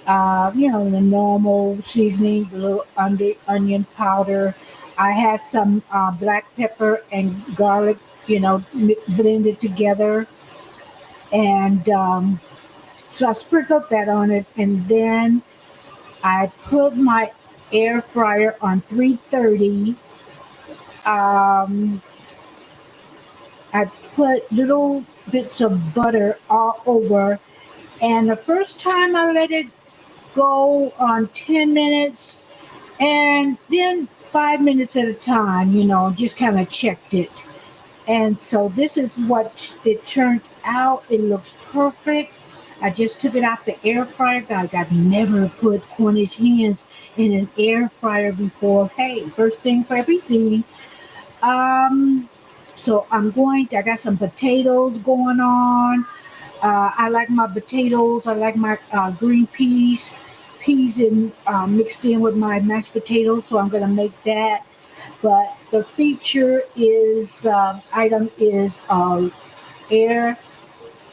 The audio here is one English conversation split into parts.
The normal seasoning, the little onion powder. I had some black pepper and garlic, blended together. And so I sprinkled that on it. And then I put my air fryer on 330. Um, I put little bits of butter all over. And the first time I let it go on 10 minutes, and then 5 minutes at a time, just kind of checked it. And so this is what it turned out. It looks perfect. I just took it out the air fryer, guys. I've never put Cornish hens in an air fryer before. Hey, first thing for everything. Um, so I got some potatoes going on. I like my potatoes. I like my green peas in mixed in with my mashed potatoes. So I'm gonna make that. But the feature is item is air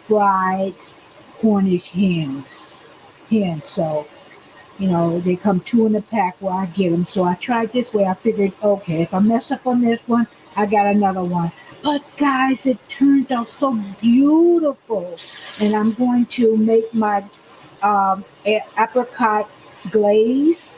fried Cornish hens. Hens. So they come two in a pack where I get them. So I tried this way. I figured, okay, if I mess up on this one, I got another one. But guys, it turned out so beautiful. And I'm going to make my apricot glaze.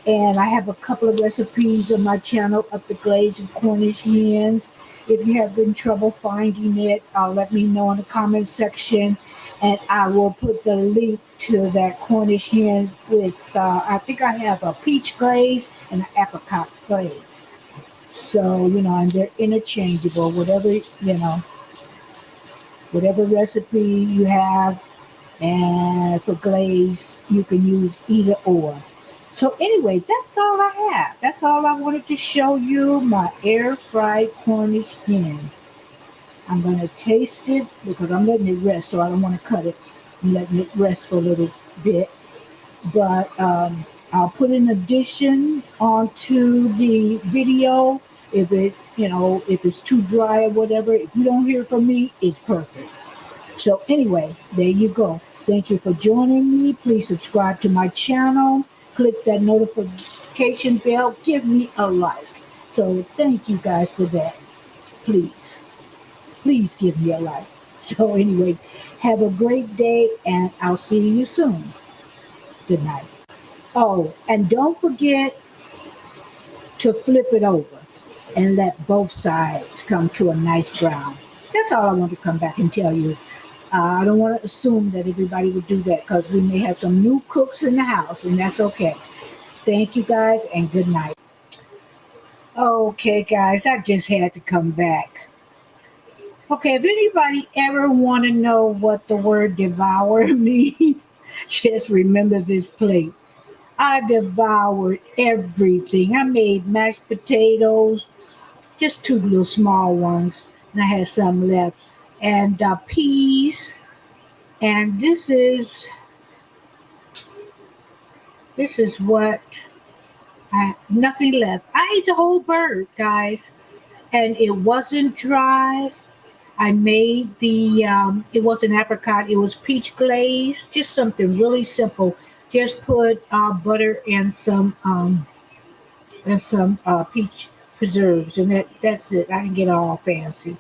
And I have a couple of recipes on my channel of the glaze of Cornish hens. If you have been trouble finding it, let me know in the comment section, and I will put the link to that Cornish hens with. I think I have a peach glaze and an apricot glaze. So and they're interchangeable. Whatever recipe you have, and for glaze, you can use either or. So anyway, that's all I have. That's all I wanted to show you, my air fried Cornish hen. I'm going to taste it because I'm letting it rest, so I don't want to cut it. I'm letting it rest for a little bit. But I'll put an addition onto the video if it's too dry or whatever. If you don't hear from me, it's perfect. So anyway, there you go. Thank you for joining me. Please subscribe to my channel. Click that notification bell. Give me a like. So thank you guys for that. Please, please give me a like. So anyway, have a great day and I'll see you soon. Good night. Oh, and don't forget to flip it over and let both sides come to a nice brown. That's all I want to come back and tell you. I don't want to assume that everybody would do that because we may have some new cooks in the house, and that's okay. Thank you guys, and good night. Okay, guys, I just had to come back. Okay, if anybody ever want to know what the word devour means, just remember this plate. I devoured everything. I made mashed potatoes, just two little small ones, and I had some left, and peas. And this is what I nothing left. I ate the whole bird, guys, and it wasn't dry. I made it wasn't apricot, it was peach glaze, just something really simple. Just put butter and some peach preserves, and that's it. I didn't get all fancy.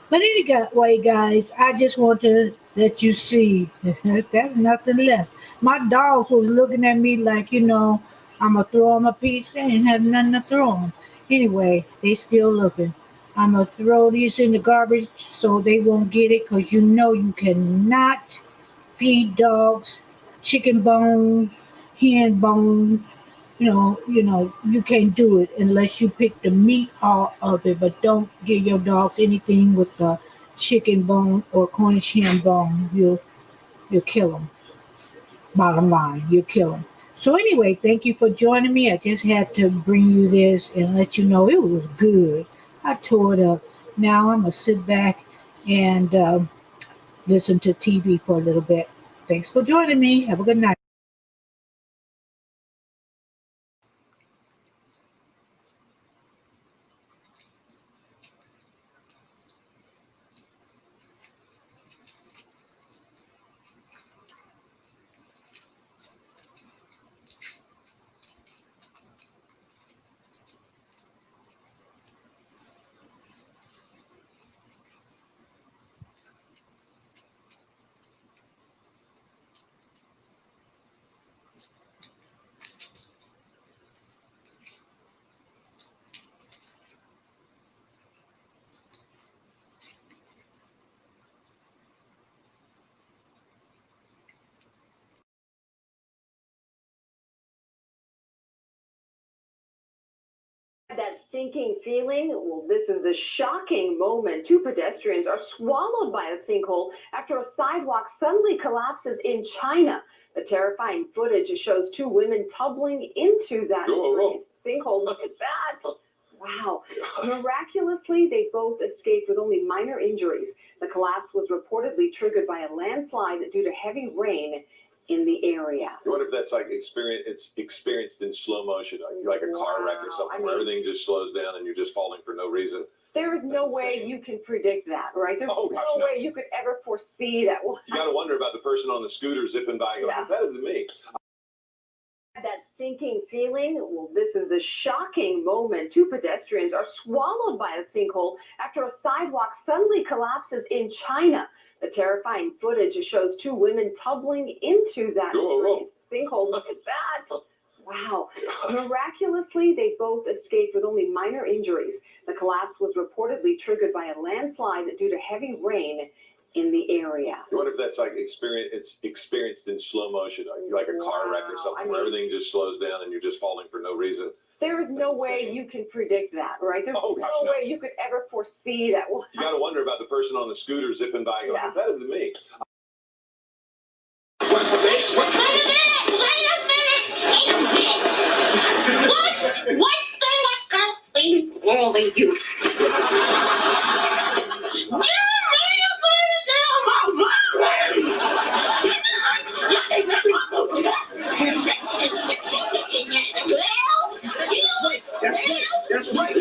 But anyway, guys, I just want to let you see there's nothing left. My dogs was looking at me like, I'm going to throw them a piece. They didn't have nothing to throw them. Anyway, they still looking. I'm going to throw these in the garbage so they won't get it because you cannot feed dogs chicken bones, hen bones. You can't do it unless you pick the meat out of it. But don't give your dogs anything with the chicken bone or Cornish hen bone. You'll kill them. Bottom line, you'll kill them. So anyway, thank you for joining me. I just had to bring you this and let you know it was good. I tore it up. Now I'm gonna sit back and listen to TV for a little bit. Thanks for joining me. Have a good night. sinking feeling? Well, this is a shocking moment. Two pedestrians are swallowed by a sinkhole after a sidewalk suddenly collapses in China. The terrifying footage shows two women tumbling into that sinkhole. Look at that. Wow. Miraculously, they both escaped with only minor injuries. The collapse was reportedly triggered by a landslide due to heavy rain in the area. I wonder if that's like it's experienced in slow motion, like a car wreck or something, where everything just slows down and you're just falling for no reason. There is no way you can predict that, right? There's no way you could ever foresee that. You got to wonder about the person on the scooter zipping by going, better than me. That sinking feeling? Well, this is a shocking moment. Two pedestrians are swallowed by a sinkhole after a sidewalk suddenly collapses in China. The terrifying footage shows two women tumbling into that sinkhole. Look at that. Wow. Miraculously, they both escaped with only minor injuries. The collapse was reportedly triggered by a landslide due to heavy rain in the area. I wonder if that's like it's experienced in slow motion, like a car wreck or something, where everything just slows down and you're just falling for no reason. There is no way you can predict that, right? There's no way you could ever foresee that. You got to wonder about the person on the scooter zipping by going, better than me. Wait a minute! What the heck thing calling you? That's right.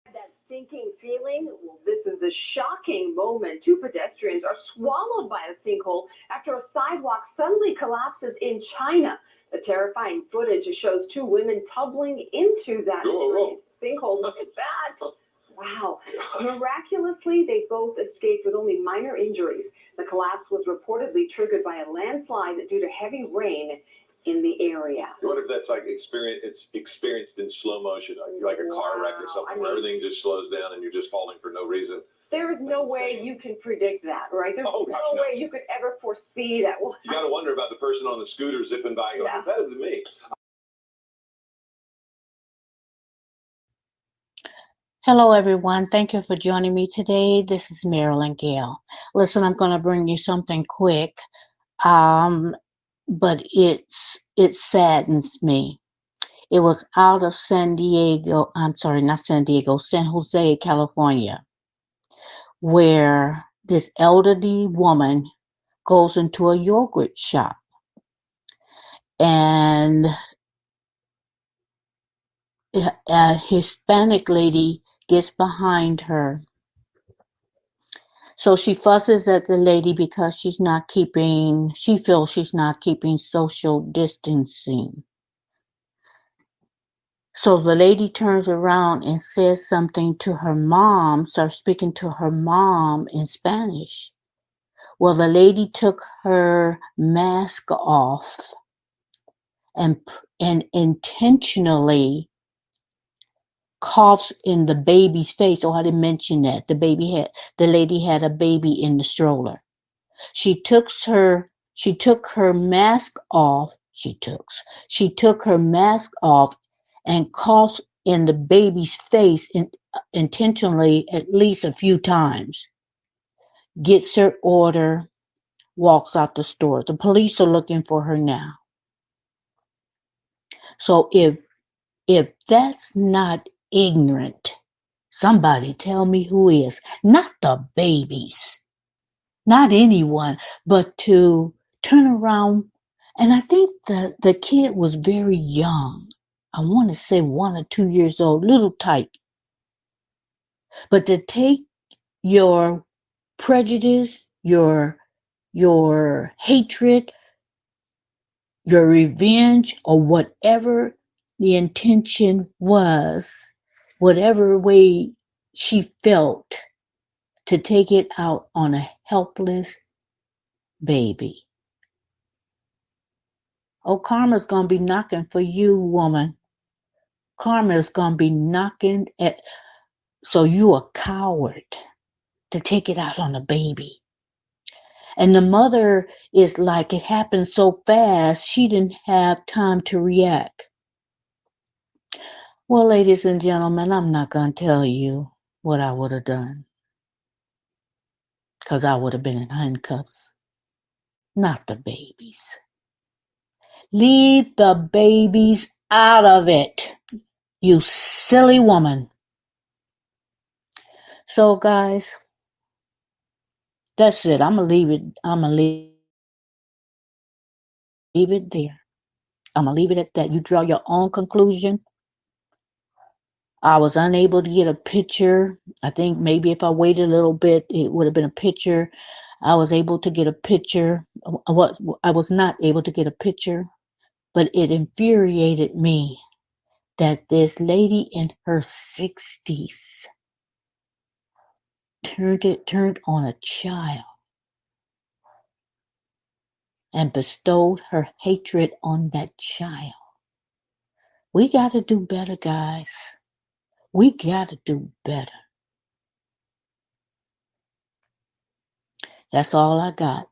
That sinking feeling? Well, this is a shocking moment. Two pedestrians are swallowed by a sinkhole after a sidewalk suddenly collapses in China. The terrifying footage shows two women tumbling into that sinkhole. Look at that. Wow. Miraculously, they both escaped with only minor injuries. The collapse was reportedly triggered by a landslide due to heavy rain in the area. I wonder if that's like it's experienced in slow motion, like a car wreck or something, where everything just slows down and you're just falling for no reason. There is no way you can predict that, right? There's no way you could ever foresee that. You got to wonder about the person on the scooter zipping by going, better than me. Hello, everyone. Thank you for joining me today. This is Marilyn Gale. Listen, I'm going to bring you something quick, but it saddens me. It was out of San Jose, California, where this elderly woman goes into a yogurt shop, and a Hispanic lady gets behind her. So she fusses at the lady because she feels she's not keeping social distancing. So the lady turns around and says something to her mom, starts speaking to her mom in Spanish. Well, the lady took her mask off and intentionally coughs in the baby's face. Oh, I didn't mention that. The lady had a baby in the stroller. She took her mask off. She took her mask off and coughs in the baby's face intentionally at least a few times. Gets her order, walks out the store. The police are looking for her now. So if that's not ignorant, somebody tell me who is. Not the babies, not anyone, but to turn around. And I think the kid was very young. I want to say 1 or 2 years old, little tight. But to take your prejudice, your hatred, your revenge, or whatever the intention was, whatever way she felt, to take it out on a helpless baby. Oh, karma's going to be knocking for you, woman. Karma's going to be knocking so you a coward to take it out on a baby. And the mother is like, it happened so fast, she didn't have time to react. Well, ladies and gentlemen, I'm not going to tell you what I would have done, because I would have been in handcuffs, not the babies. Leave the babies out of it, you silly woman. So, guys, that's it. I'm going to leave it. I'm going to leave it there. I'm going to leave it at that. You draw your own conclusion. I was unable to get a picture. I think maybe if I waited a little bit, it would have been a picture. I was able to get a picture. I was not able to get a picture, but it infuriated me that this lady in her 60s turned on a child and bestowed her hatred on that child. We got to do better, guys. We got to do better. That's all I got.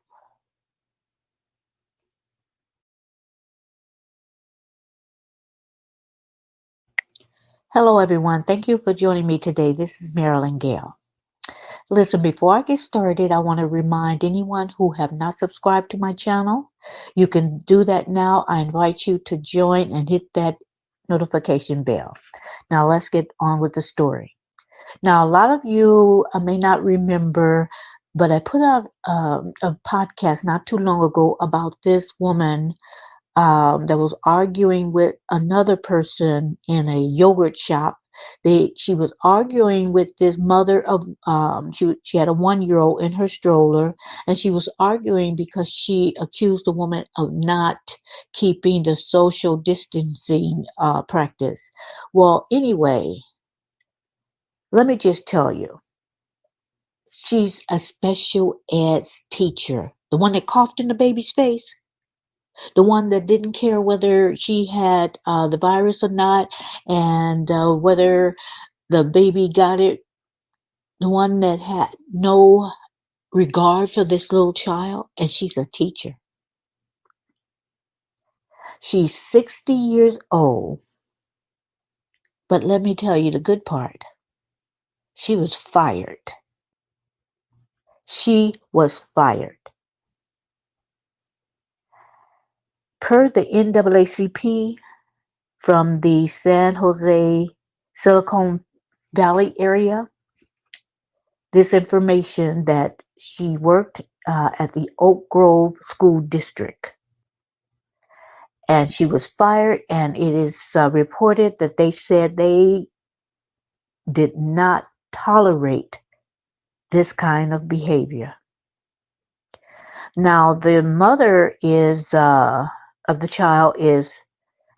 Hello, everyone. Thank you for joining me today. This is Marilyn Gale. Listen, before I get started, I want to remind anyone who have not subscribed to my channel, you can do that now. I invite you to join and hit that notification bell. Now, let's get on with the story. Now, a lot of you may not remember, but I put out a podcast not too long ago about this woman that was arguing with another person in a yogurt shop. She was arguing with this mother of she had a 1-year-old in her stroller, and she was arguing because she accused the woman of not keeping the social distancing practice. Well, anyway, let me just tell you, she's a special ed teacher, the one that coughed in the baby's face. The one that didn't care whether she had the virus or not, and whether the baby got it, the one that had no regard for this little child, and she's a teacher. She's 60 years old, but let me tell you the good part. She was fired. She was fired. Per the NAACP from the San Jose Silicon Valley area, this information that she worked at the Oak Grove School District. And she was fired, and it is reported that they said they did not tolerate this kind of behavior. Now, the mother is of the child is,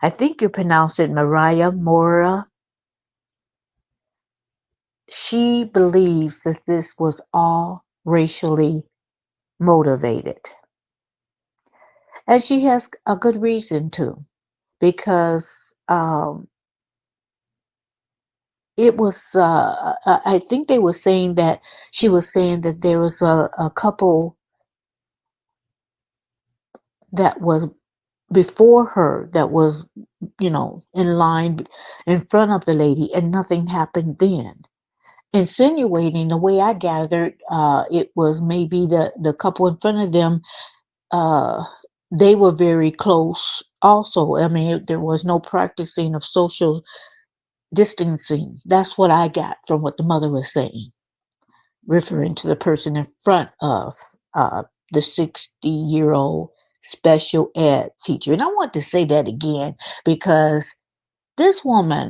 I think you pronounce it Mariah Mora. She believes that this was all racially motivated. And she has a good reason to, because it was, I think they were saying that she was saying that there was a couple that was before her that was, in line in front of the lady, and nothing happened then. Insinuating, the way I gathered, it was maybe the couple in front of them, they were very close also. I mean, there was no practicing of social distancing. That's what I got from what the mother was saying, referring to the person in front of the 60-year-old special ed teacher. And I want to say that again, because this woman,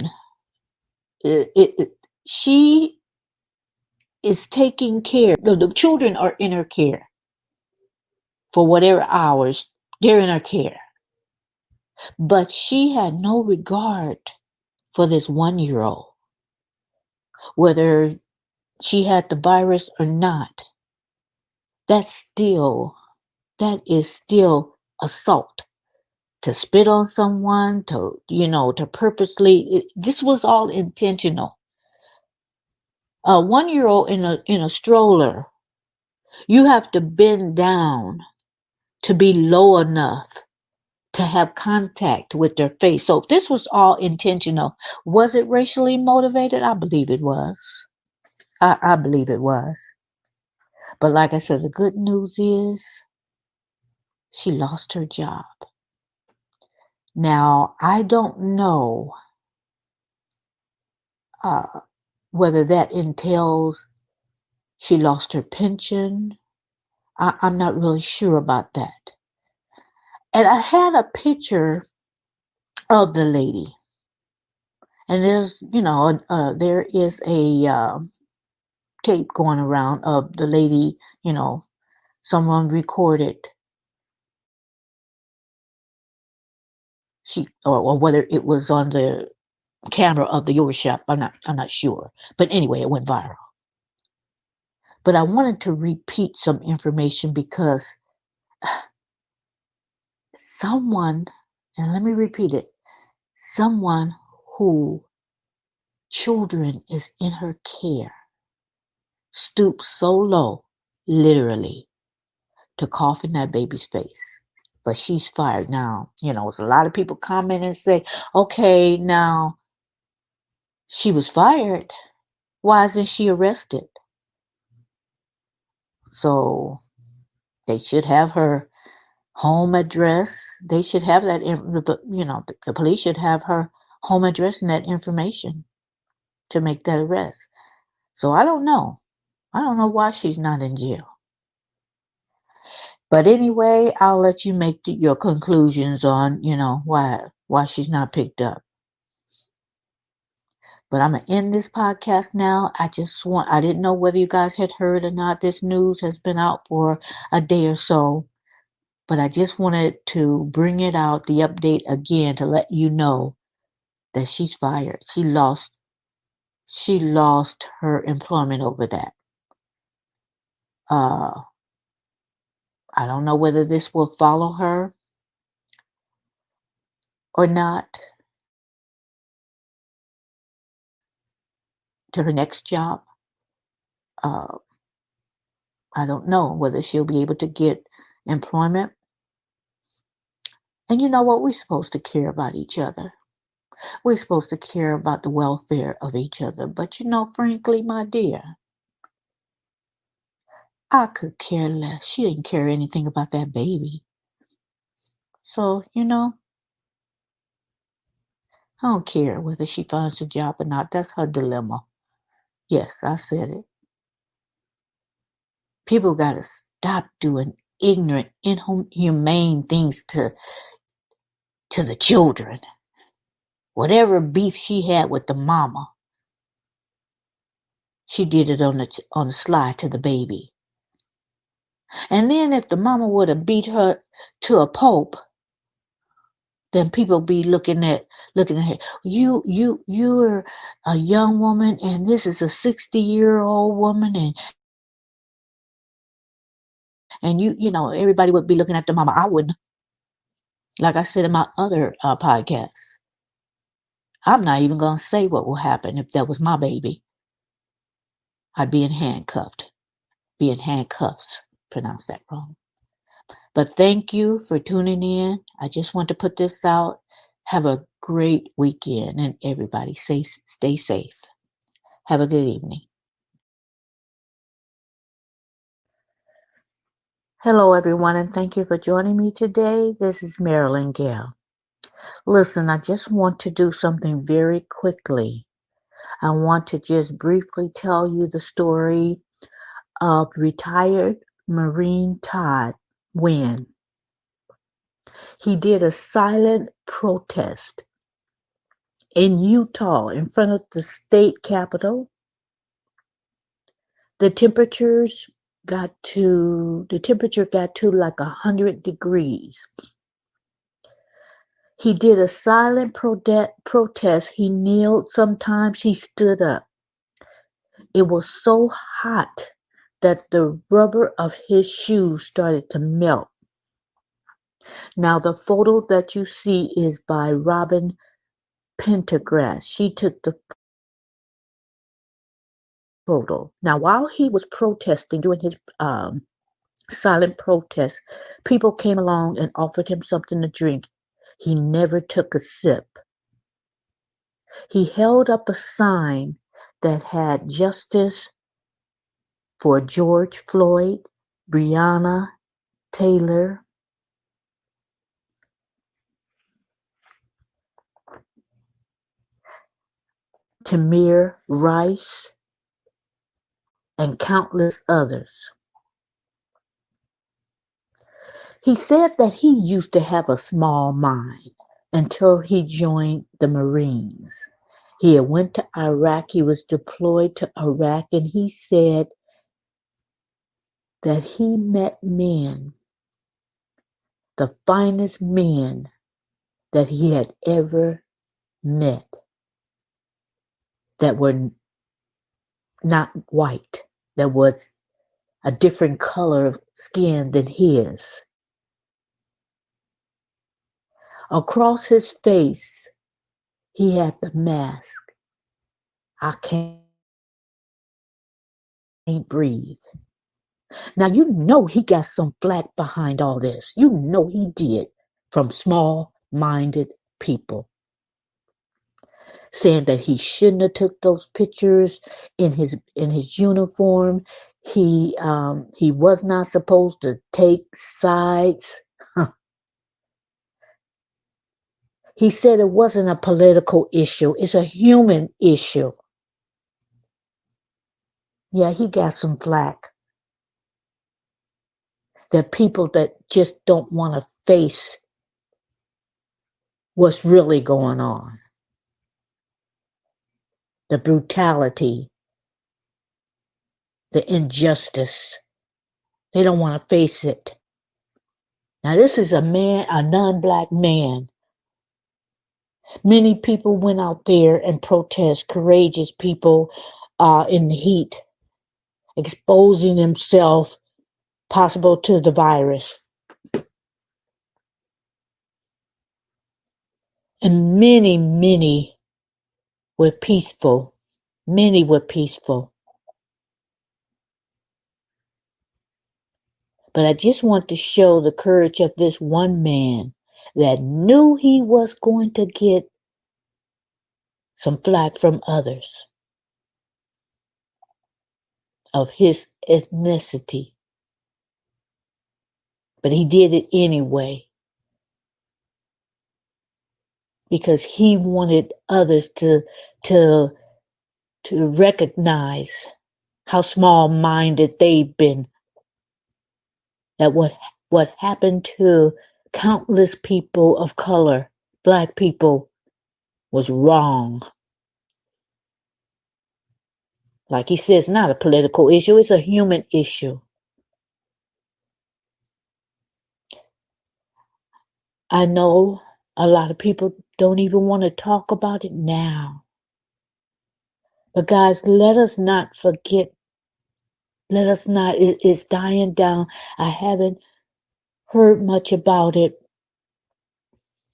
she is taking care. The children are in her care for whatever hours they're in her care. But she had no regard for this 1-year-old, whether she had the virus or not. That is still assault. To spit on someone, to purposely, this was all intentional. A 1-year-old in a stroller, You have to bend down to be low enough to have contact with their face. So this was all intentional. Was it racially motivated? I believe it was. I believe it was. But like I said, the good news is she lost her job. Now, I don't know uh, whether that entails she lost her pension. I'm not really sure about that. And I had a picture of the lady. And there is a tape going around of the lady, someone recorded or whether it was on the camera of the yoga shop. I'm not sure. But anyway, it went viral. But I wanted to repeat some information because someone, and let me repeat it, someone who children is in her care stoops so low, literally, to cough in that baby's face. But she's fired now. It's a lot of people comment and say, okay, now she was fired. Why isn't she arrested? So they should have her home address. They should have that, the police should have her home address and that information to make that arrest. So I don't know. I don't know why she's not in jail. But anyway, I'll let you make your conclusions on, why she's not picked up. But I'm going to end this podcast now. I didn't know whether you guys had heard or not. This news has been out for a day or so. But I just wanted to bring it out, the update again, to let you know that she's fired. She lost her employment over that. I don't know whether this will follow her or not to her next job. I don't know whether she'll be able to get employment. And you know what? We're supposed to care about each other. We're supposed to care about the welfare of each other. But frankly, my dear, I could care less. She didn't care anything about that baby. So, I don't care whether she finds a job or not. That's her dilemma. Yes, I said it. People got to stop doing ignorant, inhumane things to the children. Whatever beef she had with the mama, she did it on the sly to the baby. And then if the mama would have beat her to a pulp, then people be looking at her. You're a young woman, and this is a 60-year-old woman, and everybody would be looking at the mama. I wouldn't. Like I said in my other podcast, I'm not even gonna say what will happen if that was my baby. I'd be in handcuffs. Pronounced that wrong. But thank you for tuning in. I just want to put this out. Have a great weekend, and everybody stay safe. Have a good evening. Hello, everyone, and thank you for joining me today. This is Marilyn Gale. Listen, I just want to do something very quickly. I want to just briefly tell you the story of retired Marine Todd Wynn. He did a silent protest in Utah in front of the state capitol. The temperature got to like 100 degrees. He did a silent protest. He kneeled. Sometimes he stood up. It was so hot that the rubber of his shoes started to melt. Now, the photo that you see is by Robin Pendergrass. She took the photo. Now, while he was protesting, doing his silent protest. People came along and offered him something to drink. He never took a sip. He held up a sign that had justice for George Floyd, Breonna Taylor, Tamir Rice, and countless others. He said that he used to have a small mind until he joined the Marines. He had went to Iraq. He was deployed to Iraq, and he said that he met men, the finest men that he had ever met, that were not white, that was a different color of skin than his. Across his face, he had the mask. I can't breathe. Now, you know he got some flack behind all this. You know he did, from small-minded people, saying that he shouldn't have took those pictures in his uniform. He was not supposed to take sides. He said it wasn't a political issue. It's a human issue. Yeah, he got some flack. That people that just don't want to face what's really going on. The brutality, the injustice. They don't want to face it. Now, this is a non-black man. Many people went out there and protest, courageous people in the heat, exposing themselves possible to the virus. And many were peaceful. Many were peaceful. But I just want to show the courage of this one man that knew he was going to get some flack from others of his ethnicity. But he did it anyway because he wanted others to recognize how small-minded they've been. That what happened to countless people of color, black people, was wrong. Like he says, not a political issue, it's a human issue. I know a lot of people don't even want to talk about it now. But guys, let us not forget. It's dying down. I haven't heard much about it.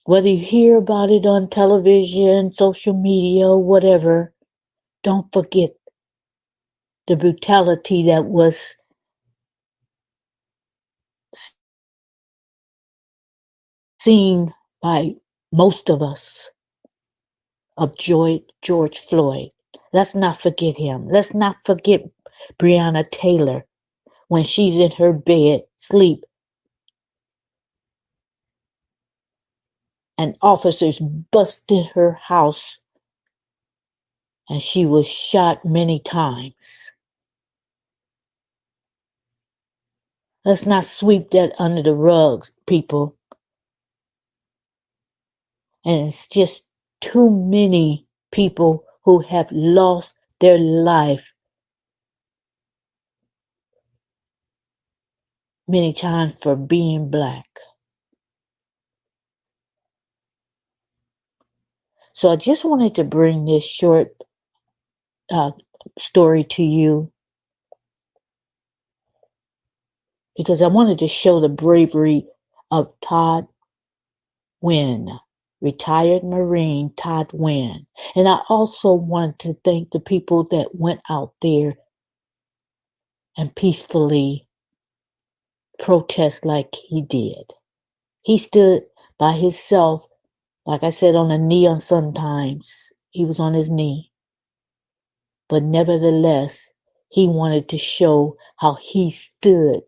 Whether you hear about it on television, social media, whatever, don't forget the brutality that was seen by most of us of George Floyd. Let's not forget him. Let's not forget Breonna Taylor when she's in her bed, sleep, and officers busted her house and she was shot many times. Let's not sweep that under the rugs, people. And it's just too many people who have lost their life many times for being black. So I just wanted to bring this short story to you because I wanted to show the bravery of Todd Wynn, retired Marine Todd Wynn. And I also wanted to thank the people that went out there and peacefully protest like he did. He stood by himself, like I said, on a knee on sometimes. He was on his knee. But nevertheless, he wanted to show how he stood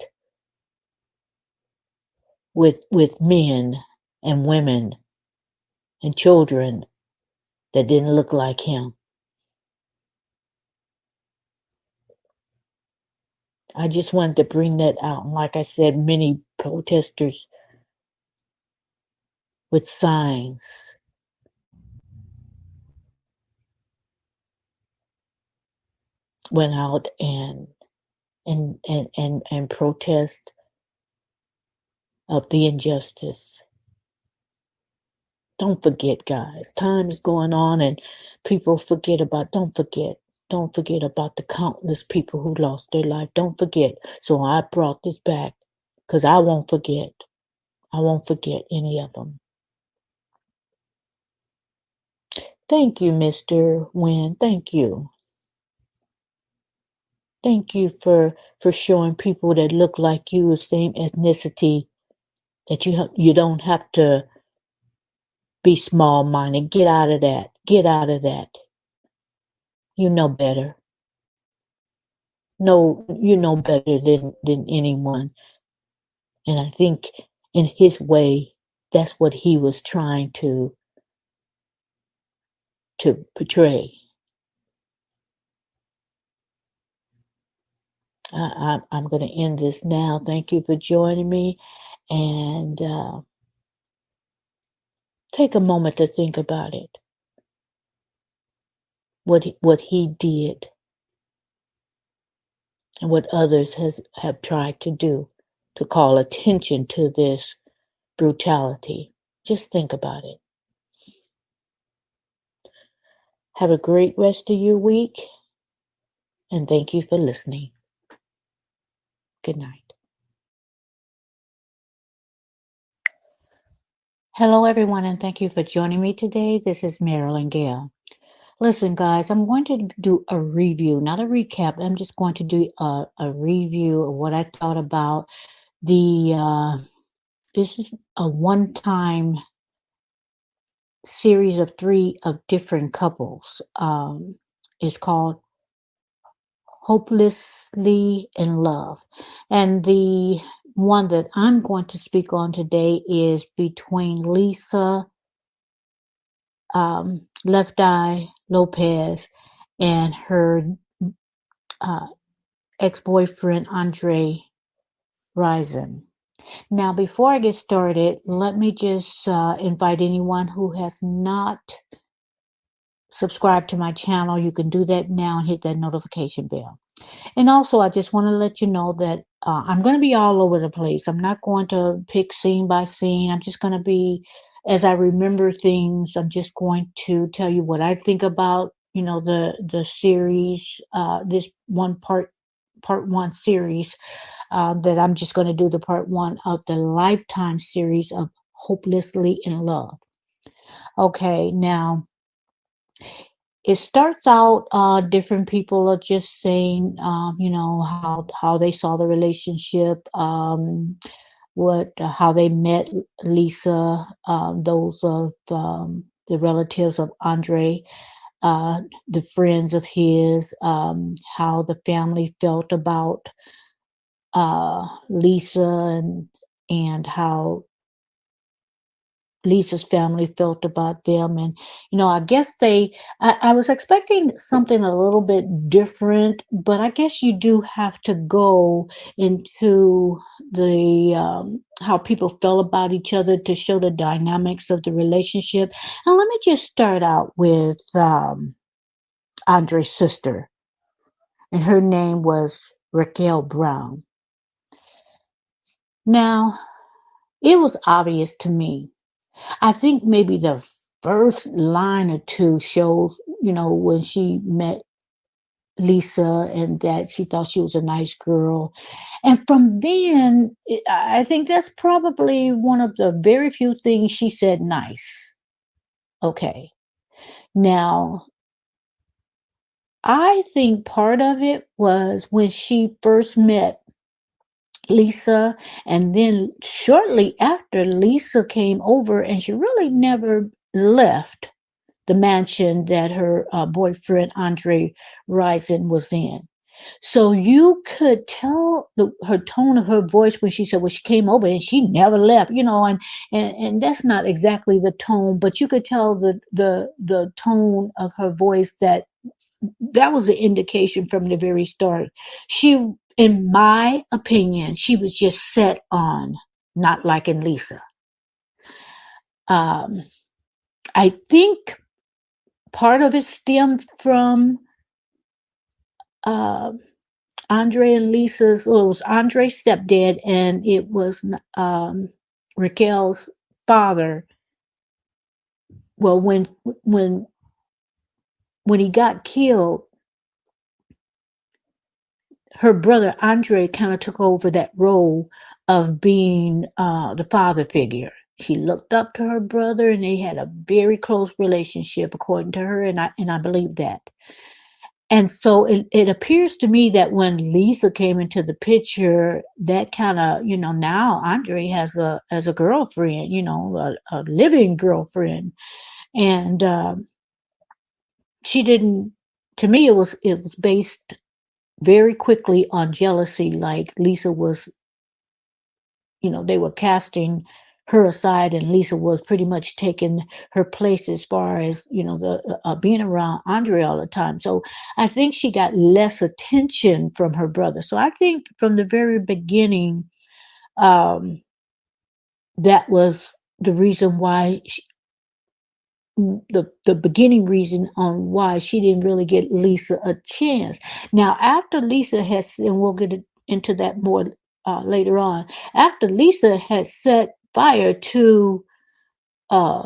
with men and women and children that didn't look like him. I just wanted to bring that out. And like I said, many protesters with signs went out and protest of the injustice. Don't forget, guys. Time is going on and people don't forget about the countless people who lost their life. Don't forget. So I brought this back because I won't forget. I won't forget any of them. Thank you, Mr. Wynn. Thank you. Thank you for showing people that look like you, the same ethnicity, that you don't have to be small-minded. Get out of that. Get out of that. You know better. No, you know better than anyone. And I think in his way, that's what he was trying to portray. I'm going to end this now. Thank you for joining me, and take a moment to think about it. What he did, and what others have tried to do to call attention to this brutality. Just think about it. Have a great rest of your week, and thank you for listening. Good night. Hello, everyone, and thank you for joining me today. This is Marilyn Gale. Listen, guys, I'm going to do a review, not a recap. I'm just going to do a review of what I thought about the. This is a one-time series of 3 of different couples. It's called Hopelessly in Love. And the one that I'm going to speak on today is between Lisa Left Eye Lopez and her ex-boyfriend Andre Rison. Now, before I get started, let me just invite anyone who has not subscribed to my channel. You can do that now and hit that notification bell. And also, I just want to let you know that I'm going to be all over the place. I'm not going to pick scene by scene. I'm just going to be, as I remember things, I'm just going to tell you what I think about, the series, this part 1 series, that I'm just going to do the part 1 of the Lifetime series of Hopelessly in Love. Okay, now, it starts out, different people are just saying, how they saw the relationship, how they met Lisa, those of the relatives of Andre, the friends of his, how the family felt about Lisa, and how Lisa's family felt about them. And, I guess I was expecting something a little bit different, but I guess you do have to go into the, how people felt about each other to show the dynamics of the relationship. And let me just start out with Andre's sister, and her name was Raquel Brown. Now, it was obvious to me. I think maybe the first line or 2 shows, when she met Lisa and that she thought she was a nice girl. And from then, I think that's probably one of the very few things she said nice. Okay. Now, I think part of it was when she first met Lisa. And then shortly after, Lisa came over, and she really never left the mansion that her boyfriend Andre Rison was in. So you could tell her tone of her voice when she said, well, she came over and she never left, and that's not exactly the tone, but you could tell the tone of her voice that was an indication from the very start. She, in my opinion, she was just set on not liking Lisa. I think part of it stemmed from uh, Andre and Lisa's, well, it was Andre's stepdad, and it was Raquel's father. Well, when when he got killed, her brother Andre kind of took over that role of being the father figure. She looked up to her brother, and they had a very close relationship, according to her, and I believe that. And so it appears to me that when Lisa came into the picture, that kind of, now Andre has a girlfriend, a living girlfriend, and she didn't. To me, it was based very quickly on jealousy. Like Lisa was, they were casting her aside, and Lisa was pretty much taking her place as far as the being around Andre all the time. So I think she got less attention from her brother. So I think from the very beginning, that was the reason why the beginning reason on why she didn't really get Lisa a chance. Now, after Lisa has, and we'll get into that more later on, after Lisa had set fire to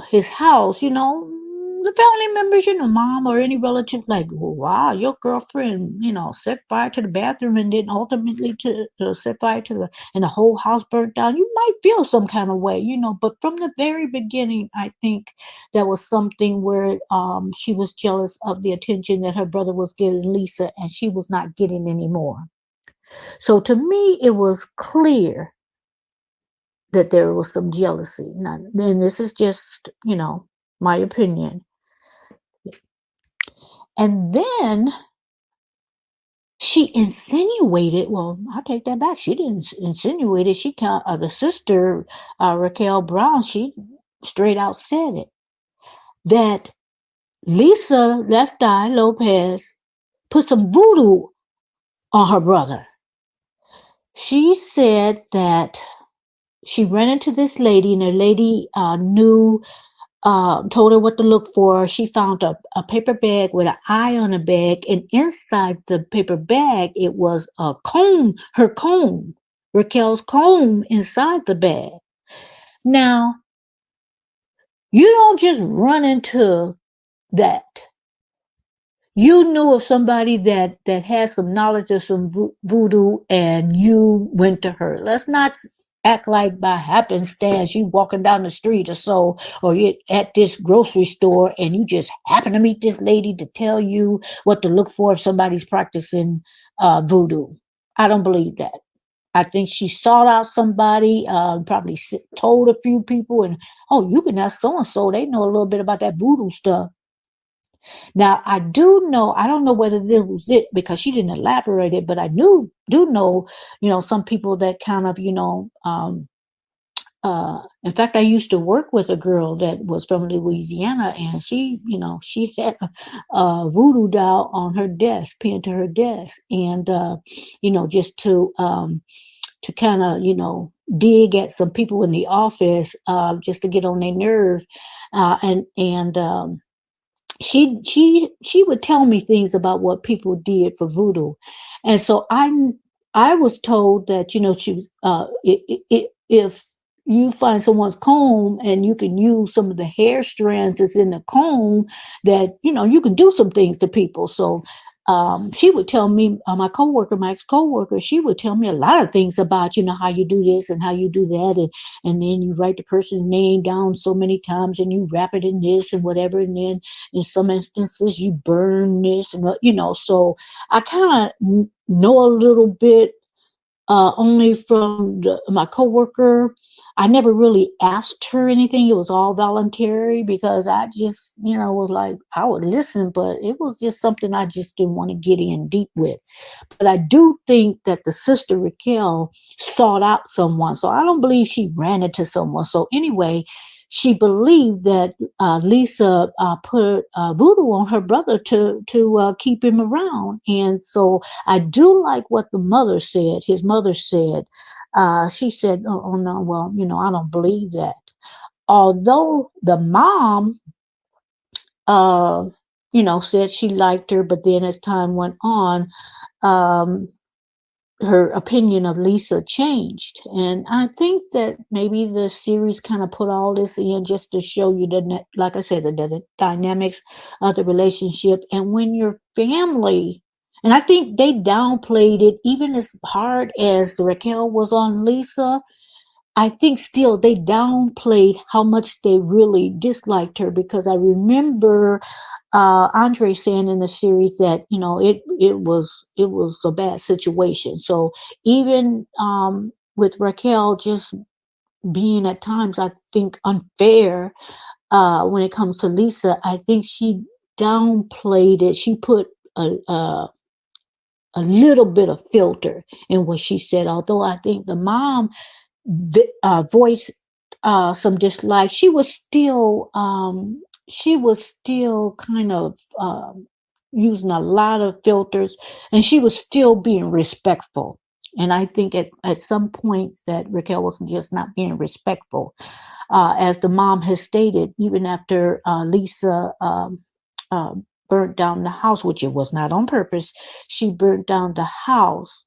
his house, the family members, mom or any relative, like, well, wow, your girlfriend, set fire to the bathroom and then ultimately to set fire to and the whole house burnt down. You might feel some kind of way, but from the very beginning, I think there was something where she was jealous of the attention that her brother was giving Lisa, and she was not getting any more. So to me, it was clear that there was some jealousy. Now, and this is just, my opinion. And then she insinuated, well, I'll take that back. She didn't insinuate it. The sister, Raquel Brown, she straight out said it, that Lisa Left Eye Lopez put some voodoo on her brother. She said that she ran into this lady, and the lady told her what to look for. She found a paper bag with an eye on the bag, and inside the paper bag, it was a comb, her comb, Raquel's comb inside the bag. Now, you don't just run into that. You knew of somebody that had some knowledge of some voodoo, and you went to her. Let's not act like by happenstance you walking down the street or so, or you're at this grocery store and you just happen to meet this lady to tell you what to look for if somebody's practicing voodoo. I don't believe that. I think she sought out somebody, probably told a few people, and, oh, you can ask so-and-so. They know a little bit about that voodoo stuff. Now, I do know, I don't know whether this was it because she didn't elaborate it, but I do know, some people that kind of, in fact, I used to work with a girl that was from Louisiana, and she, she had a voodoo doll on her desk, pinned to her desk, and, just to kind of, dig at some people in the office, just to get on their nerve, and she would tell me things about what people did for voodoo, and so I was told that she was if you find someone's comb and you can use some of the hair strands that's in the comb, that you can do some things to people. So she would tell me, my ex-coworker, she would tell me a lot of things about, how you do this and how you do that. And then you write the person's name down so many times and you wrap it in this and whatever. And then in some instances you burn this and, so I kind of know a little bit only from my coworker. I never really asked her anything. It was all voluntary because I just, was like, I would listen, but it was just something I just didn't want to get in deep with. But I do think that the sister Raquel sought out someone. So I don't believe she ran into someone. So anyway, she believed that Lisa put voodoo on her brother to keep him around. And so I do like what the mother said. His mother said, she said, oh no, well, I don't believe that. Although the mom, said she liked her, but then as time went on, um, her opinion of Lisa changed. And I think that maybe the series kind of put all this in just to show you like I said, the dynamics of the relationship. And when your family, and I think they downplayed it, even as hard as Raquel was on Lisa, I think still they downplayed how much they really disliked her, because I remember Andre saying in the series that it was a bad situation. So even with Raquel just being at times, I think, unfair when it comes to Lisa, I think she downplayed it. She put a little bit of filter in what she said. Although I think the mom voiced some dislike, she was still kind of using a lot of filters, and she was still being respectful. And I think at some point that Raquel was just not being respectful. As the mom has stated, even after Lisa uh, burnt down the house, which it was not on purpose, she burnt down the house.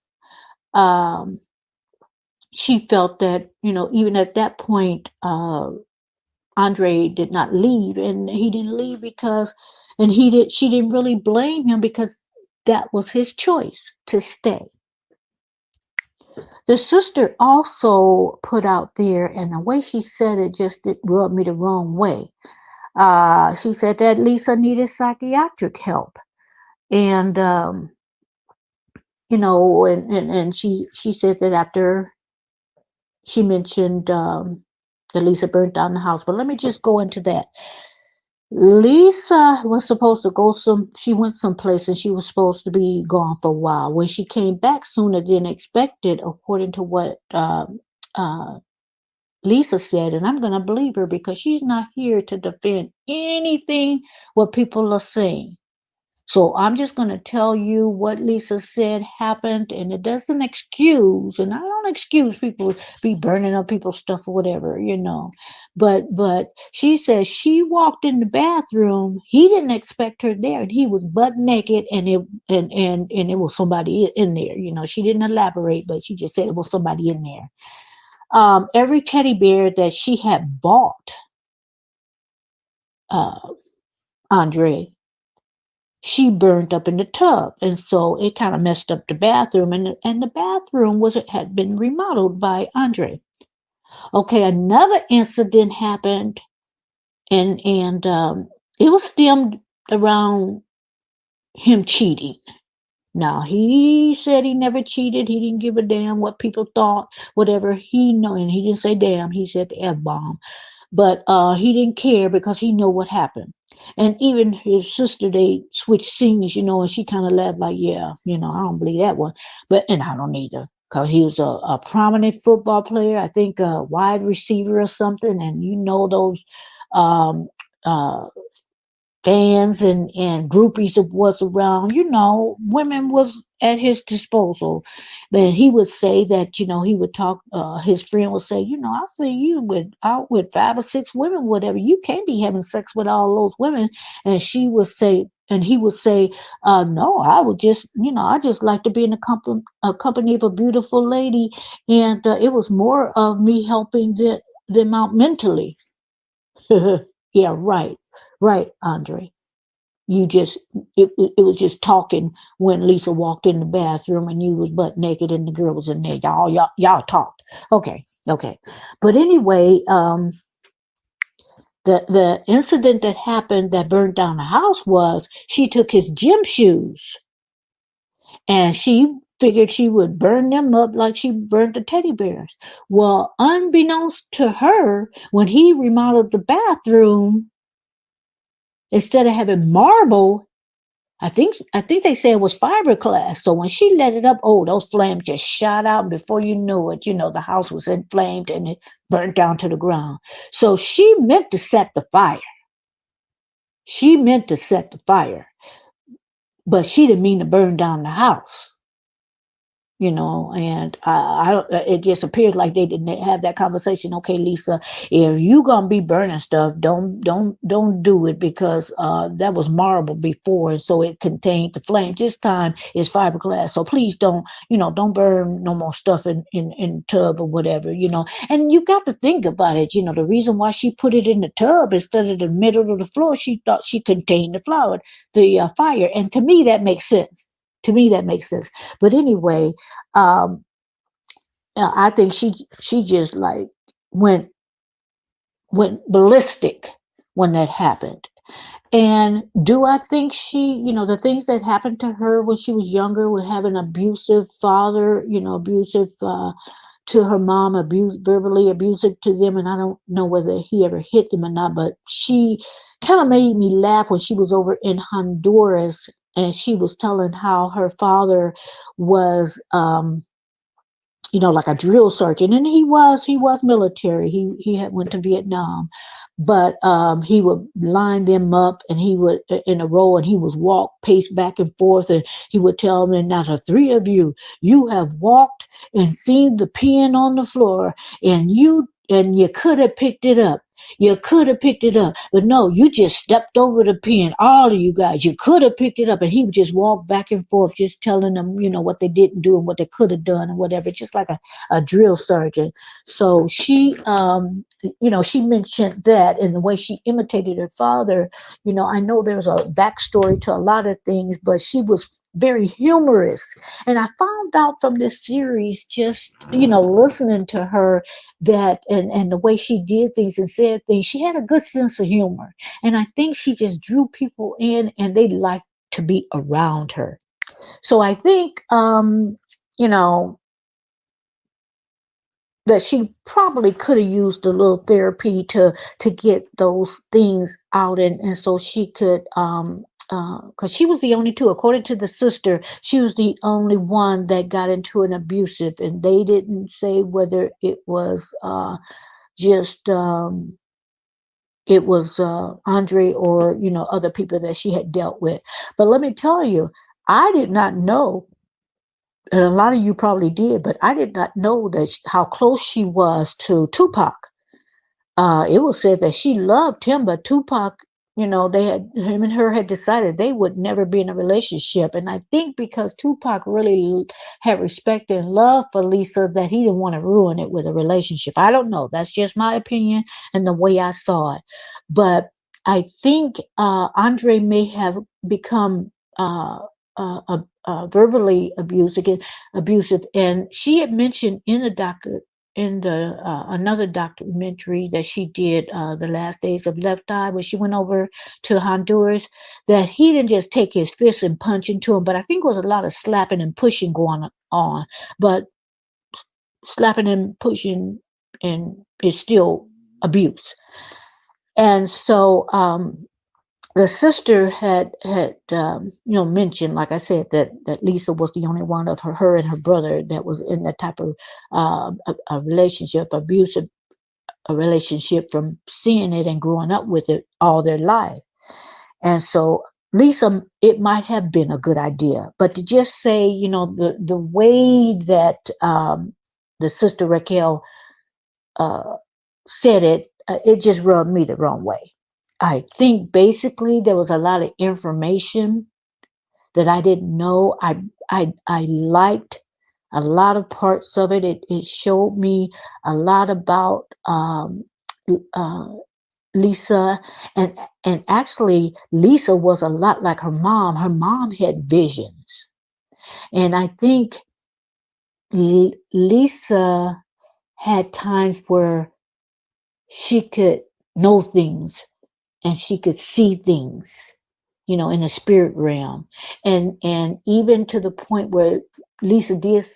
She felt that, even at that point, Andre did not leave, and he didn't leave she didn't really blame him, because that was his choice to stay. The sister also put out there, and the way she said it just rubbed me the wrong way. She said that Lisa needed psychiatric help. And, and she said that after she mentioned that Lisa burnt down the house. But let me just go into that. Lisa was supposed to she went someplace, and she was supposed to be gone for a while. When she came back sooner than expected, according to what Lisa said, and I'm going to believe her because she's not here to defend anything what people are saying. So I'm just going to tell you what Lisa said happened, and it doesn't excuse, and I don't excuse people be burning up people's stuff or whatever, But she says she walked in the bathroom. He didn't expect her there, and he was butt naked, and it was somebody in there. She didn't elaborate, but she just said it was somebody in there. Every teddy bear that she had bought, Andre, she burned up in the tub, and so it kind of messed up the bathroom, and the bathroom had been remodeled by Andre. Okay, another incident happened, and it was stemmed around him cheating. Now, he said he never cheated. He didn't give a damn what people thought, whatever he know, and he didn't say damn. He said the F-bomb. But he didn't care because he knew what happened. And even his sister, they switched scenes, and she kind of laughed like, yeah, I don't believe that one. And I don't either, because he was a prominent football player, I think a wide receiver or something. And those fans and groupies of was around, women was at his disposal. Then he would say that, he would talk, his friend would say, I see you out with 5 or 6 women, whatever. You can't be having sex with all those women. And he would say, no, I would just, I just like to be in a company of a beautiful lady. And it was more of me helping them out mentally. Yeah, right, Andre. It was just talking when Lisa walked in the bathroom and you was butt naked and the girl was in there. Y'all talked. Okay. But anyway, the incident that happened that burned down the house was she took his gym shoes and she figured she would burn them up like she burned the teddy bears. Well, unbeknownst to her, when he remodeled the bathroom, instead of having marble, I think they said it was fiberglass. So when she let it up, oh, those flames just shot out. And before you knew it, the house was inflamed and it burnt down to the ground. So she meant to set the fire. She meant to set the fire, but she didn't mean to burn down the house. And it just appears like they didn't have that conversation. Okay, Lisa, if you gonna be burning stuff, don't do it, because that was marble before, and so it contained the flame. This time is fiberglass, so please don't burn no more stuff in tub or whatever. And you got to think about it. The reason why she put it in the tub instead of the middle of the floor, she thought she contained the fire, and to me that makes sense. But anyway, I think she just like went ballistic when that happened. And do I think she, the things that happened to her when she was younger, with having an abusive father, abusive to her mom, verbally abusive to them, and I don't know whether he ever hit them or not, but she kind of made me laugh when she was over in Honduras, and she was telling how her father was like a drill sergeant, and he was military. He had went to Vietnam, but he would line them up, and he would in a row, and he was pace back and forth, and he would tell them, now the three of you have walked and seen the pen on the floor, and you could have picked it up. You could have picked it up, but no, you just stepped over the pen. All of you guys, you could have picked it up. And he would just walk back and forth, just telling them, what they didn't do and what they could have done and whatever, just like a drill sergeant. So she, she mentioned that, and the way she imitated her father. I know there's a backstory to a lot of things, but she was very humorous. And I found out from this series, just, listening to her, that, and the way she did things and said things, she had a good sense of humor. And I think she just drew people in, and they liked to be around her. So I think, that she probably could have used a little therapy to get those things out, and so she could, because she was the only two, according to the sister, she was the only one that got into an abusive, and they didn't say whether it was just it was Andre or other people that she had dealt with. But let me tell you, I did not know, and a lot of you probably did, but I did not know that how close she was to Tupac. It was said that she loved him, but Tupac, him and her had decided they would never be in a relationship. And I think because Tupac really had respect and love for Lisa, that he didn't want to ruin it with a relationship. I don't know. That's just my opinion and the way I saw it. But I think Andre may have become verbally abusive, and she had mentioned in another documentary that she did, The Last Days of Left Eye, when she went over to Honduras, that he didn't just take his fist and punch into him, but I think it was a lot of slapping and pushing going on. But slapping and pushing and is still abuse. And so the sister had mentioned, like I said, that Lisa was the only one of her and her brother that was in that type of a relationship, abusive a relationship, from seeing it and growing up with it all their life. And so Lisa, it might have been a good idea, but to just say, the way that the sister Raquel said it, it just rubbed me the wrong way. I think basically there was a lot of information that I didn't know. I liked a lot of parts of it. It showed me a lot about Lisa, and actually Lisa was a lot like her mom. Her mom had visions, and I think Lisa had times where she could know things and she could see things, in the spirit realm. And even to the point where Lisa's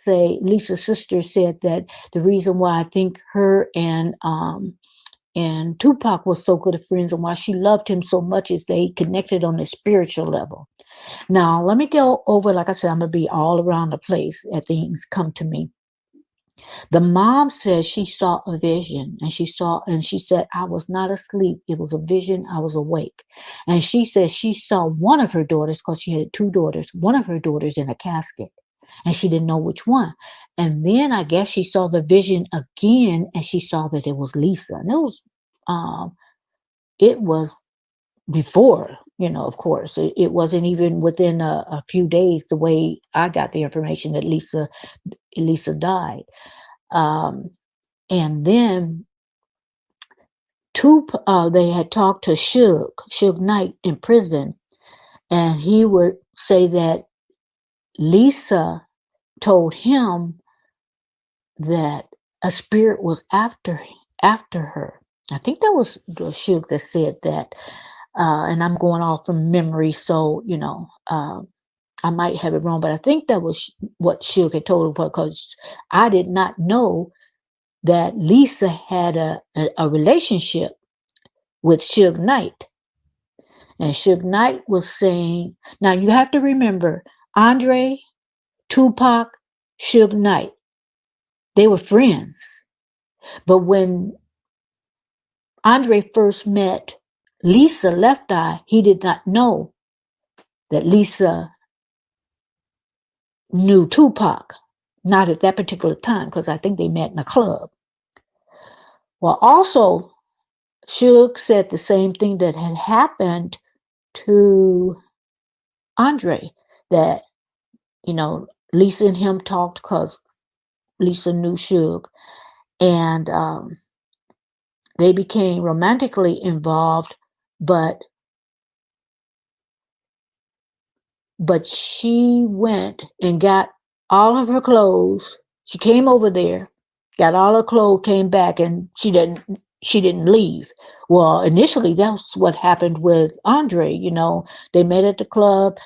sister said that the reason why I think her and Tupac was so good of friends and why she loved him so much is they connected on a spiritual level. Now, let me go over, like I said, I'm going to be all around the place as things come to me. The mom says she saw a vision, and she said, I was not asleep. It was a vision. I was awake. And she said she saw one of her daughters, because she had two daughters, one of her daughters in a casket, and she didn't know which one. And then I guess she saw the vision again, and she saw that it was Lisa. And it was before, of course, it wasn't even within a few days, the way I got the information that Lisa died. And then they had talked to Suge Knight in prison, and he would say that Lisa told him that a spirit was after her. I think that was Suge that said that, and I'm going off from memory, so I might have it wrong, but I think that was what Suge had told her, because I did not know that Lisa had a relationship with Suge Knight. And Suge Knight was saying, now you have to remember, Andre, Tupac, Suge Knight, they were friends. But when Andre first met Lisa Left Eye, he did not know that Lisa knew Tupac. Not at that particular time, because I think they met in a club. Well, also, Suge said the same thing that had happened to Andre, that, Lisa and him talked because Lisa knew Suge, and they became romantically involved, but she went and got all of her clothes. She came over there, got all her clothes, came back, and she didn't leave. Well, initially that's what happened with Andre. They met at the club.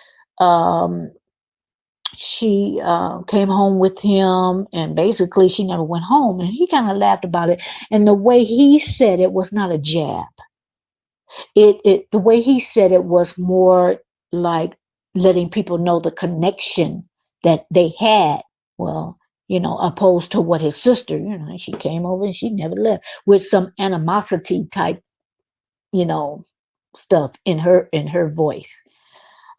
She came home with him, and basically she never went home, and he kind of laughed about it. And the way he said it was not a jab. The way he said it was more like letting people know the connection that they had. Well, opposed to what his sister, she came over and she never left, with some animosity type, stuff in her voice.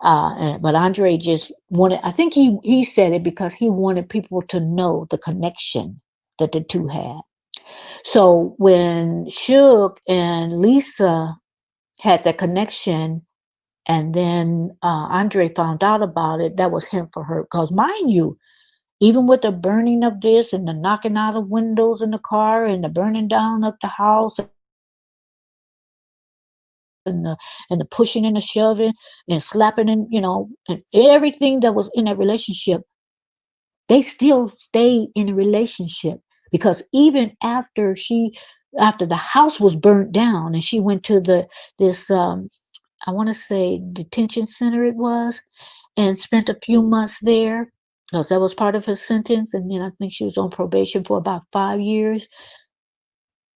But Andre just wanted, I think he said it because he wanted people to know the connection that the two had. So when Suge and Lisa had that connection, and then Andre found out about it, that was him for her. Because mind you, even with the burning of this and the knocking out of windows in the car and the burning down of the house and the pushing and the shoving and slapping and and everything that was in that relationship, they still stayed in a relationship, because even after the house was burnt down and she went to this I want to say detention center it was, and spent a few months there, because that was part of her sentence, and then I think she was on probation for about 5 years.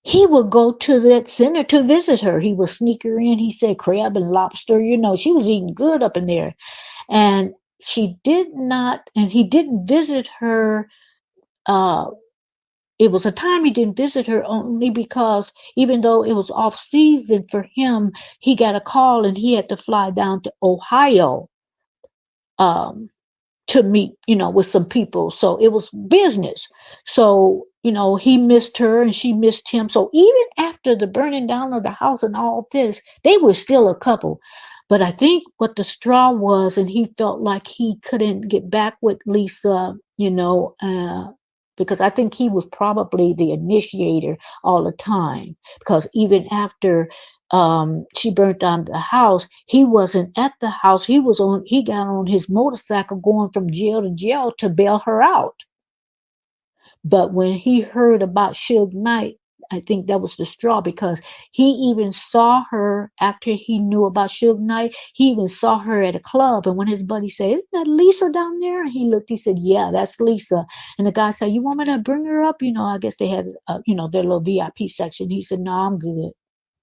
He would go to that center to visit her. He would sneak her in. He said crab and lobster, she was eating good up in there. And he didn't visit her. It was a time he didn't visit her only because even though it was off season for him, he got a call and he had to fly down to Ohio to meet, with some people. So it was business. So, he missed her and she missed him. So even after the burning down of the house and all this, they were still a couple. But I think what the straw was, and he felt like he couldn't get back with Lisa, because I think he was probably the initiator all the time. Because even after she burnt down the house, he wasn't at the house. He got on his motorcycle going from jail to jail to bail her out. But when he heard about Suge Knight, I think that was the straw, because he even saw her after he knew about Suge Knight. He even saw her at a club. And when his buddy said, "Isn't that Lisa down there?" And he looked, he said, "Yeah, that's Lisa." And the guy said, "You want me to bring her up?" I guess they had, their little VIP section. He said, "No, I'm good."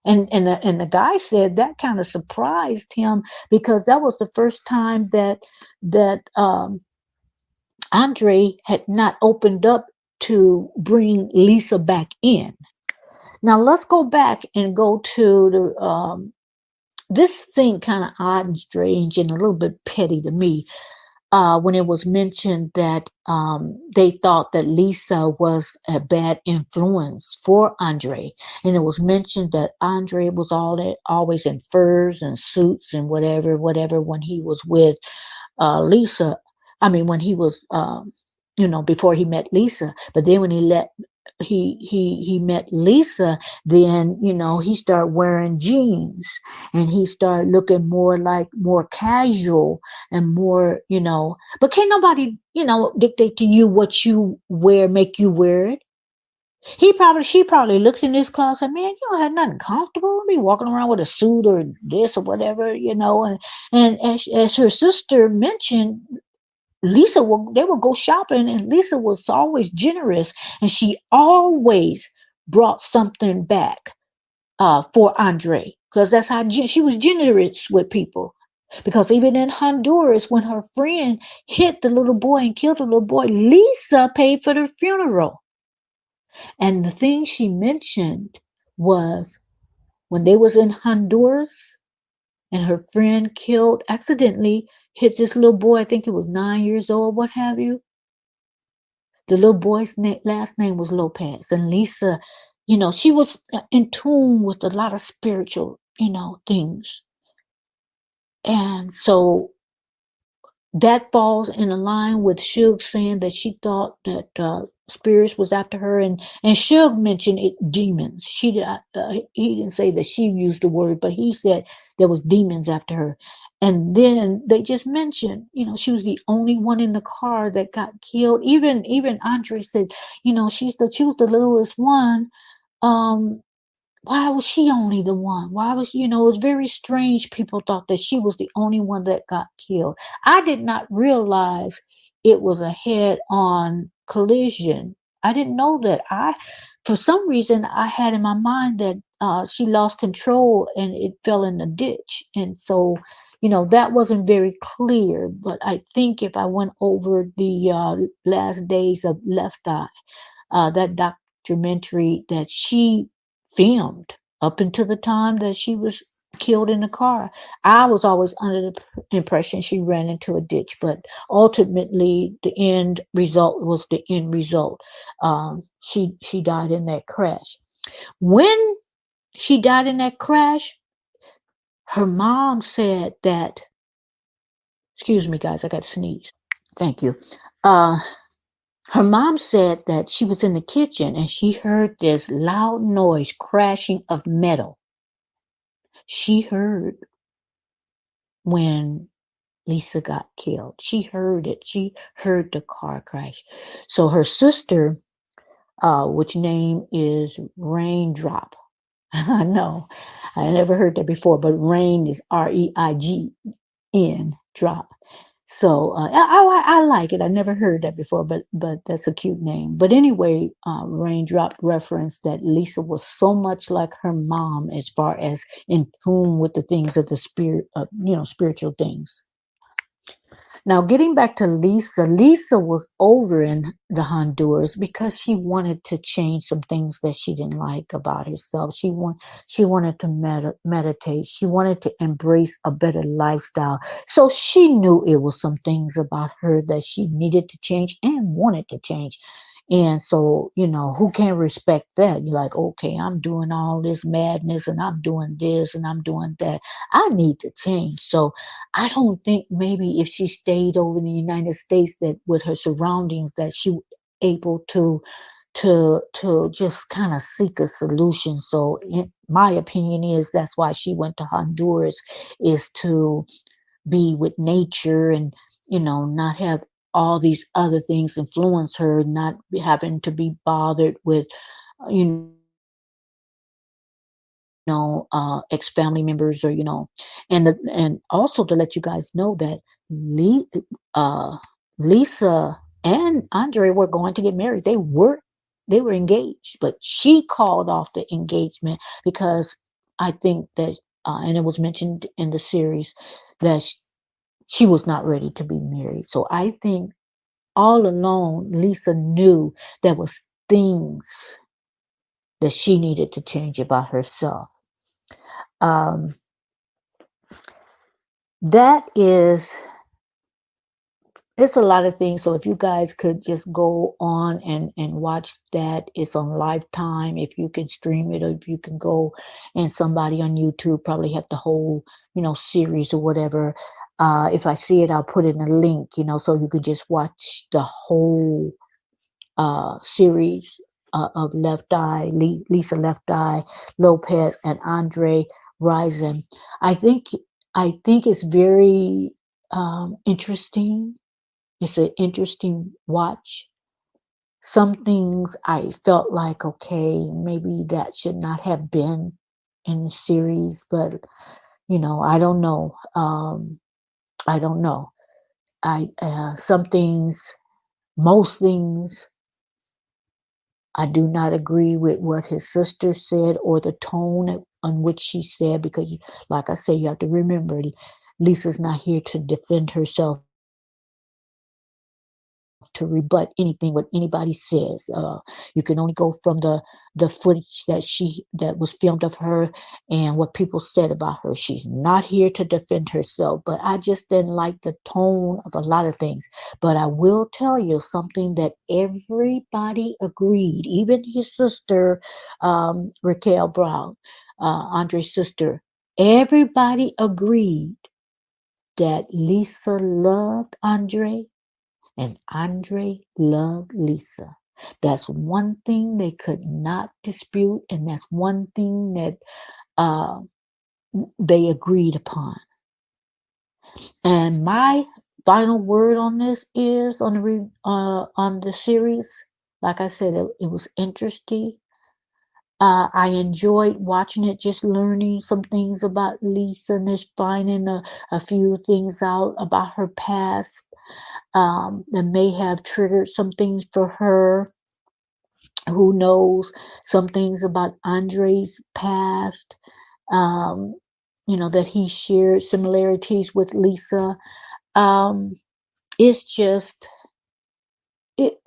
And the guy said that kind of surprised him, because that was the first time that Andre had not opened up to bring Lisa back in. Now let's go back and go to this thing, kind of odd and strange and a little bit petty to me. When it was mentioned that they thought that Lisa was a bad influence for Andre. And it was mentioned that Andre was always in furs and suits and whatever, when he was with Lisa. I mean, when he was, before he met Lisa. But then when he met Lisa, then he started wearing jeans, and he started looking more casual and more. But can't nobody dictate to you what you wear, make you wear it. She probably looked in his closet, man, you don't have nothing comfortable. Be walking around with a suit or this or whatever, and as her sister mentioned, they would go shopping, and Lisa was always generous, and she always brought something back for Andre, because that's how she was generous with people. Because even in Honduras, when her friend hit the little boy and killed the little boy, Lisa paid for the funeral. And the thing she mentioned was when they was in Honduras and her friend accidentally hit this little boy, I think he was 9 years old, what have you. The little boy's last name was Lopez. And Lisa, she was in tune with a lot of spiritual, things. And so that falls in a line with Suge saying that she thought that spirits was after her, and Suge mentioned it, demons. He didn't say that she used the word, but he said there was demons after her. And then they just mentioned, she was the only one in the car that got killed. Even Andre said, she was the littlest one. Why was she only the one? Why was, it was very strange. People thought that she was the only one that got killed. I did not realize it was a head-on collision. I didn't know that. For some reason, I had in my mind that she lost control and it fell in the ditch. And so, that wasn't very clear. But I think if I went over the last days of Left Eye, that documentary that she filmed up until the time that she was killed in the car, I was always under the impression she ran into a ditch, but ultimately the end result was the end result. She died in that crash. When she died in that crash, her mom said that, excuse me guys, I got to sneeze. Thank you. Her mom said that she was in the kitchen and she heard this loud noise, crashing of metal. She heard when Lisa got killed. She heard it. She heard the car crash. So her sister, which name is Raindrop. I know. I never heard that before, but Rain is Reign, drop. So I like it. I never heard that before, but that's a cute name. But anyway, Raindrop referenced that Lisa was so much like her mom as far as in tune with the things of the spirit, spiritual things. Now, getting back to Lisa was over in the Honduras because she wanted to change some things that she didn't like about herself. She wanted to meditate. She wanted to embrace a better lifestyle. So she knew it was some things about her that she needed to change and wanted to change. And so, who can respect that? You're like, okay, I'm doing all this madness and I'm doing this and I'm doing that. I need to change. So I don't think maybe if she stayed over in the United States, that with her surroundings, that she was able to just kind of seek a solution. So in my opinion is that's why she went to Honduras, is to be with nature and, not have all these other things influence her, not having to be bothered with, ex-family members, or and also to let you guys know that Lisa and Andre were going to get married. They were engaged, but she called off the engagement because I think that, and it was mentioned in the series, that she was not ready to be married. So I think all along Lisa knew there was things that she needed to change about herself. That is, it's a lot of things. So if you guys could just go on and watch that, it's on Lifetime. If you can stream it, or if you can go, and somebody on YouTube probably have the whole, series or whatever. If I see it, I'll put in a link, so you could just watch the whole series of Left Eye, Lisa Left Eye Lopez, and Andre Rison. I think it's very interesting. It's an interesting watch. Some things I felt like, okay, maybe that should not have been in the series, but I don't know. I don't know. Some things, most things, I do not agree with what his sister said or the tone on which she said, because, like I say, you have to remember, Lisa's not here to defend herself, to rebut anything what anybody says. You can only go from the footage that was filmed of her and what people said about her. She's not here to defend herself, but I just didn't like the tone of a lot of things. But I will tell you something that everybody agreed, even his sister, Raquel Brown, Andre's sister. Everybody agreed that Lisa loved Andre and Andre loved Lisa. That's one thing they could not dispute, and that's one thing that they agreed upon. And my final word on this is on the series. Like I said, it was interesting. I enjoyed watching it, just learning some things about Lisa, and just finding a few things out about her past that may have triggered some things for her. Who knows? Some things about Andre's past, that he shared similarities with Lisa. It's just, it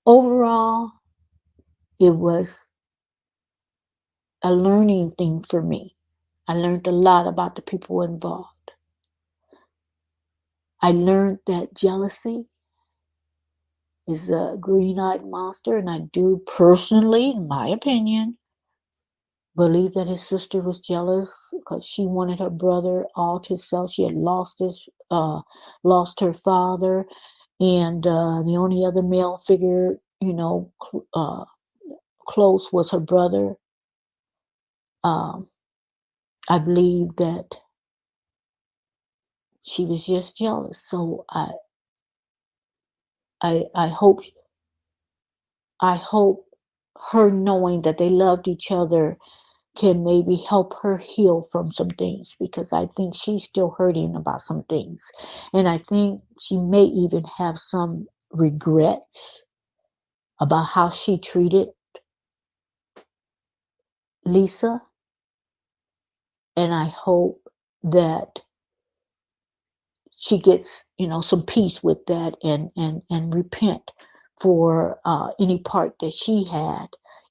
overall, it was a learning thing for me. I learned a lot about the people involved. I learned that jealousy is a green-eyed monster, and I do personally, in my opinion, believe that his sister was jealous because she wanted her brother all to herself. She had lost her father, and the only other male figure, close was her brother. I believe that she was just jealous. So I hope her knowing that they loved each other can maybe help her heal from some things, because I think she's still hurting about some things. And I think she may even have some regrets about how she treated Lisa. And I hope that she gets, some peace with that, and repent for any part that she had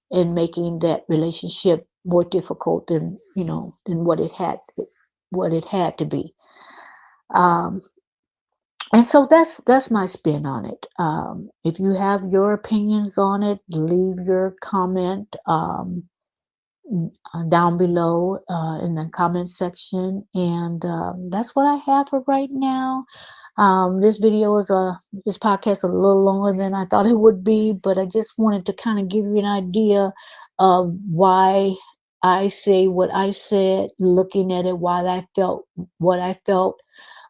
in making that relationship more difficult than what it had to be. And so that's my spin on it. If you have your opinions on it, leave your comment down below in the comment section. And that's what I have for right now. This podcast is a little longer than I thought it would be, but I just wanted to kind of give you an idea of why I say what I said, looking at it, why I felt what I felt,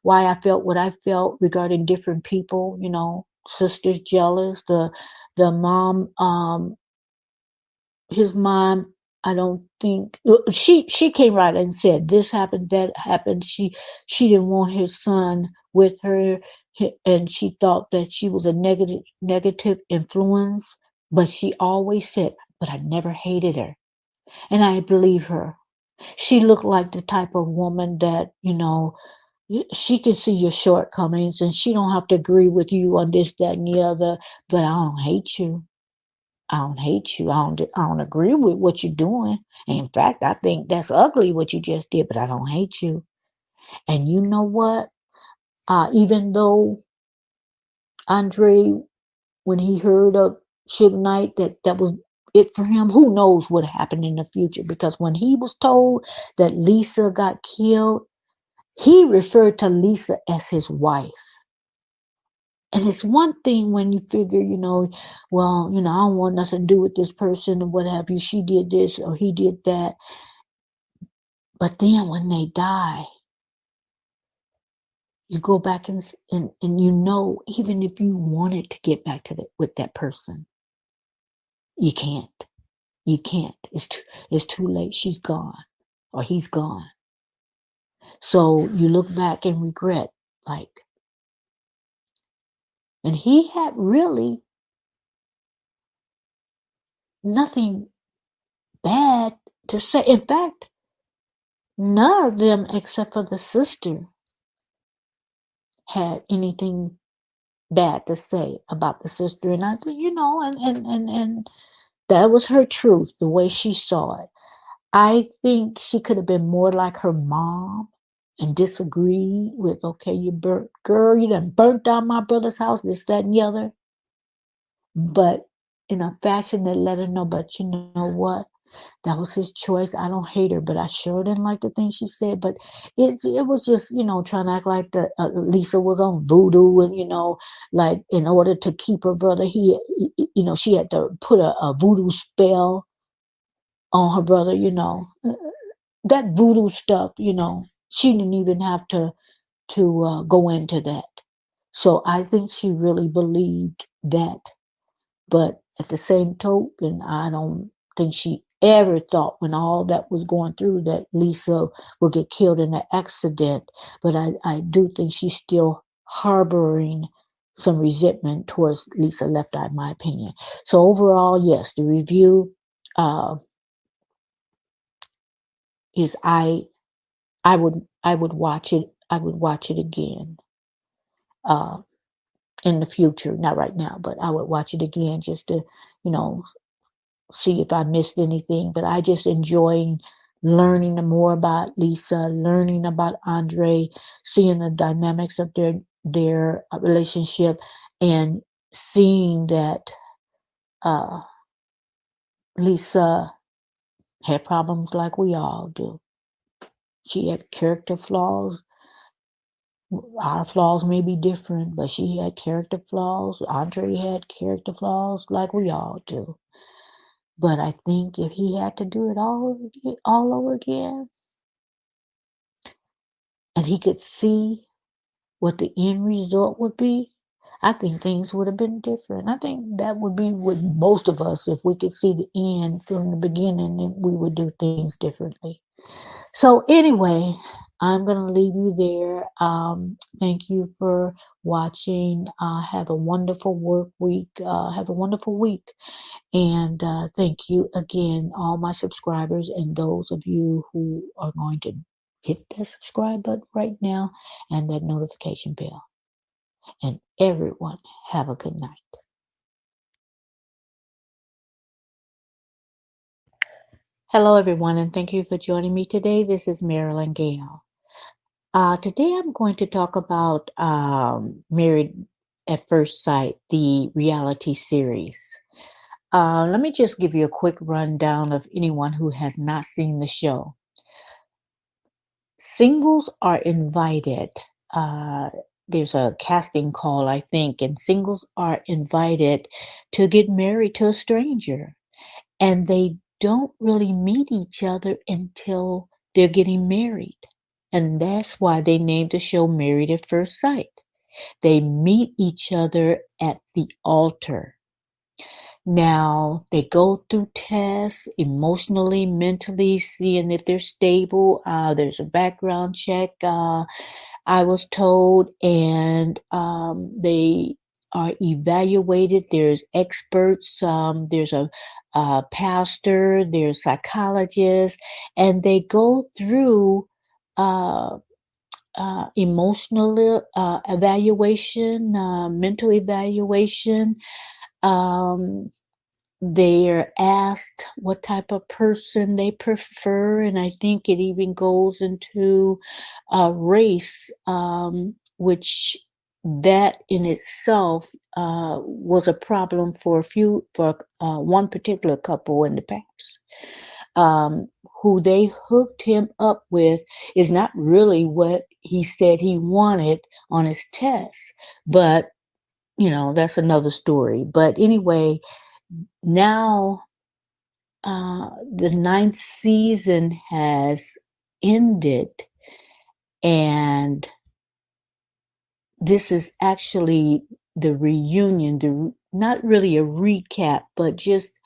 why I felt what I felt regarding different people, sisters jealous, the mom, his mom I don't think she came right and said this happened, that happened. She didn't want his son with her, and she thought that she was a negative influence. But she always said, "But I never hated her," and I believe her. She looked like the type of woman that she can see your shortcomings, and she don't have to agree with you on this, that, and the other. But I don't hate you. I don't hate you. I don't agree with what you're doing. In fact, I think that's ugly what you just did, but I don't hate you. And you know what? Even though Andre, when he heard of Suge Knight, that was it for him, who knows what happened in the future? Because when he was told that Lisa got killed, he referred to Lisa as his wife. And it's one thing when you figure, well, I don't want nothing to do with this person or what have you. She did this or he did that. But then when they die, you go back and even if you wanted to get back with that person, you can't. You can't. It's too late. She's gone or he's gone. So you look back and regret, and he had really nothing bad to say. In fact, none of them except for the sister had anything bad to say about the sister. And I think, and that was her truth, the way she saw it. I think she could have been more like her mom and disagreed with, okay, you done burnt down my brother's house, this, that, and the other. But in a fashion that let her know, but you know what? That was his choice. I don't hate her, but I sure didn't like the things she said. But it was just, trying to act like Lisa was on voodoo and, like in order to keep her brother, she had to put a voodoo spell on her brother, that voodoo stuff, she didn't even have to go into that. So I think she really believed that. But at the same token, I don't think she ever thought when all that was going through that Lisa would get killed in an accident. But I do think she's still harboring some resentment towards Lisa Left Eye, in my opinion. So overall, yes, the review is I would watch it. I would watch it again in the future, not right now, but I would watch it again just to, see if I missed anything. But I just enjoy learning more about Lisa, learning about Andre, seeing the dynamics of their relationship, and seeing that Lisa had problems like we all do. She had character flaws. Our flaws may be different, but she had character flaws. Andre had character flaws like we all do. But I think if he had to do it all over again, and he could see what the end result would be, I think things would have been different. I think that would be with most of us. If we could see the end from the beginning, then we would do things differently. So anyway, I'm going to leave you there. Thank you for watching. Have a wonderful work week. Have a wonderful week. And thank you again, all my subscribers and those of you who are going to hit that subscribe button right now and that notification bell. And everyone, have a good night. Hello, everyone, and thank you for joining me today. This is Marilyn Gale. Today I'm going to talk about Married at First Sight, the reality series. Let me just give you a quick rundown of anyone who has not seen the show. Singles are invited. There's a casting call, I think, and singles are invited to get married to a stranger. And they don't really meet each other until they're getting married. And that's why they named the show Married at First Sight. They meet each other at the altar. Now they go through tests emotionally, mentally, seeing if they're stable. There's a background check, I was told, and they are evaluated. There's experts, there's a pastor, there's psychologists, and they go through uh, emotional evaluation, mental evaluation. Um, they're asked what type of person they prefer, and I think it even goes into race, which that in itself was a problem for one particular couple in the past. Who they hooked him up with is not really what he said he wanted on his test, but that's another story. But anyway, now the ninth season has ended, and this is actually the reunion, not really a recap, but just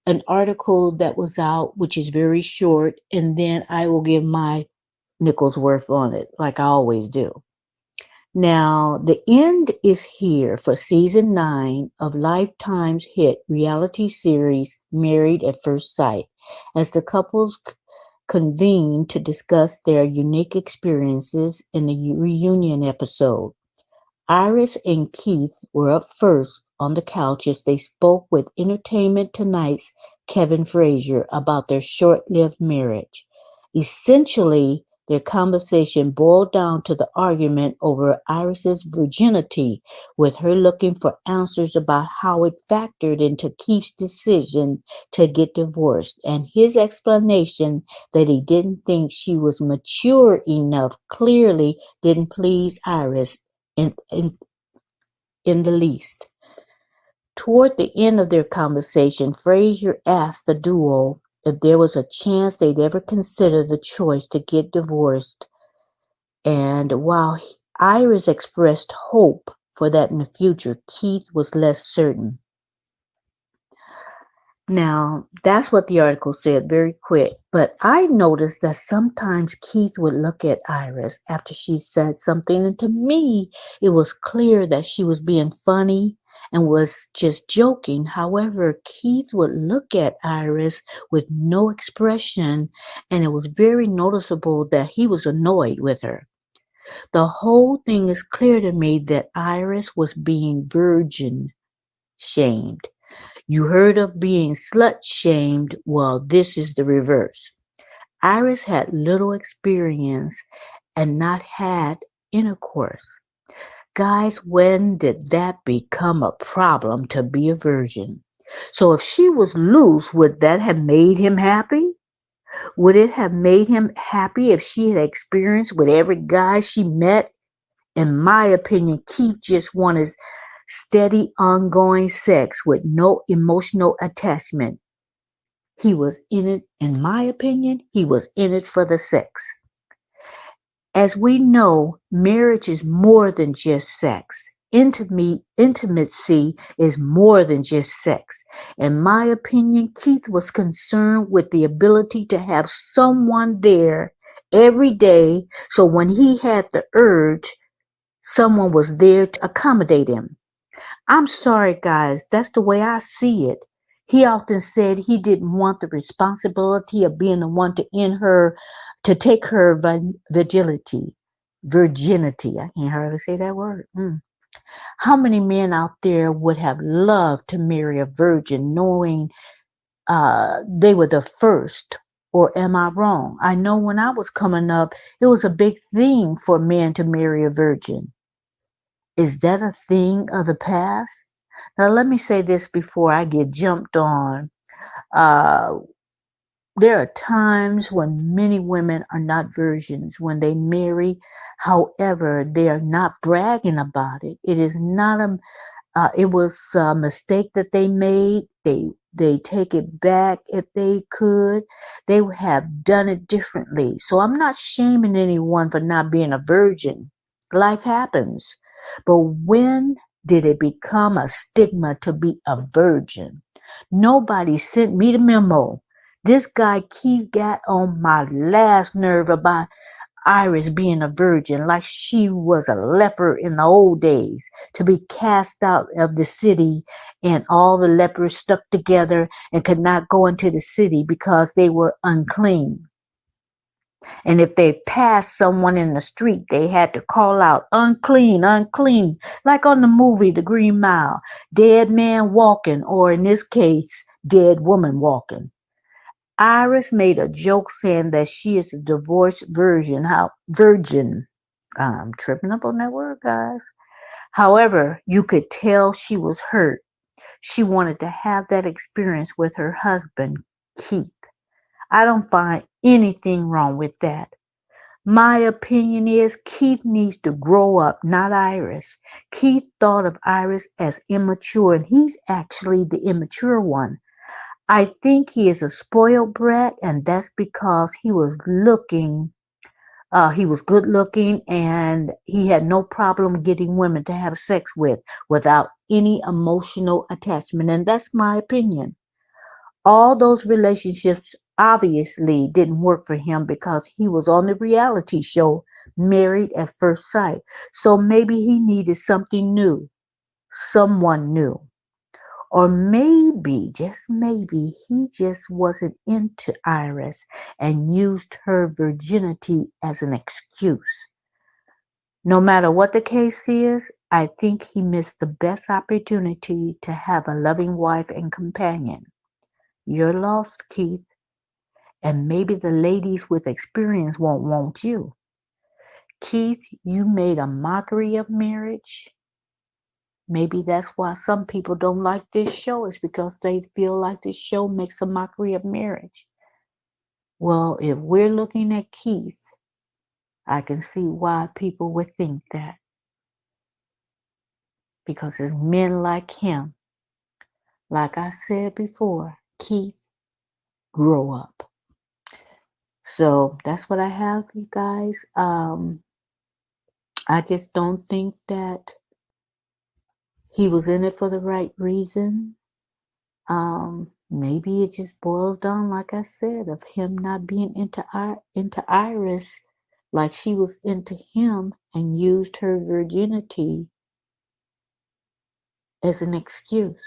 an article that was out, which is very short, and then I will give my nickel's worth on it, like I always do. Now, the end is here for season 9 of Lifetime's hit reality series Married at First Sight, as the couples convene to discuss their unique experiences in the reunion episode. Iris and Keith were up first on the couch as they spoke with Entertainment Tonight's Kevin Frazier about their short-lived marriage. Essentially, their conversation boiled down to the argument over Iris's virginity, with her looking for answers about how it factored into Keith's decision to get divorced, and his explanation that he didn't think she was mature enough clearly didn't please Iris in the least. Toward the end of their conversation, Frazier asked the duo if there was a chance they'd ever consider the choice to get divorced, and while Iris expressed hope for that in the future, Keith was less certain. Now, that's what the article said, very quick. But I noticed that sometimes Keith would look at Iris after she said something, and to me, it was clear that she was being funny and was just joking. However, Keith would look at Iris with no expression, and it was very noticeable that he was annoyed with her. The whole thing is clear to me that Iris was being virgin shamed. You heard of being slut-shamed? Well, this is the reverse. Iris had little experience and not had intercourse. Guys, when did that become a problem to be a virgin? So if she was loose, would that have made him happy? Would it have made him happy if she had experienced with every guy she met? In my opinion, Keith just wanted steady, ongoing sex with no emotional attachment. He was in it, in my opinion, he was in it for the sex. As we know, marriage is more than just sex. Intimacy is more than just sex. In my opinion, Keith was concerned with the ability to have someone there every day, so when he had the urge, someone was there to accommodate him. I'm sorry, guys, that's the way I see it. He often said he didn't want the responsibility of being the one to take her virginity. Virginity. I can't hardly say that word. How many men out there would have loved to marry a virgin knowing they were the first? Or am I wrong? I know when I was coming up, it was a big thing for men to marry a virgin. Is that a thing of the past? Now, let me say this before I get jumped on. There are times when many women are not virgins when they marry. However, they are not bragging about it. It is not it was a mistake that they made. They take it back if they could. They would have done it differently. So I'm not shaming anyone for not being a virgin. Life happens. But when did it become a stigma to be a virgin? Nobody sent me the memo. This guy Keith got on my last nerve about Iris being a virgin, like she was a leper in the old days, to be cast out of the city, and all the lepers stuck together and could not go into the city because they were unclean. And if they passed someone in the street, they had to call out, unclean, unclean, like on the movie The Green Mile, dead man walking, or in this case, dead woman walking. Iris made a joke saying that she is a divorced virgin. I'm tripping up on that word, guys. However, you could tell she was hurt. She wanted to have that experience with her husband, Keith. I don't find anything wrong with that. My opinion is Keith needs to grow up, not Iris. Keith thought of Iris as immature, and he's actually the immature one. I think he is a spoiled brat, and that's because he was good looking, and he had no problem getting women to have sex with without any emotional attachment. And that's my opinion. All those relationships obviously didn't work for him because he was on the reality show Married at First Sight. So maybe he needed something new, someone new. Or maybe, just maybe, he just wasn't into Iris and used her virginity as an excuse. No matter what the case is, I think he missed the best opportunity to have a loving wife and companion. You're lost, Keith, and maybe the ladies with experience won't want you. Keith, you made a mockery of marriage. Maybe that's why some people don't like this show, is because they feel like this show makes a mockery of marriage. Well, if we're looking at Keith, I can see why people would think that. Because it's men like him. Like I said before, Keith, grow up. So that's what I have, you guys. I just don't think that he was in it for the right reason. Maybe it just boils down, like I said, of him not being into Iris like she was into him, and used her virginity as an excuse.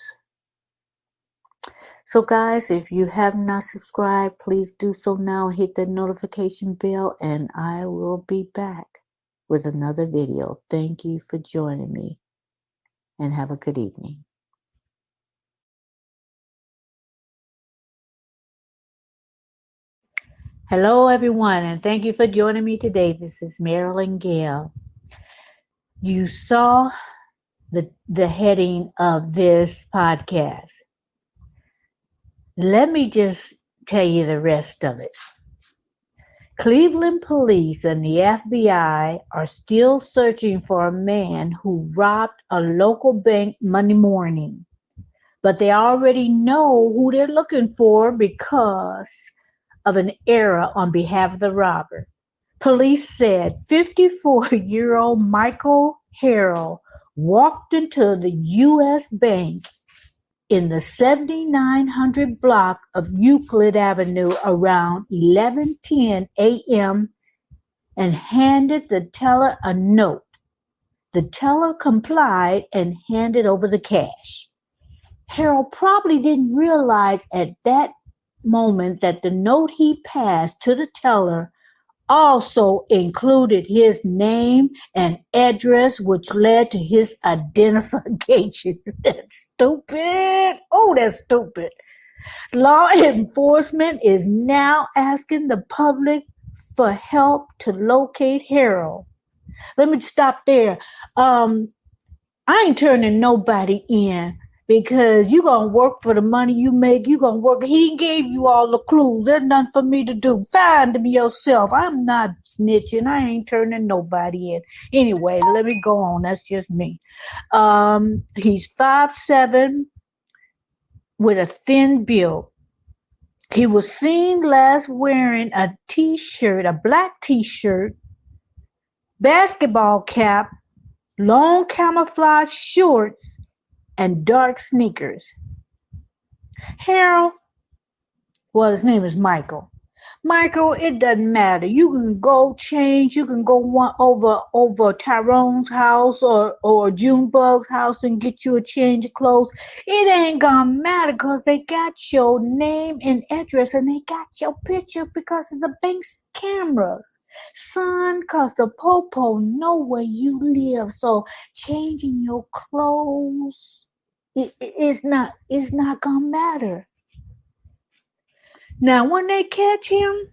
So guys, if you have not subscribed, please do so now. Hit that notification bell, and I will be back with another video. Thank you for joining me, and have a good evening. Hello, everyone, and thank you for joining me today. This is Marilyn Gale. You saw the heading of this podcast. Let me just tell you the rest of it. Cleveland police and the FBI are still searching for a man who robbed a local bank Monday morning. But they already know who they're looking for because of an error on behalf of the robber. Police said 54-year-old Michael Harrell walked into the U.S. Bank in the 7900 block of Euclid Avenue around 11:10 a.m. and handed the teller a note. The teller complied and handed over the cash. Harold probably didn't realize at that moment that the note he passed to the teller also included his name and address, which led to his identification. That's stupid. Oh, that's stupid. Law enforcement is now asking the public for help to locate Harold. Let me stop there. I ain't turning nobody in, because you going to work for the money you make. You going to work. He gave you all the clues. There's nothing for me to do. Find them yourself. I'm not snitching. I ain't turning nobody in. Anyway, let me go on. That's just me. He's 5'7", with a thin build. He was seen last wearing a t-shirt, a black t-shirt, basketball cap, long camouflage shorts, and dark sneakers. Harold, well, his name is Michael. Michael, it doesn't matter. You can go change. You can go one over Tyrone's house or Junebug's house and get you a change of clothes. It ain't gonna matter because they got your name and address and they got your picture because of the bank's cameras. Son, cause the popo know where you live. So changing your clothes it's not gonna matter. Now when they catch him,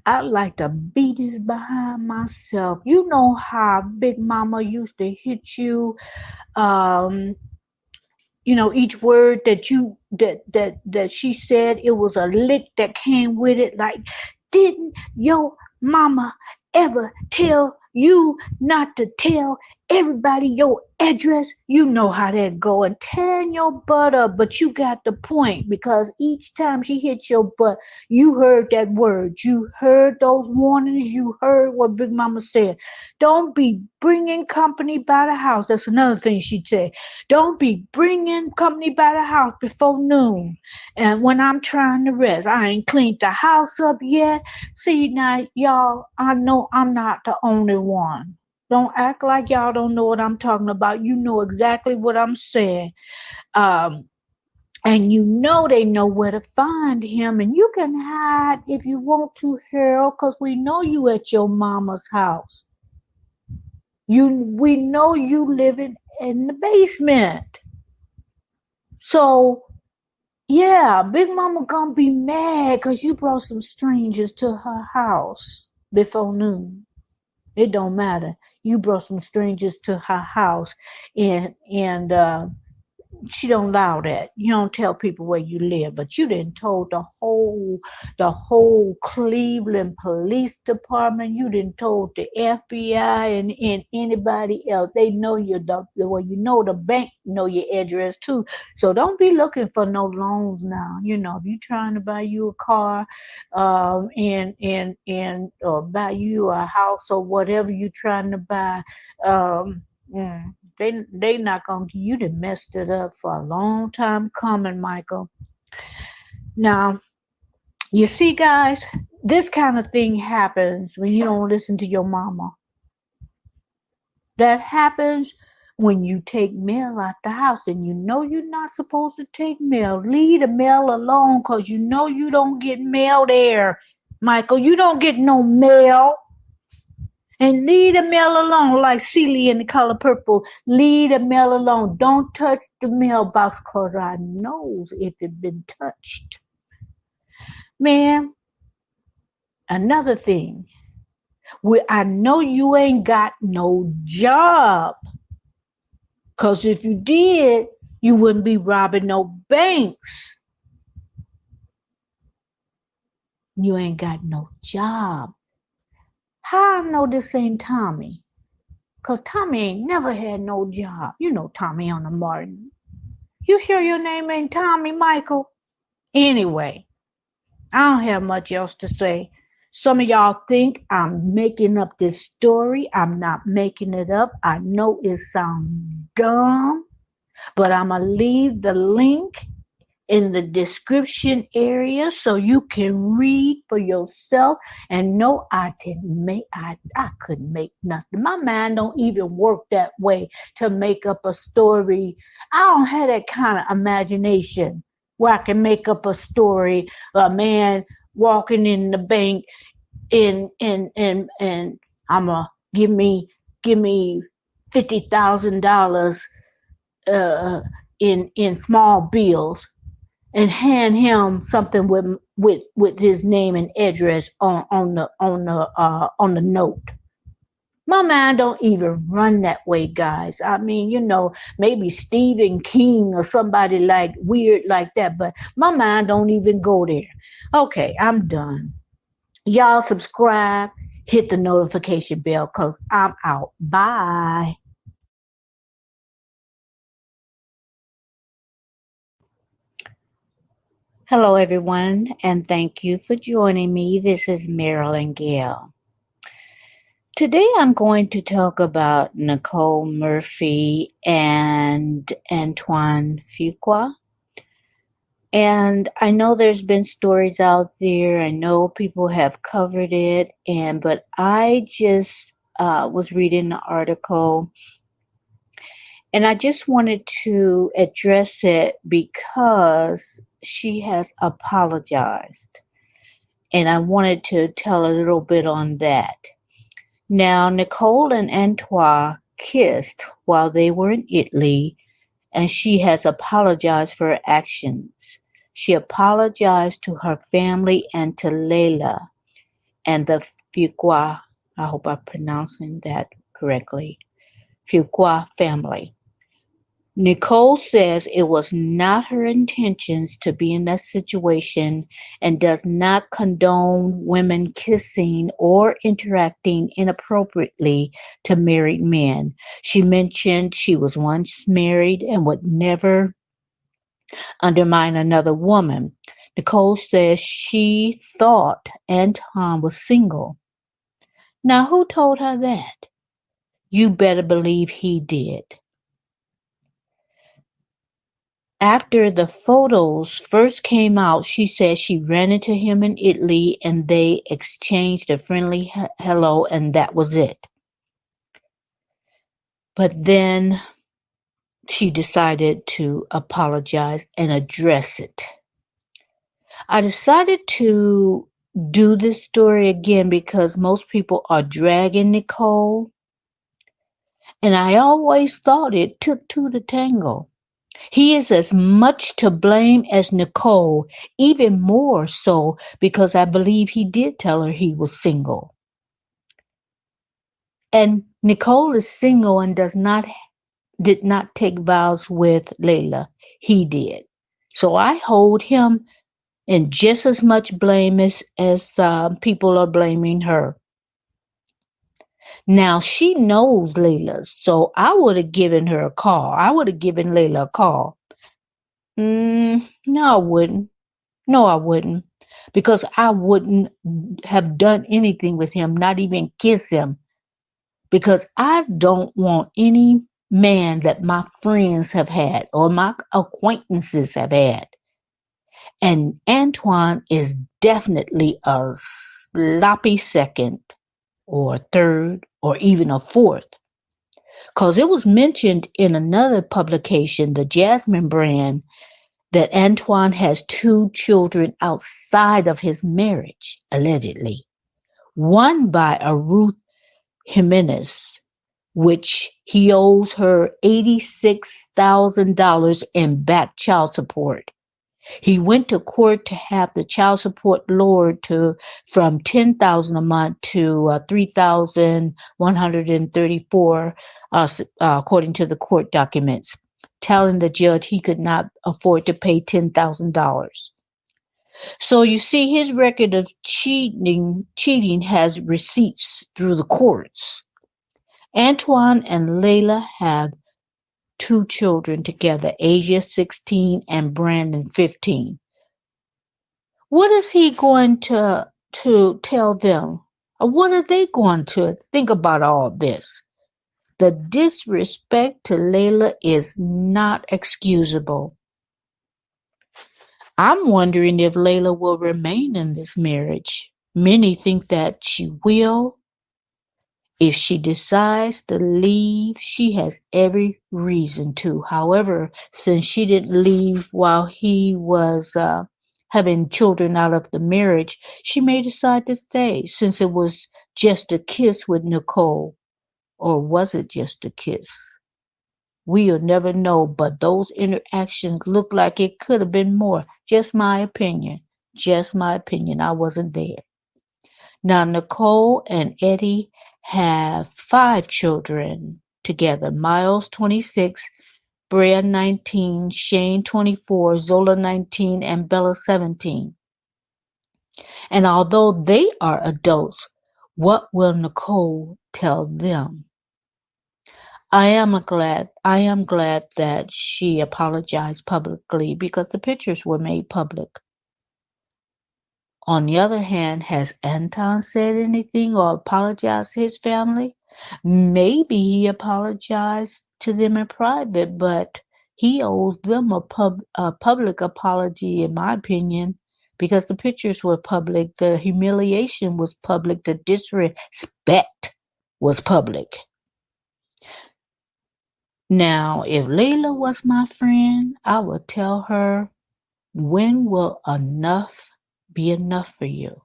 I'd like to beat his behind myself. You know how Big Mama used to hit you, um, each word that she said, it was a lick that came with it. Like, didn't your mama ever tell you not to tell everybody your address? You know how that go, and tearing your butt up, but you got the point because each time she hit your butt, you heard that word. You heard those warnings. You heard what Big Mama said. Don't be bringing company by the house. That's another thing she said. Don't be bringing company by the house before noon. And when I'm trying to rest, I ain't cleaned the house up yet. See, now, y'all, I know I'm not the only one. Don't act like y'all don't know what I'm talking about. You know exactly what I'm saying. And you know they know where to find him. And you can hide if you want to, Harold, because we know you at your mama's house. We know you living in the basement. So, yeah, Big Mama gonna be mad because you brought some strangers to her house before noon. It don't matter. You brought some strangers to her house, and she don't allow that. You don't tell people where you live, but you didn't told the whole Cleveland Police Department. You didn't told the FBI and anybody else. They know the bank know your address too. So don't be looking for no loans now. If you're trying to buy you a car, or buy you a house or whatever you're trying to buy, they not gonna. You done messed it up for a long time coming, Michael. Now, you see, guys, this kind of thing happens when you don't listen to your mama. That happens when you take mail out the house and you know you're not supposed to take mail. Leave the mail alone because you know you don't get mail there, Michael. You don't get no mail. And leave the mail alone, like Celie in The Color Purple. Leave the mail alone. Don't touch the mailbox because I knows if it been touched. Man, another thing. I know you ain't got no job. Because if you did, you wouldn't be robbing no banks. You ain't got no job. How I know this ain't Tommy? Because Tommy ain't never had no job. You know Tommy on the Martin. You sure your name ain't Tommy, Michael? Anyway, I don't have much else to say. Some of y'all think I'm making up this story. I'm not making it up. I know it sounds dumb, but I'm going to leave the link in the description area so you can read for yourself and know I couldn't make nothing. My mind don't even work that way to make up a story. I don't have that kind of imagination where I can make up a story, a man walking in the bank and I'ma give me $50,000 in small bills and hand him something with his name and address on the note. My mind don't even run that way, guys. I mean, maybe Stephen King or somebody like weird like that, but my mind don't even go there. Okay, I'm done. Y'all subscribe, hit the notification bell because I'm out. Bye. Hello, everyone, and thank you for joining me. This is Marilyn Gale. Today, I'm going to talk about Nicole Murphy and Antoine Fuqua. And I know there's been stories out there. I know people have covered it, and but I just was reading the article, and I just wanted to address it because she has apologized, and I wanted to tell a little bit on that. Now, Nicole and Antoine kissed while they were in Italy, and she has apologized for her actions. She apologized to her family and to Layla and the Fuqua, I hope I'm pronouncing that correctly, Fuqua family. Nicole says it was not her intentions to be in that situation and does not condone women kissing or interacting inappropriately to married men. She mentioned she was once married and would never undermine another woman. Nicole says she thought Anton was single. Now, who told her that? You better believe he did. After the photos first came out, she said she ran into him in Italy and they exchanged a friendly hello, and that was it. But then she decided to apologize and address it. I decided to do this story again because most people are dragging Nicole, and I always thought it took two to tango. He is as much to blame as Nicole, even more so because I believe he did tell her he was single. And Nicole is single and did not take vows with Layla. He did. So I hold him in just as much blame as people are blaming her. Now she knows Layla, so I would have given her a call. I would have given Layla a call. No, I wouldn't. No, I wouldn't. Because I wouldn't have done anything with him, not even kiss him. Because I don't want any man that my friends have had or my acquaintances have had. And Antoine is definitely a sloppy second or third or even a fourth. Because it was mentioned in another publication, the Jasmine brand, that Antoine has two children outside of his marriage, allegedly. One by a Ruth Jimenez, which he owes her $86,000 in back child support. He went to court to have the child support lowered to from $10,000 a month to 3,134, according to the court documents, telling the judge he could not afford to pay $10,000. So you see, his record of cheating has receipts through the courts. Antoine and Layla have two children together, Asia 16 and Brandon 15. What is he going to tell them? Or what are they going to think about all this? The disrespect to Layla is not excusable. I'm wondering if Layla will remain in this marriage. Many think that she will. If she decides to leave, she has every reason to. However, since she didn't leave while he was having children out of the marriage, she may decide to stay since it was just a kiss with Nicole. Or was it just a kiss? We'll never know, but those interactions look like it could have been more. Just my opinion. Just my opinion. I wasn't there. Now, Nicole and Eddie have 5 children together. Miles, 26, Brea, 19, Shane, 24, Zola, 19, and Bella, 17. And although they are adults, what will Nicole tell them? I am glad that she apologized publicly because the pictures were made public. On the other hand, has Anton said anything or apologized to his family? Maybe he apologized to them in private, but he owes them a public apology, in my opinion, because the pictures were public, the humiliation was public, the disrespect was public. Now, if Layla was my friend, I would tell her, when will enough be enough for you?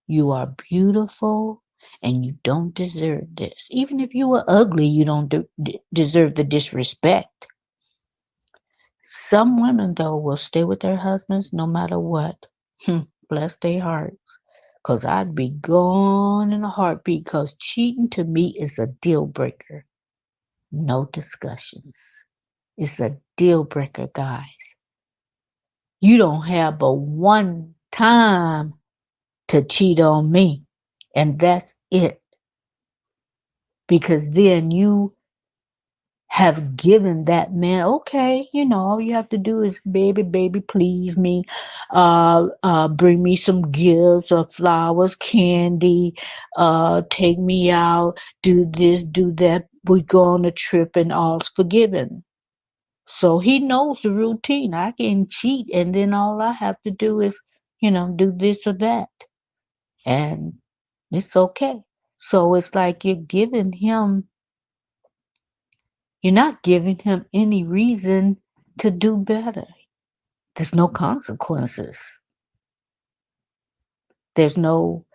You are beautiful and you don't deserve this. Even if you were ugly, you don't deserve the disrespect. Some women, though, will stay with their husbands no matter what. Bless their hearts. Because I'd be gone in a heartbeat, because cheating to me is a deal breaker. No discussions. It's a deal breaker, guys. You don't have but one time to cheat on me, and that's it. Because then you have given that man, okay, all you have to do is, baby, please me, bring me some gifts or flowers, candy, take me out, do this, do that. We go on a trip and all's forgiven. So he knows the routine. I can cheat, and then all I have to do is, do this or that. And it's okay. So it's like you're not giving him any reason to do better. There's no consequences. There's no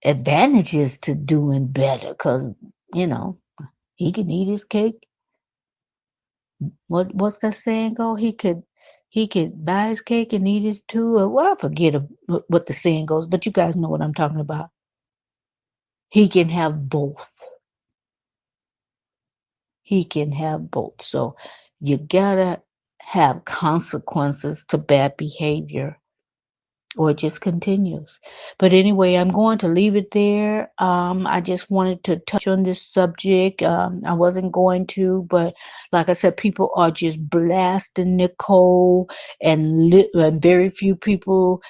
advantages to doing better, because, he can eat his cake. What's that saying go? He could buy his cake and eat it too. Or, well, I forget what the saying goes, but you guys know what I'm talking about. He can have both. He can have both. So you gotta have consequences to bad behavior, or it just continues. But anyway, I'm going to leave it there. I just wanted to touch on this subject. I wasn't going to, but like I said, people are just blasting Nicole, and very few people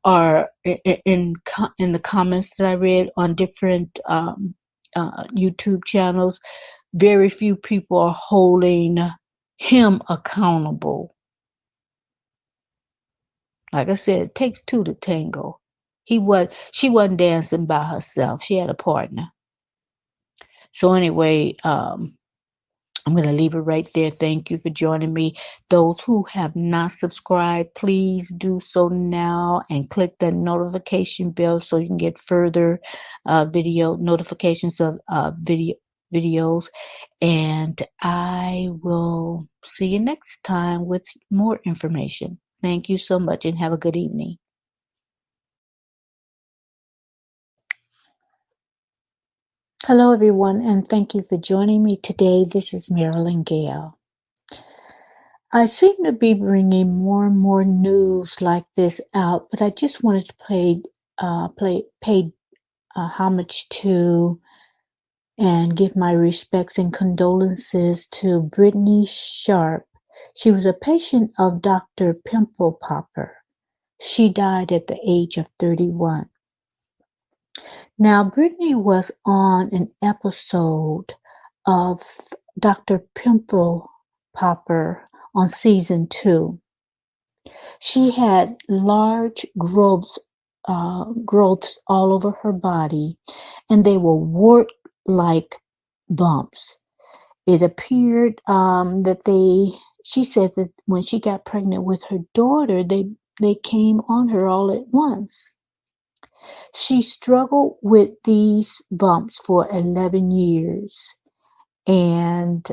are in the comments that I read on different YouTube channels. Very few people are holding him accountable. Like I said, it takes two to tango. She wasn't dancing by herself. She had a partner. So anyway, I'm going to leave it right there. Thank you for joining me. Those who have not subscribed, please do so now and click the notification bell so you can get further video notifications of videos. And I will see you next time with more information. Thank you so much and have a good evening. Hello, everyone, and thank you for joining me today. This is Marilyn Gale. I seem to be bringing more and more news like this out, but I just wanted to pay homage to and give my respects and condolences to Brittany Sharp. She was a patient of Dr. Pimple Popper. She died at the age of 31. Now, Brittany was on an episode of Dr. Pimple Popper on season 2. She had large growths all over her body, and they were wart-like bumps. It appeared she said that when she got pregnant with her daughter, they came on her all at once. She struggled with these bumps for 11 years, and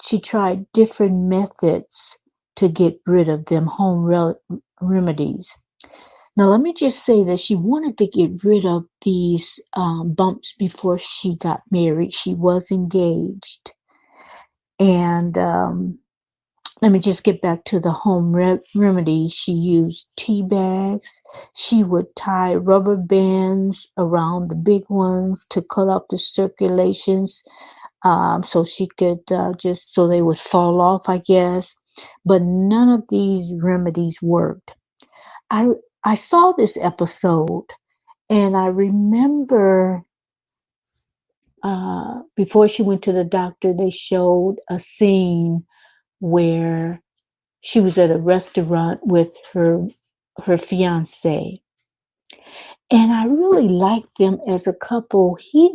she tried different methods to get rid of them, home remedies. Now, let me just say that she wanted to get rid of these bumps before she got married. She was engaged. And let me just get back to the home remedy. She used tea bags. She would tie rubber bands around the big ones to cut off the circulations, so she could so they would fall off, I guess. But none of these remedies worked. I saw this episode, and I remember before she went to the doctor, they showed a scene where she was at a restaurant with her fiance. And I really liked them as a couple. He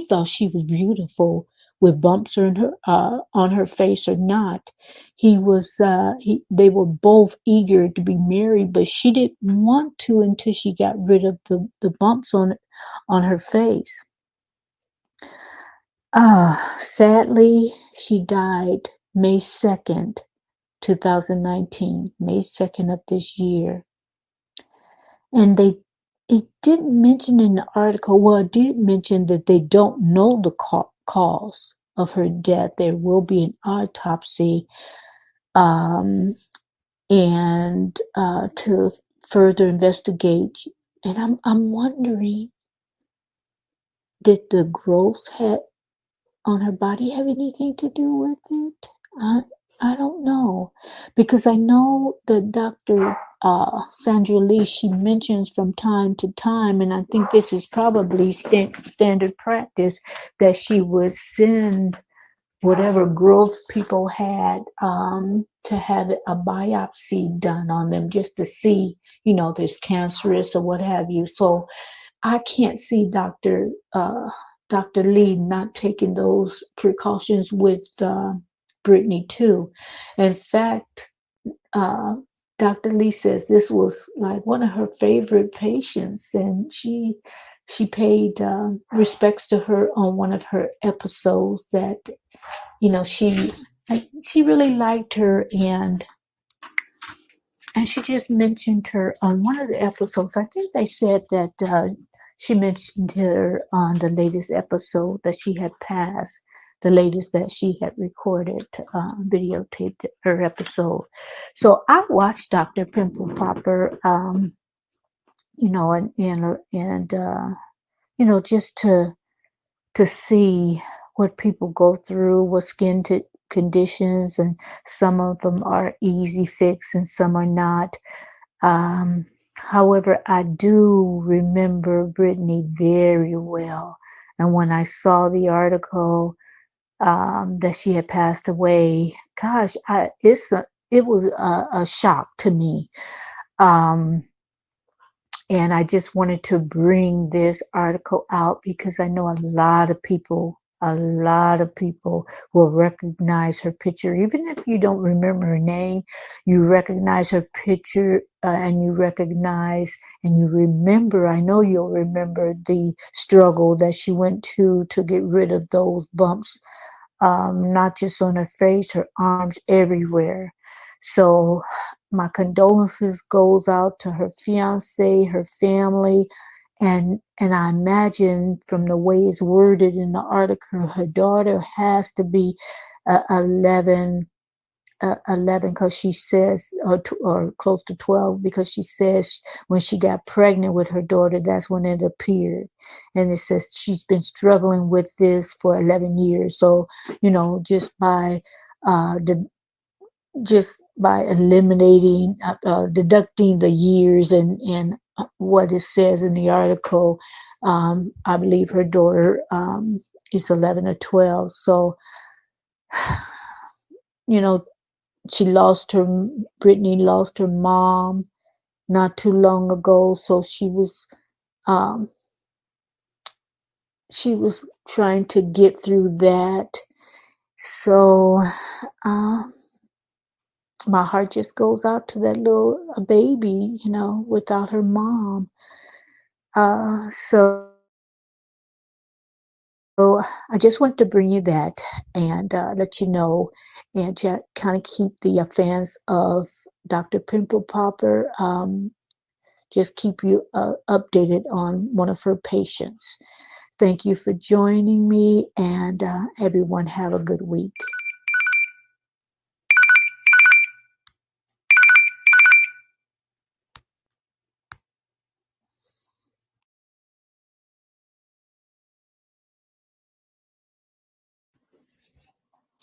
thought she was beautiful with bumps on her face or not. They were both eager to be married, but she didn't want to until she got rid of the bumps on her face. Sadly, she died May 2nd, 2019, May 2nd of this year. And it didn't mention in the article, well, it did mention that they don't know the cause of her death. There will be an autopsy and to further investigate. And I'm wondering, did the growths on her body have anything to do with it? I don't know, because I know that Dr. Sandra Lee, she mentions from time to time, and I think this is probably standard practice, that she would send whatever growth people had to have a biopsy done on them just to see, if it's cancerous or what have you. So I can't see Dr. Lee not taking those precautions with Brittany too. In fact, Dr. Lee says this was like one of her favorite patients, and she paid respects to her on one of her episodes. That she really liked her, and she just mentioned her on one of the episodes. I think they said that she mentioned her on the latest episode that she had passed, the latest that she had recorded, videotaped her episode. So I watched Dr. Pimple Popper, and just to see what people go through, what skin conditions, and some of them are easy fix and some are not. However, I do remember Brittany very well. And when I saw the article that she had passed away, gosh, it was a shock to me. And I just wanted to bring this article out because I know a lot of people will recognize her picture. Even if you don't remember her name, you recognize her picture, and you recognize and you remember, I know you'll remember the struggle that she went to get rid of those bumps, not just on her face, her arms, everywhere. So my condolences goes out to her fiance, her family, and I imagine from the way it's worded in the article, her daughter has to be 11, because she says, or close to 12, because she says when she got pregnant with her daughter, that's when it appeared. And it says she's been struggling with this for 11 years. So, just by eliminating, deducting the years and what it says in the article, I believe her daughter is 11 or 12. So, Brittany lost her mom not too long ago. So she was trying to get through that. So, my heart just goes out to that little baby, without her mom. So I just wanted to bring you that and let you know, and kind of keep the fans of Dr. Pimple Popper, just keep you updated on one of her patients. Thank you for joining me, and everyone have a good week.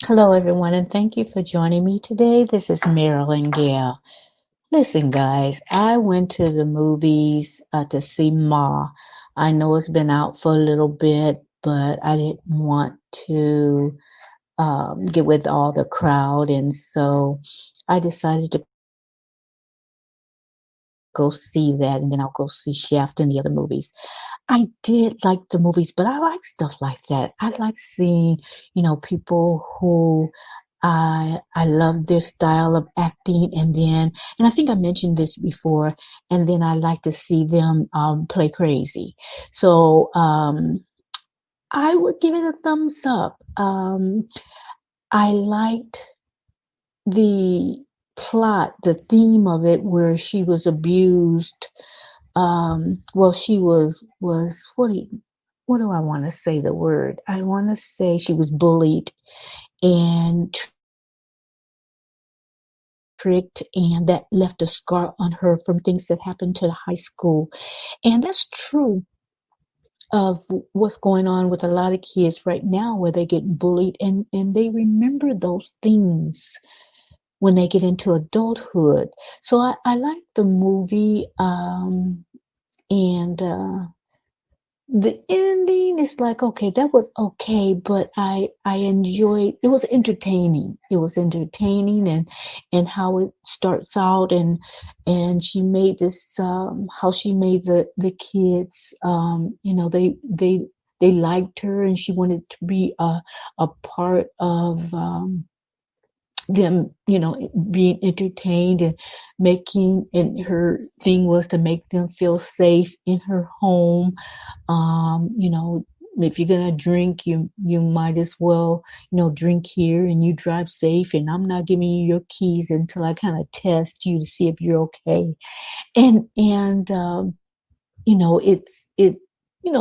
Hello, everyone, and thank you for joining me today. This is Marilyn Gale. Listen, guys, I went to the movies to see Ma. I know it's been out for a little bit, but I didn't want to get with all the crowd. And so I decided to go see that, and then I'll go see Shaft and the other movies. I did like the movies, but I like stuff like that. I like seeing, people who I love their style of acting, and I think I mentioned this before, and then I like to see them play crazy. So I would give it a thumbs up. I liked the plot, the theme of it, where she was abused. Well, she was what do I want to say the word? I want to say she was bullied and tricked, and that left a scar on her from things that happened to the high school. And that's true of what's going on with a lot of kids right now, where they get bullied and they remember those things when they get into adulthood. So I like the movie, and the ending is like, okay, that was okay, but I enjoyed, it was entertaining. It was entertaining, and how it starts out, and she made this, how she made the kids, they liked her, and she wanted to be a part of them, being entertained, and and her thing was to make them feel safe in her home. You know, if you're gonna drink, you might as well, drink here, and you drive safe, and I'm not giving you your keys until I kind of test you to see if you're okay. And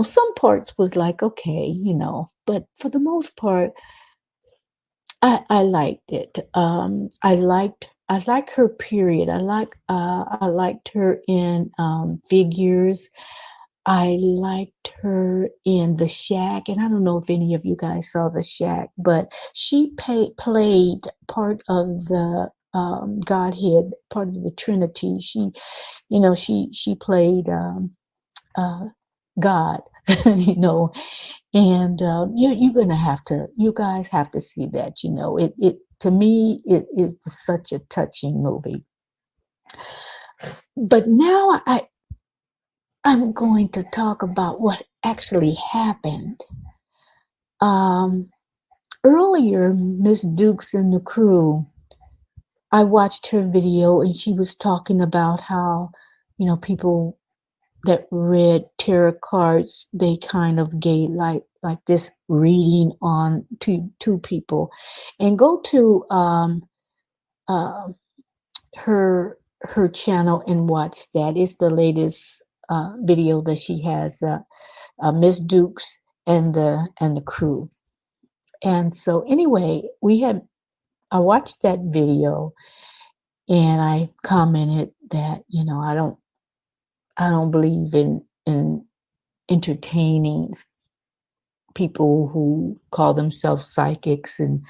some parts was like, okay, but for the most part, I liked it. I like her period. I liked her in Figures. I liked her in The Shack, and I don't know if any of you guys saw The Shack, but she played part of the Godhead, part of the Trinity. She played uh, God, you know, and you guys have to see that. It to me, it was such a touching movie. But now I'm going to talk about what actually happened. Um, Earlier, Miss Dukes and the crew, I watched her video, and she was talking about how, people that read tarot cards, they kind of gave like this reading on to people. And go to uh, her channel and watch that. It's the latest video that she has, Miss Dukes and the crew. And so anyway, I watched that video, and I commented that, I don't believe in entertaining people who call themselves psychics, and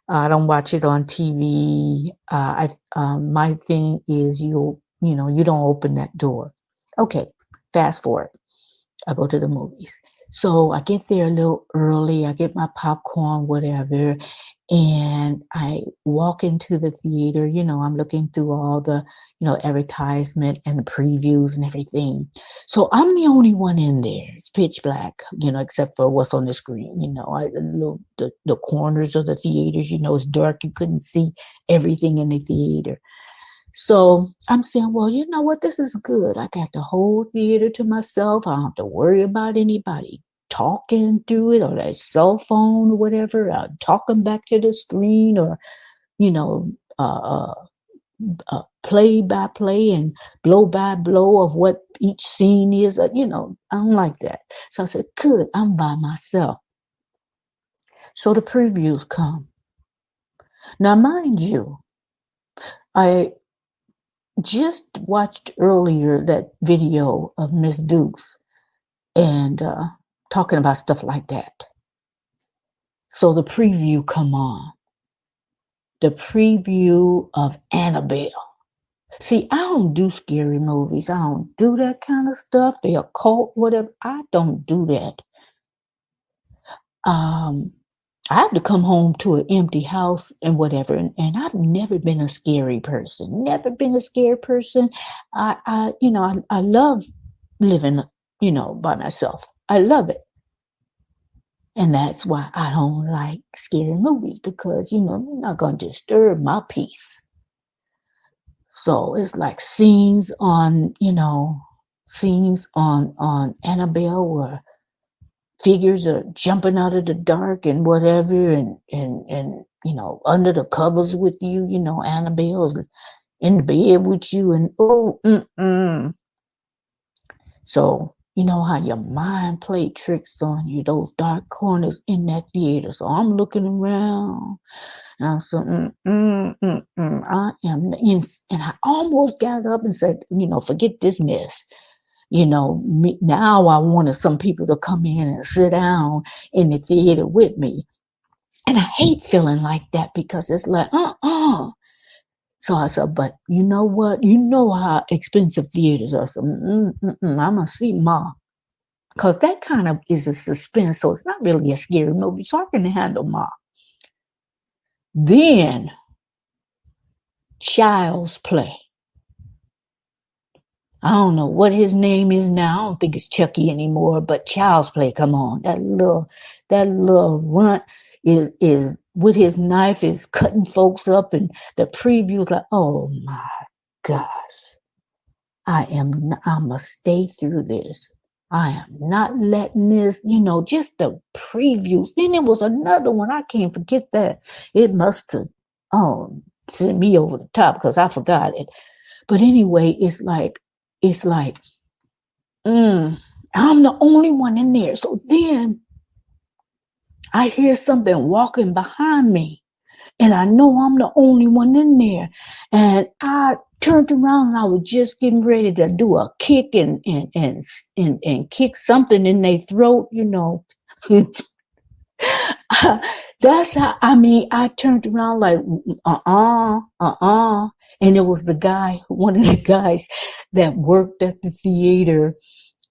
I don't watch it on TV. My thing is, you don't open that door. Okay, fast forward. I go to the movies. So I get there a little early. I get my popcorn, whatever, and I walk into the theater. I'm looking through all the, advertisement and the previews and everything. So I'm the only one in there. It's pitch black, except for what's on the screen. The corners of the theaters, it's dark. You couldn't see everything in the theater. So I'm saying, well, you know what? This is good. I got the whole theater to myself. I don't have to worry about anybody talking through it, or that cell phone or whatever, talking back to the screen, or, you know, uh, play by play and blow by blow of what each scene is. I don't like that. So I said, good, I'm by myself. So the previews come. Now, mind you, I just watched earlier that video of Miss Dukes and talking about stuff like that. So the preview come on. The preview of Annabelle. See, I don't do scary movies. I don't do that kind of stuff. The occult, whatever. I don't do that. I have to come home to an empty house and whatever. And I've never been a scary person, never been a scared person. I love living, by myself. I love it. And that's why I don't like scary movies because, you're not going to disturb my peace. So it's like scenes on Annabelle where figures are jumping out of the dark and whatever and under the covers with you, Annabelle's in the bed with you and so you know how your mind played tricks on you, those dark corners in that theater. So I'm looking around and I'm saying, I am in, and I almost got up and said, forget this mess. Now I wanted some people to come in and sit down in the theater with me. And I hate feeling like that because it's like, So I said, but you know what? You know how expensive theaters are. So I'm going to see Ma. Because that kind of is a suspense. So it's not really a scary movie. So I can handle Ma. Then Child's Play. I don't know what his name is now. I don't think it's Chucky anymore, but Child's Play, come on. That little runt is with his knife is cutting folks up, and the preview's like, oh my gosh. I must stay through this. I am not letting this, just the previews. Then there was another one. I can't forget that. It must have sent me over the top because I forgot it. But anyway, it's like, I'm the only one in there. So then I hear something walking behind me and I know I'm the only one in there. And I turned around and I was just getting ready to do a kick and kick something in their throat, That's how, I turned around like, and it was one of the guys that worked at the theater,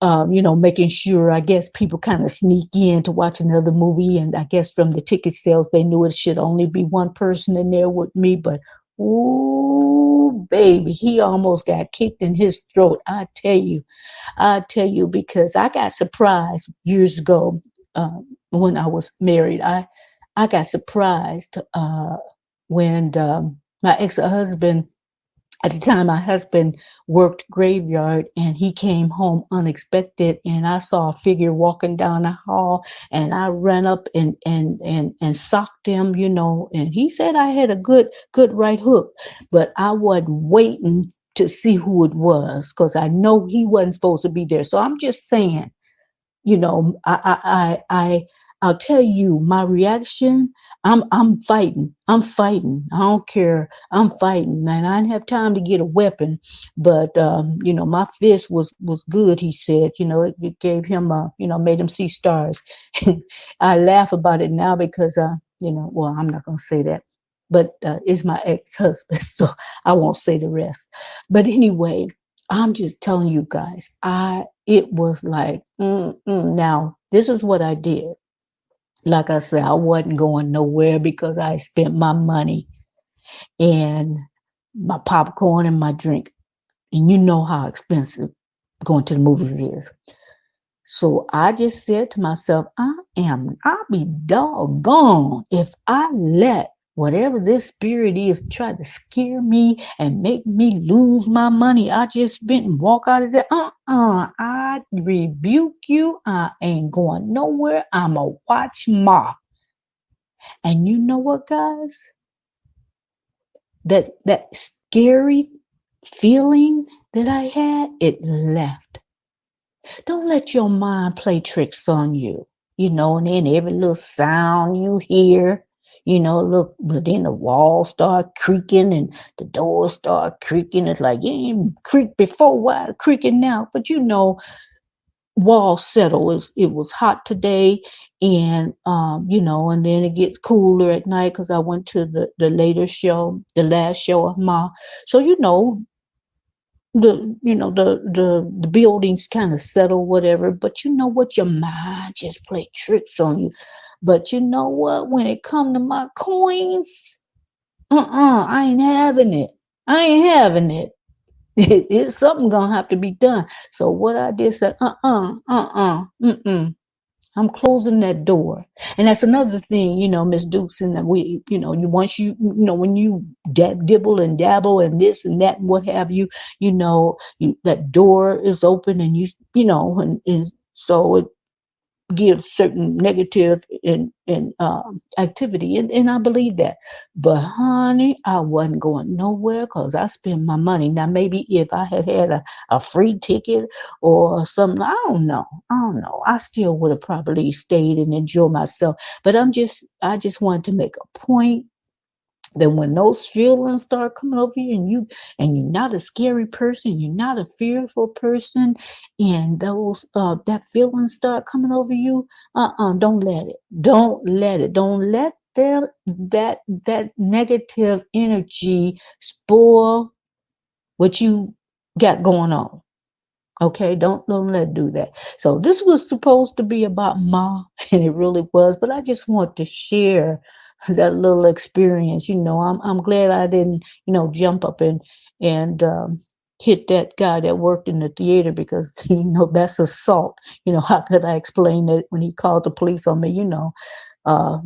making sure, I guess, people kind of sneak in to watch another movie. And I guess from the ticket sales, they knew it should only be one person in there with me. But, ooh, baby, he almost got kicked in his throat. I tell you, because I got surprised years ago when I was married. I got surprised when my ex-husband, at the time, my husband worked graveyard and he came home unexpected and I saw a figure walking down the hall and I ran up and socked him, and he said I had a good right hook, but I wasn't waiting to see who it was because I know he wasn't supposed to be there. So I'm just saying, I'll tell you my reaction. I'm fighting. I don't care. I'm fighting, and I didn't have time to get a weapon. But my fist was good. He said, it gave him made him see stars. I laugh about it now because well, I'm not gonna say that, but it's my ex-husband, so I won't say the rest. But anyway, I'm just telling you guys, it was like, now this is what I did. Like I said, I wasn't going nowhere because I spent my money and my popcorn and my drink. And you know how expensive going to the movies is. So I just said to myself, I'll be doggone if I let whatever this spirit is try to scare me and make me lose my money I just spent and walk out of there. I rebuke you. I ain't going nowhere. I'm a watch Ma. And you know what, guys? That scary feeling that I had, it left. Don't let your mind play tricks on you, and then every little sound you hear, look, but then the walls start creaking and the doors start creaking. It's like, you ain't creaked before, why creaking now? But walls settle. It was hot today, and and then it gets cooler at night because I went to the last show of Ma. So the buildings kind of settle, whatever, but you know what, your mind just play tricks on you. But you know what? When it come to my coins, I ain't having it. I ain't having it. It's something gonna have to be done. So what I did said, I'm closing that door. And that's another thing, Miss Dukes, and that once when you dibble and dabble and this and that and what have you, that door is open and and so it gives certain negative activity, and I believe that. But honey, I wasn't going nowhere because I spent my money. Now maybe if I had had a free ticket or something, I don't know, I still would have probably stayed and enjoyed myself. But I just wanted to make a point. Then when those feelings start coming over you, and you're not a scary person, you're not a fearful person, and those that feelings start coming over you, don't let it. Don't let it. Don't let that negative energy spoil what you got going on. Okay, don't let it do that. So this was supposed to be about Ma, and it really was, but I just want to share that little experience. I'm glad I didn't, jump up and hit that guy that worked in the theater, because that's assault. How could I explain it when he called the police on me?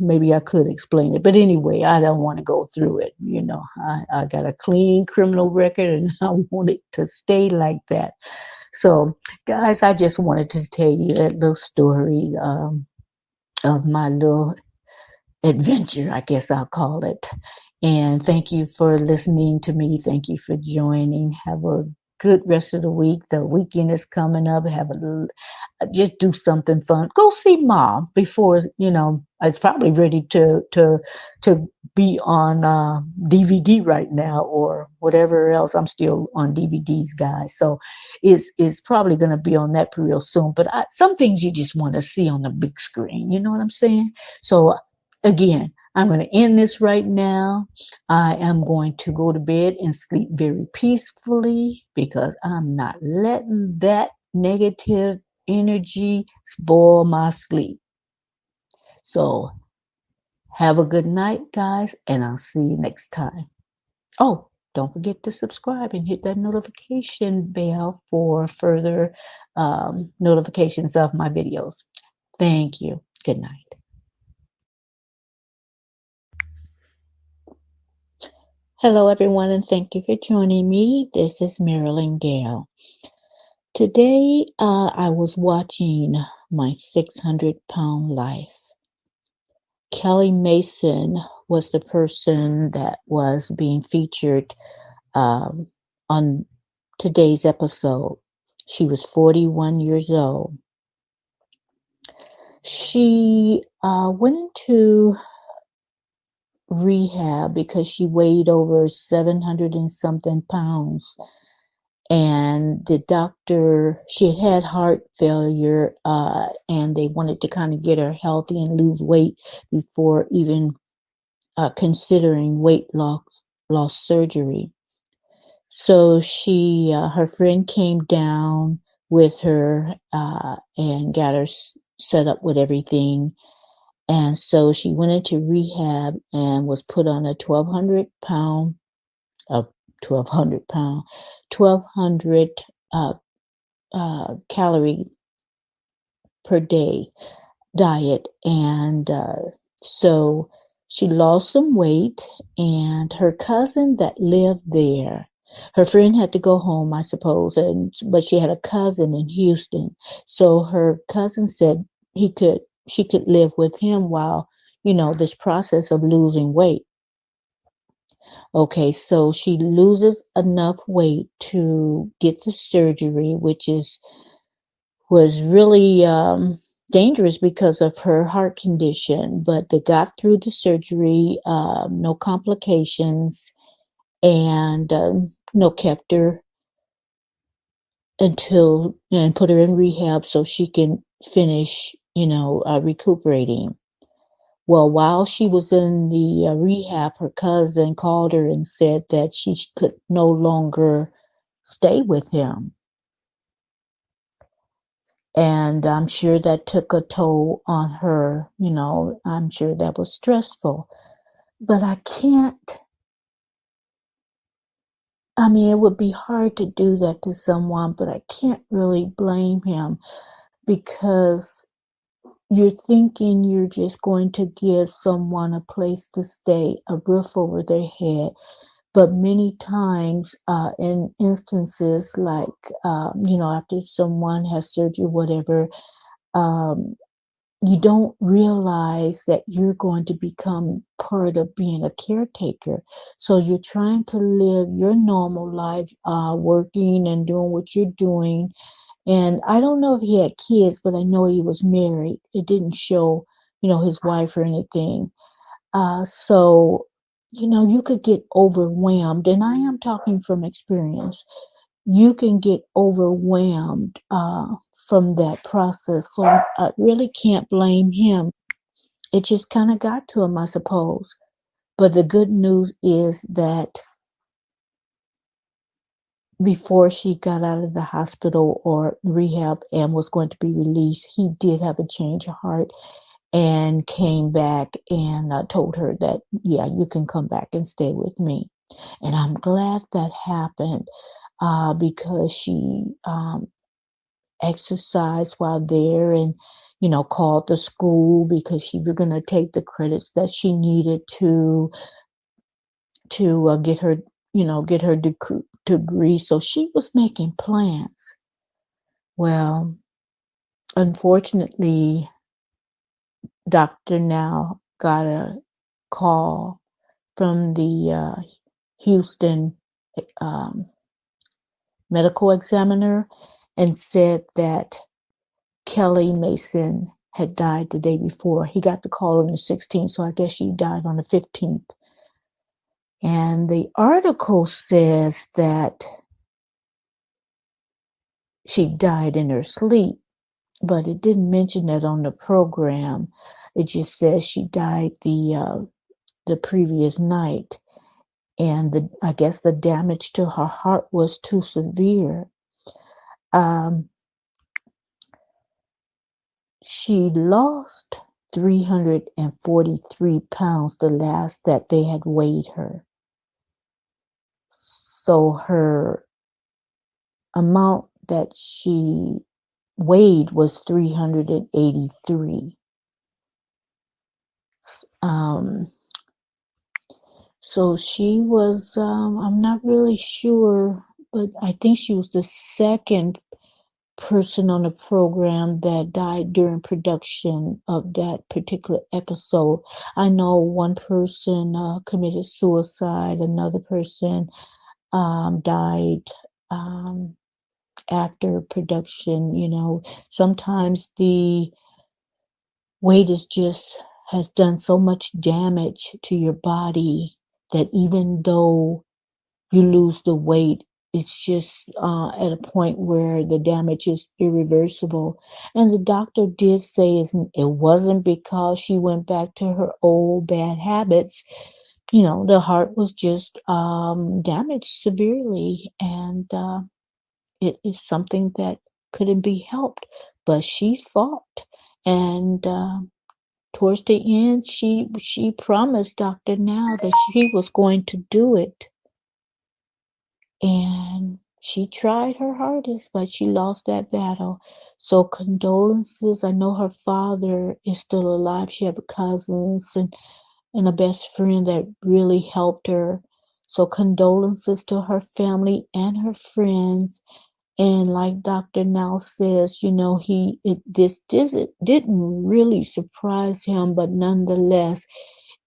Maybe I could explain it, but anyway, I don't want to go through it. I got a clean criminal record, and I want it to stay like that. So, guys, I just wanted to tell you that little story of my little adventure, I guess I'll call it. And thank you for listening to me. Thank you for joining. Have a good rest of the week. The weekend is coming up. Just do something fun. Go see Mom before it's probably ready to be on DVD right now or whatever else. I'm still on DVDs, guys. So it's probably going to be on that real soon. But some things you just want to see on the big screen. You know what I'm saying? So again, I'm going to end this right now. I am going to go to bed and sleep very peacefully because I'm not letting that negative energy spoil my sleep. So have a good night, guys, and I'll see you next time. Oh, don't forget to subscribe and hit that notification bell for further notifications of my videos. Thank you. Good night. Hello, everyone, and thank you for joining me. This is Marilyn Gale. Today, I was watching My 600-Pound Life. Kelly Mason was the person that was being featured on today's episode. She was 41 years old. She went into rehab because she weighed over 700 and something pounds. And the doctor, she had heart failure, and they wanted to kind of get her healthy and lose weight before even considering weight loss surgery. So her friend came down with her and got her set up with everything. And so she went into rehab and was put on a 1,200 calorie per day diet. And so she lost some weight, and her cousin that lived there, her friend had to go home, I suppose, but she had a cousin in Houston. So her cousin said she could live with him while, this process of losing weight. Okay, so she loses enough weight to get the surgery, which was really dangerous because of her heart condition, but they got through the surgery, no complications, and kept her and put her in rehab so she can finish, recuperating. Well, while she was in the rehab, her cousin called her and said that she could no longer stay with him. And I'm sure that took a toll on her. I'm sure that was stressful. But it would be hard to do that to someone, but I can't really blame him, because you're thinking you're just going to give someone a place to stay, a roof over their head. But many times, in instances like, after someone has surgery, whatever, you don't realize that you're going to become part of being a caretaker. So you're trying to live your normal life, working and doing what you're doing. And I don't know if he had kids, but I know he was married. It didn't show, his wife or anything. So, you could get overwhelmed. And I am talking from experience. You can get overwhelmed from that process. So I really can't blame him. It just kind of got to him, I suppose. But the good news is that before she got out of the hospital or rehab and was going to be released, he did have a change of heart and came back and told her that, yeah, you can come back and stay with me. And I'm glad that happened because she exercised while there, and called the school because she was going to take the credits that she needed to get her degree. So she was making plans. Well, unfortunately, Doctor now got a call from the Houston um, medical examiner and said that Kelly Mason had died the day before. He got the call on the 16th, so I guess she died on the 15th. And the article says that she died in her sleep, but it didn't mention that on the program. It just says she died the previous night, and I guess the damage to her heart was too severe. She lost 343 pounds the last that they had weighed her. So her amount that she weighed was 383. So she was, I'm not really sure, but I think she was the second person on the program that died during production of that particular episode. I know one person committed suicide, another person died after production. Sometimes the weight has done so much damage to your body that even though you lose the weight, it's just at a point where the damage is irreversible. And the doctor did say it wasn't because she went back to her old bad habits. The heart was just damaged severely, and it is something that couldn't be helped. But she fought, and towards the end, she promised Dr. Now that she was going to do it. And she tried her hardest, but she lost that battle. So condolences. I know her father is still alive. She had cousins and a best friend that really helped her. So condolences to her family and her friends. And like Dr. Now says, this didn't really surprise him, but nonetheless,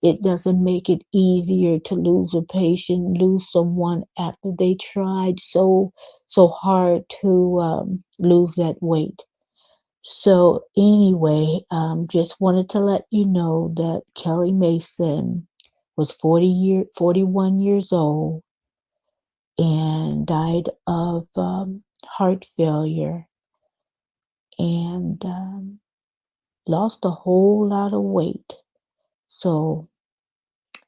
it doesn't make it easier to lose a patient, lose someone after they tried so hard to lose that weight. So anyway, just wanted to let you know that Kelly Mason was 41 years old and died of heart failure, and lost a whole lot of weight. So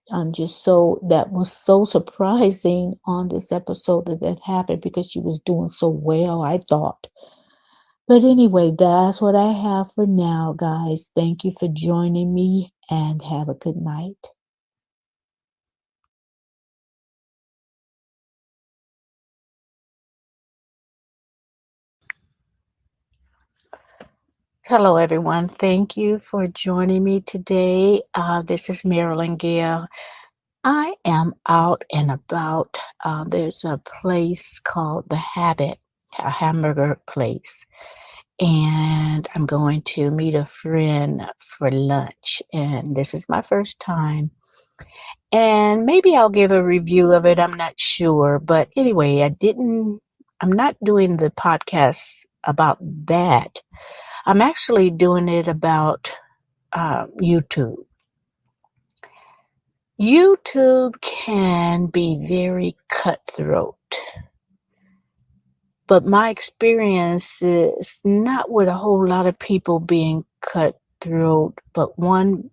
that was so surprising on this episode that happened, because she was doing so well, I thought. But anyway, that's what I have for now, guys. Thank you for joining me and have a good night. Hello, everyone. Thank you for joining me today. This is Marilyn Gale. I am out and about. There's a place called the Habit, a hamburger place, and I'm going to meet a friend for lunch. And this is my first time. And maybe I'll give a review of it. I'm not sure. But anyway, I'm not doing the podcast about that. I'm actually doing it about YouTube. YouTube can be very cutthroat, but my experience is not with a whole lot of people being cutthroat, but one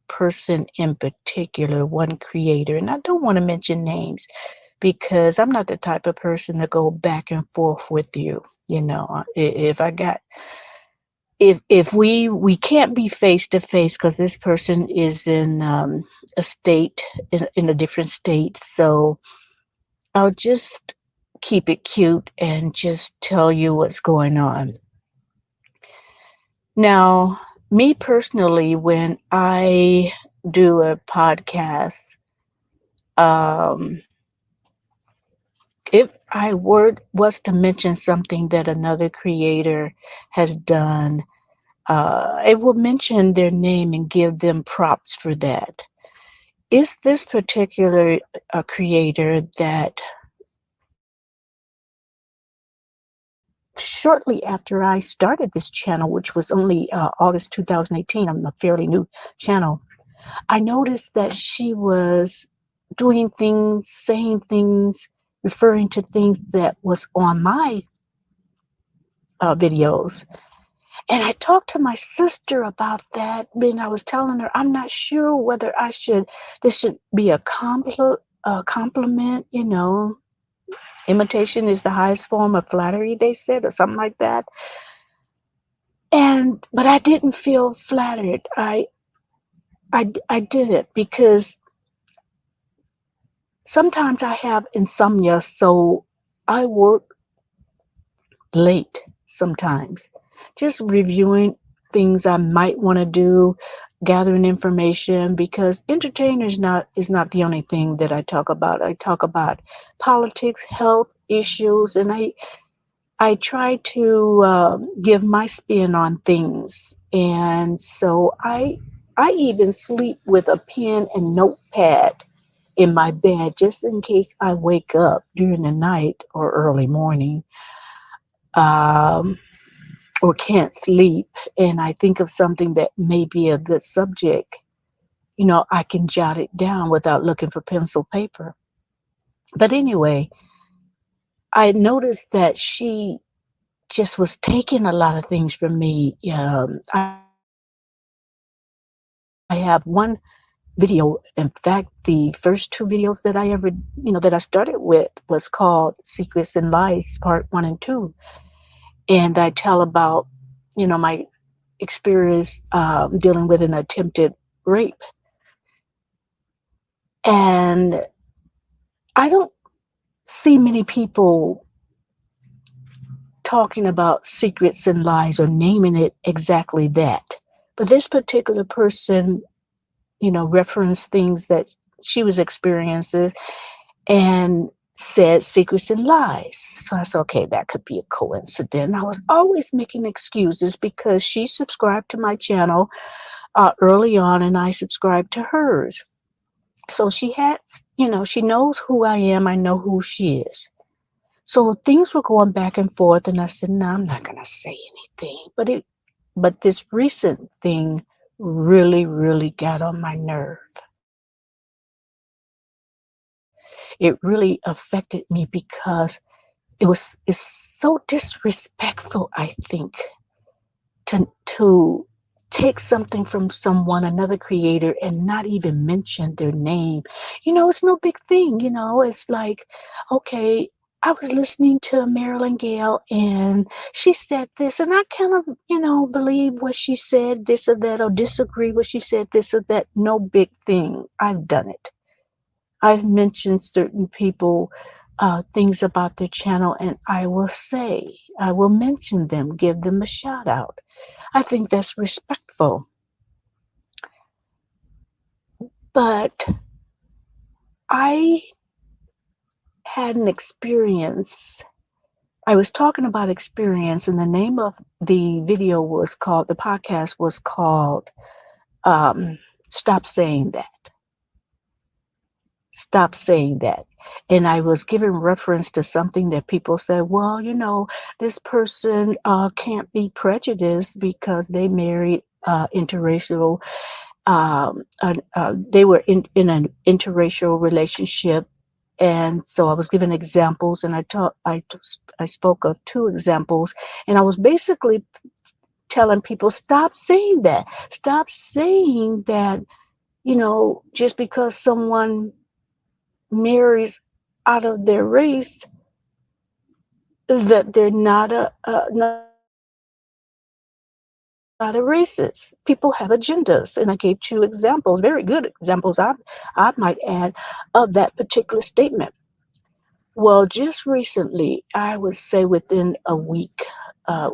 person in particular, one creator, and I don't want to mention names because I'm not the type of person to go back and forth with you. You know, if we can't be face to face because this person is in a state in a different state, so I'll just keep it cute and just tell you what's going on. Now, me personally, when I do a podcast, um, if I was to mention something that another creator has done, I will mention their name and give them props for that. Is this particular creator that shortly after I started this channel, which was only August 2018, I'm a fairly new channel, I noticed that she was doing things, saying things, referring to things that was on my videos. And I talked to my sister about that. And I was telling her, I'm not sure whether this should be a compliment, you know. Imitation is the highest form of flattery, they said, or something like that. But I didn't feel flattered. I didn't because sometimes I have insomnia, so I work late sometimes, just reviewing things I might want to do, gathering information because entertainment is not the only thing that I talk about. I talk about politics, health issues, and I try to give my spin on things. And so I even sleep with a pen and notepad in my bed just in case I wake up during the night or early morning, um, or can't sleep and I think of something that may be a good subject. You know, I can jot it down without looking for pencil paper. But anyway, I noticed that she just was taking a lot of things from me. I have one video. In fact, the first two videos that I ever, that I started with was called Secrets and Lies, Part 1 and 2. And I tell about, my experience dealing with an attempted rape. And I don't see many people talking about secrets and lies or naming it exactly that. But this particular person, referenced things that she was experiencing and said secrets and lies. So I said, okay, that could be a coincidence. I was always making excuses because she subscribed to my channel early on and I subscribed to hers. So she had, she knows who I am. I know who she is. So things were going back and forth, and I said, "No, I'm not going to say anything." But this recent thing really, really got on my nerve. It really affected me because it's so disrespectful, I think, to take something from someone, another creator, and not even mention their name. It's no big thing. It's like, okay, I was listening to Marilyn Gale and she said this, and I kind of, believe what she said, this or that, or disagree what she said, this or that. No big thing. I've done it. I've mentioned certain people, things about their channel, and I will mention them, give them a shout out. I think that's respectful. But I had an experience. I was talking about experience, and the name of the podcast was called Stop Saying That. Stop saying that. And I was giving reference to something that people said, well, this person can't be prejudiced because they married interracial, they were in an interracial relationship. And so I was giving examples, and I spoke of two examples, and I was basically telling people, stop saying that. Stop saying that, just because someone marries out of their race, that they're not a racist. People have agendas, and I gave two examples, very good examples, I might add, of that particular statement. Well, just recently, I would say within a week of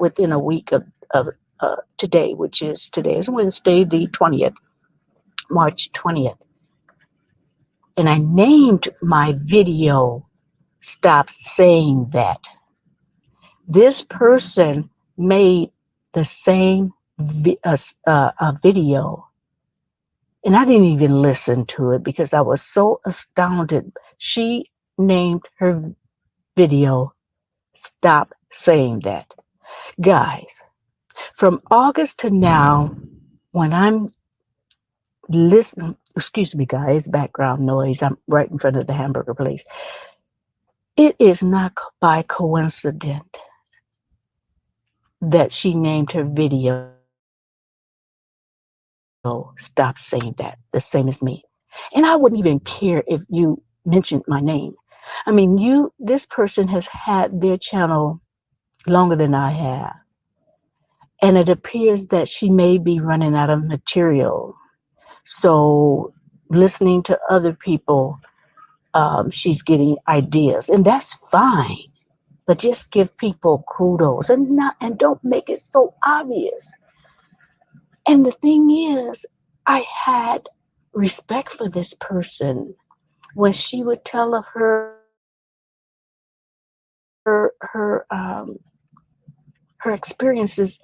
today, today is Wednesday, the 20th, March 20th, and I named my video "Stop Saying That." This person made the same video, and I didn't even listen to it because I was so astounded. She named her video "Stop Saying That." Guys, from August to now, when I'm listening, excuse me, guys, background noise, I'm right in front of the hamburger place. It is not by coincidence that she named her video "Stop Saying That," the same as me. And I wouldn't even care if you mentioned my name. I mean, this person has had their channel longer than I have. And it appears that she may be running out of material. So listening to other people, she's getting ideas, and that's fine. But just give people kudos and don't make it so obvious. And the thing is, I had respect for this person when she would tell of her experiences.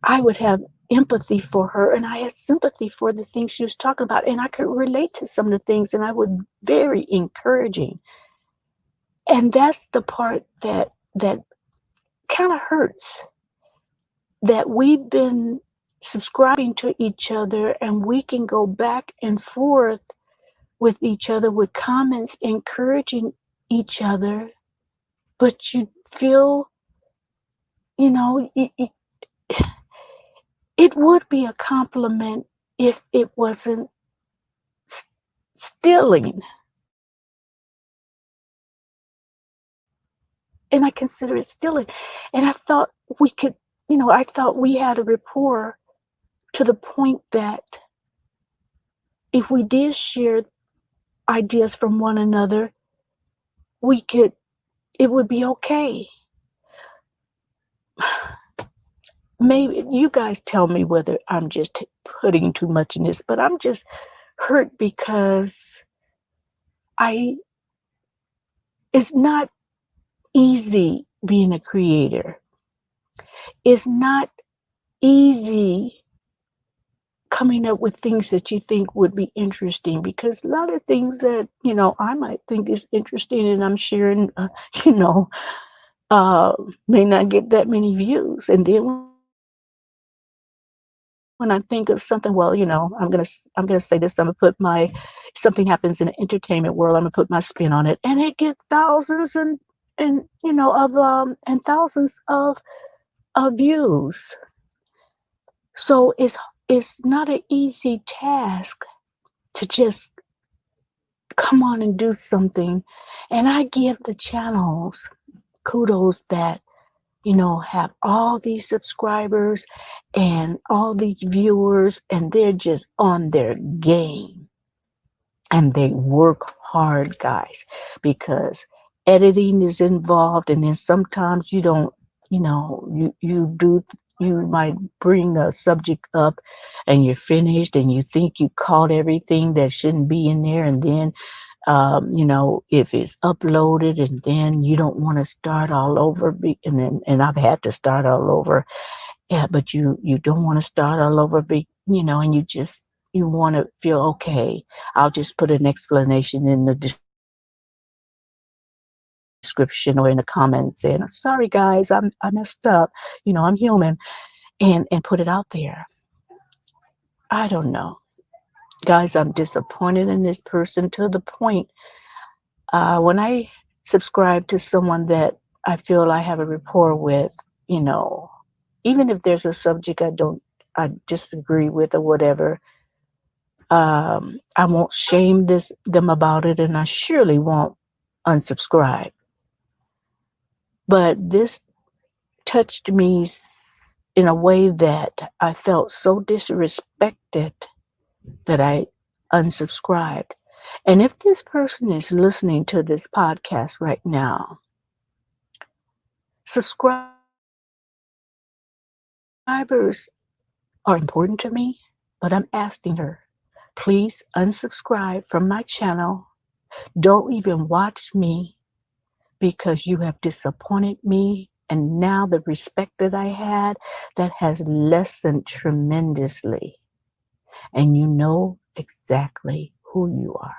I would have empathy for her, and I had sympathy for the things she was talking about, and I could relate to some of the things, and I was very encouraging. And that's the part that kind of hurts, that we've been subscribing to each other, and we can go back and forth with each other with comments encouraging each other, but you feel, it would be a compliment if it wasn't stealing. And I consider it stealing. And I thought we could, I thought we had a rapport to the point that if we did share ideas from one another, it would be okay. Maybe you guys tell me whether I'm just putting too much in this, but I'm just hurt because it's not easy being a creator. It's not easy coming up with things that you think would be interesting, because a lot of things that, I might think is interesting and I'm sharing, may not get that many views. And then when I think of something, well, I'm gonna say this. I'm gonna put something happens in the entertainment world. I'm gonna put my spin on it, and it gets thousands and thousands of views. So it's not an easy task to just come on and do something. And I give the channels kudos that, have all these subscribers and all these viewers, and they're just on their game. And they work hard, guys, because editing is involved. And then sometimes you don't, you might bring a subject up and you're finished and you think you caught everything that shouldn't be in there. And then if it's uploaded and then you don't want to start all over, and I've had to start all over, yeah, but you don't want to start all over, and you want to feel okay. I'll just put an explanation in the description or in the comments saying, "Sorry guys, I messed up. I'm human," and put it out there. I don't know, guys. I'm disappointed in this person to the point. When I subscribe to someone that I feel I have a rapport with, you know, even if there's a subject I disagree with or whatever, I won't shame them about it, and I surely won't unsubscribe. But this touched me in a way that I felt so disrespected that I unsubscribed. And if this person is listening to this podcast right now, subscribers are important to me, but I'm asking her, please unsubscribe from my channel. Don't even watch me because you have disappointed me. And now the respect that I had, that has lessened tremendously. And you know exactly who you are.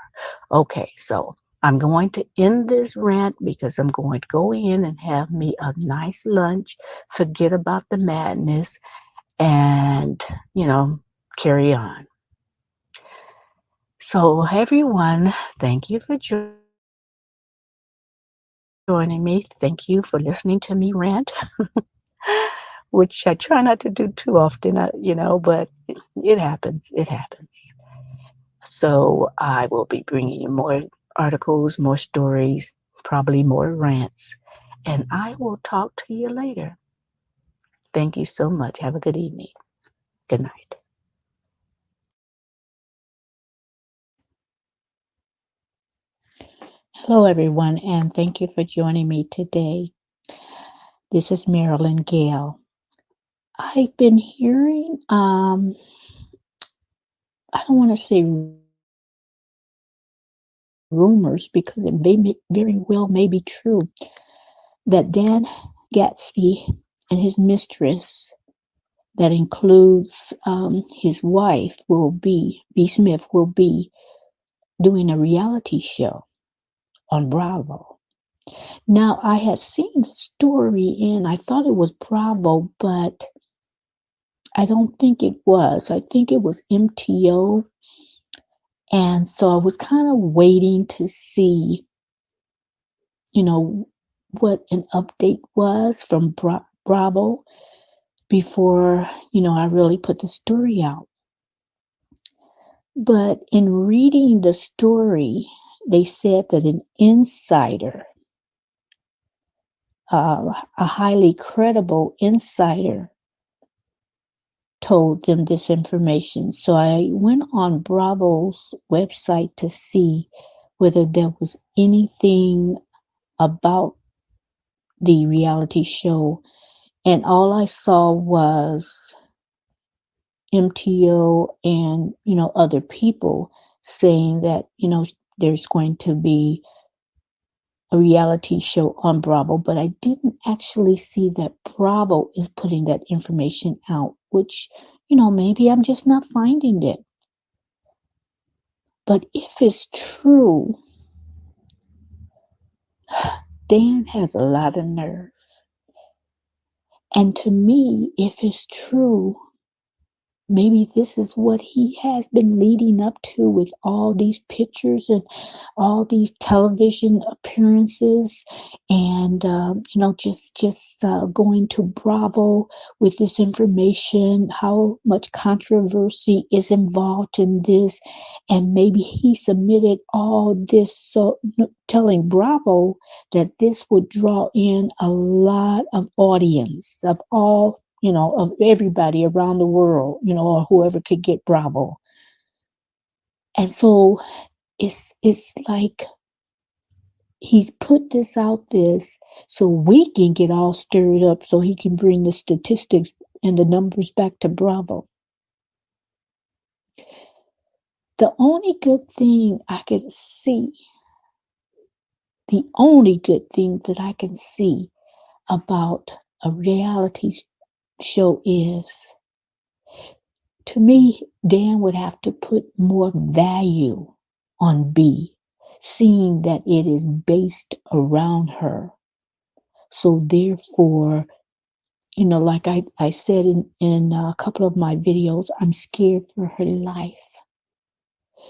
Okay, so I'm going to end this rant because I'm going to go in and have me a nice lunch, forget about the madness, and, carry on. So, everyone, thank you for joining me. Thank you for listening to me rant, which I try not to do too often, but it happens. It happens. So, I will be bringing you more articles, more stories, probably more rants, and I will talk to you later. Thank you so much. Have a good evening. Good night. Hello, everyone, and thank you for joining me today. This is Marilyn Gale. I've been hearing, I don't want to say rumors because it very well may be true, that Dan Gatsby and his mistress, that includes his wife, B. Smith, will be doing a reality show on Bravo. Now, I had seen the story and I thought it was Bravo, but I don't think it was. I think it was MTO. And so I was kind of waiting to see, what an update was from Bravo before, I really put the story out. But in reading the story, they said that an insider, a highly credible insider, told them this information. So I went on Bravo's website to see whether there was anything about the reality show, and all I saw was MTO and, other people saying that, there's going to be a reality show on Bravo, but I didn't actually see that Bravo is putting that information out, which, maybe I'm just not finding it. But if it's true, Dan has a lot of nerve. And to me, if it's true, maybe this is what he has been leading up to with all these pictures and all these television appearances, and just going to Bravo with this information. How much controversy is involved in this, and maybe he submitted all this so telling Bravo that this would draw in a lot of audience of all, of everybody around the world, or whoever could get Bravo. And so it's like he's put this out this so we can get all stirred up so he can bring the statistics and the numbers back to Bravo. The only good thing I can see, the only good thing that I can see about a reality show is, to me, Dan would have to put more value on B, seeing that it is based around her. So therefore, like I said in a couple of my videos, I'm scared for her life.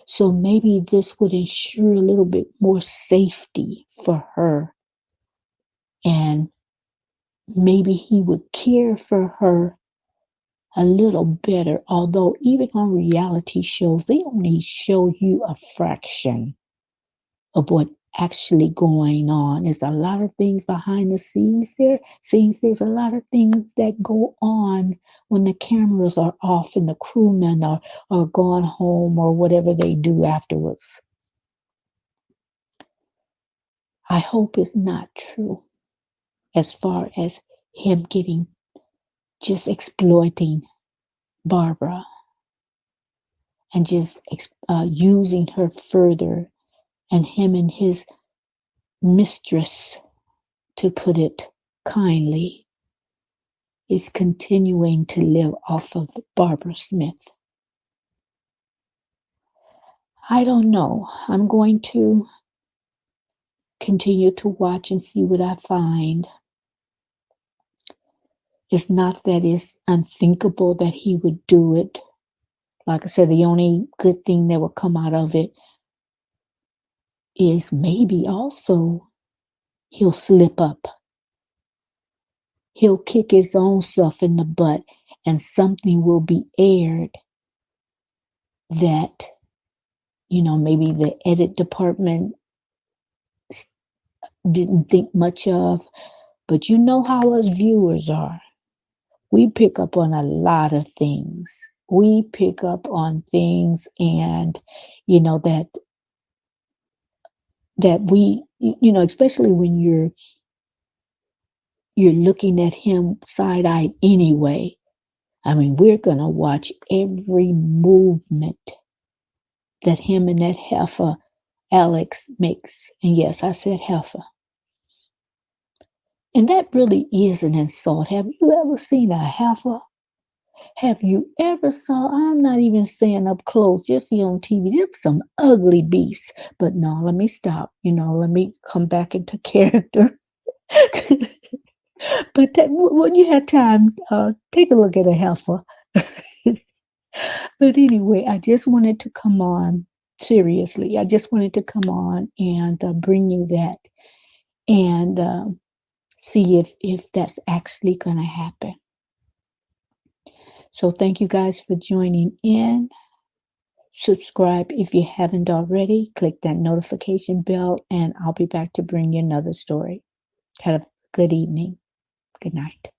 So maybe this would ensure a little bit more safety for her. And maybe he would care for her a little better, although even on reality shows, they only show you a fraction of what actually going on. There's a lot of things behind the scenes there. There's a lot of things that go on when the cameras are off and the crewmen are gone home or whatever they do afterwards. I hope it's not true as far as him just exploiting Barbara and just using her further, and him and his mistress, to put it kindly, is continuing to live off of Barbara Smith. I don't know. I'm going to continue to watch and see what I find. It's not that it's unthinkable that he would do it. Like I said, the only good thing that will come out of it is maybe also he'll slip up. He'll kick his own self in the butt, and something will be aired that, maybe the edit department didn't think much of. But you know how us viewers are. We pick up on a lot of things. We pick up on things, and, that we, especially when you're looking at him side-eyed anyway. I mean, we're going to watch every movement that him and that heifer, Alex, makes. And yes, I said heifer. And that really is an insult. Have you ever seen a heifer? Have you ever saw, I'm not even saying up close, just see on TV, there's some ugly beasts. But no, let me stop. Let me come back into character. But when you have time, take a look at a heifer. But anyway, I just wanted to come on, seriously. I just wanted to come on and bring you that and see if that's actually going to happen. So thank you guys for joining in. Subscribe if you haven't already. Click that notification bell, and I'll be back to bring you another story. Have a good evening. Good night.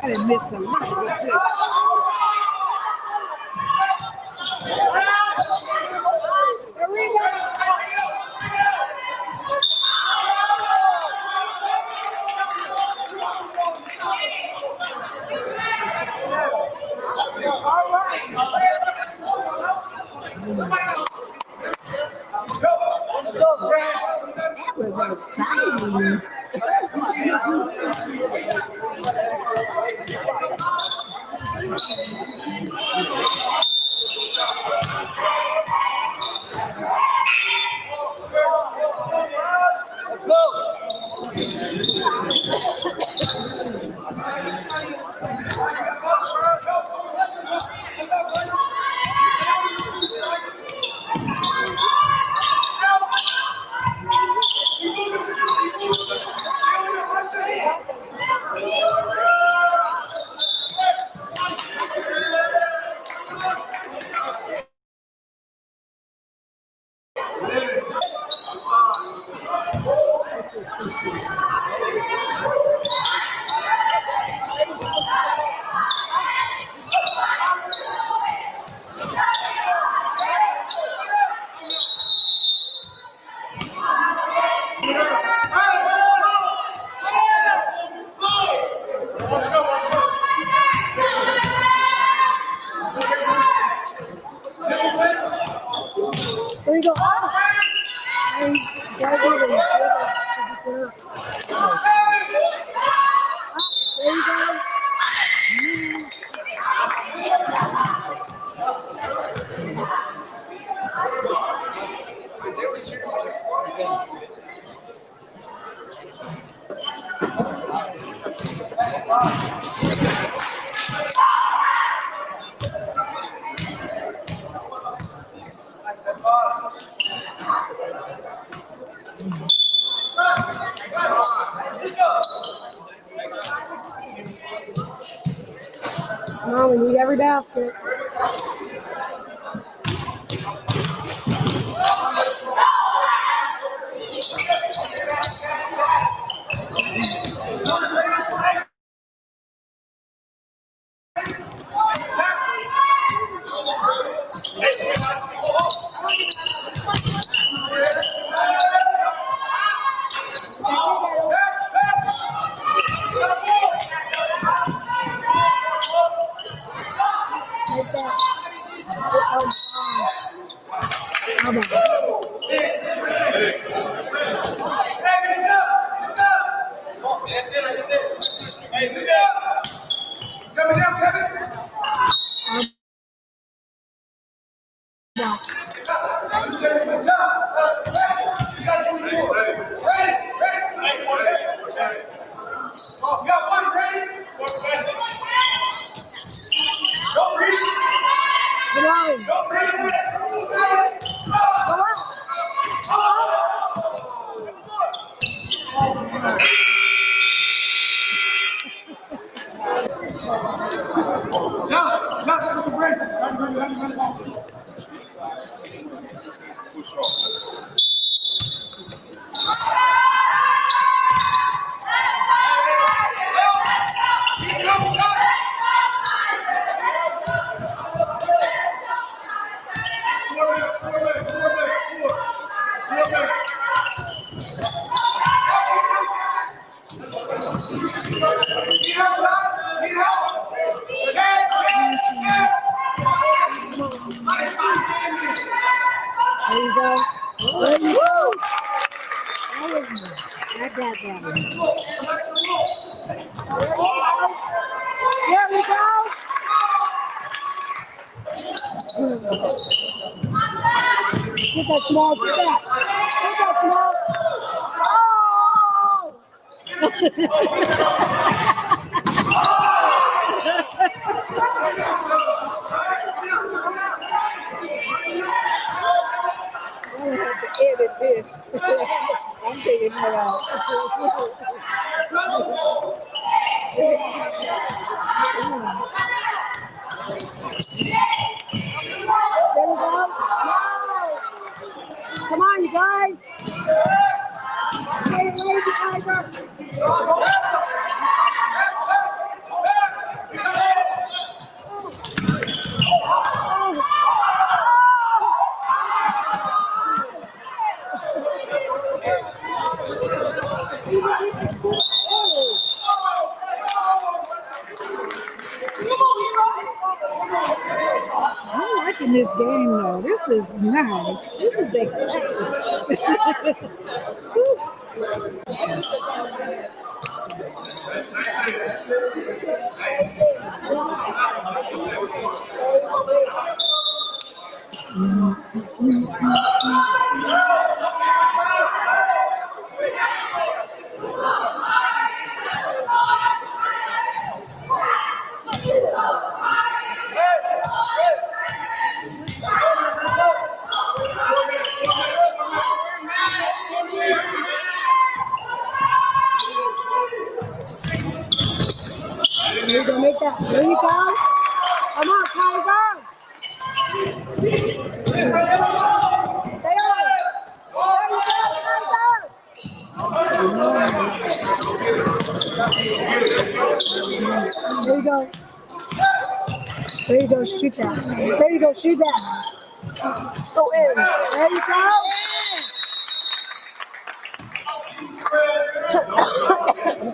I missed a lot. That was exciting. There you go. There you go. No, we need every basket. There you go. There you go. I got that one. There we go. Get that small. Get that. Get that small. I don't have to edit this. I'm taking that out. I'm liking this game though. This is nice. This is exciting. You're gonna make that. There you go. Come on, Kaiser. Stay on it. There you go, Kaiser. There you go, shoot that. There you go, shoot that. Go in. There you go.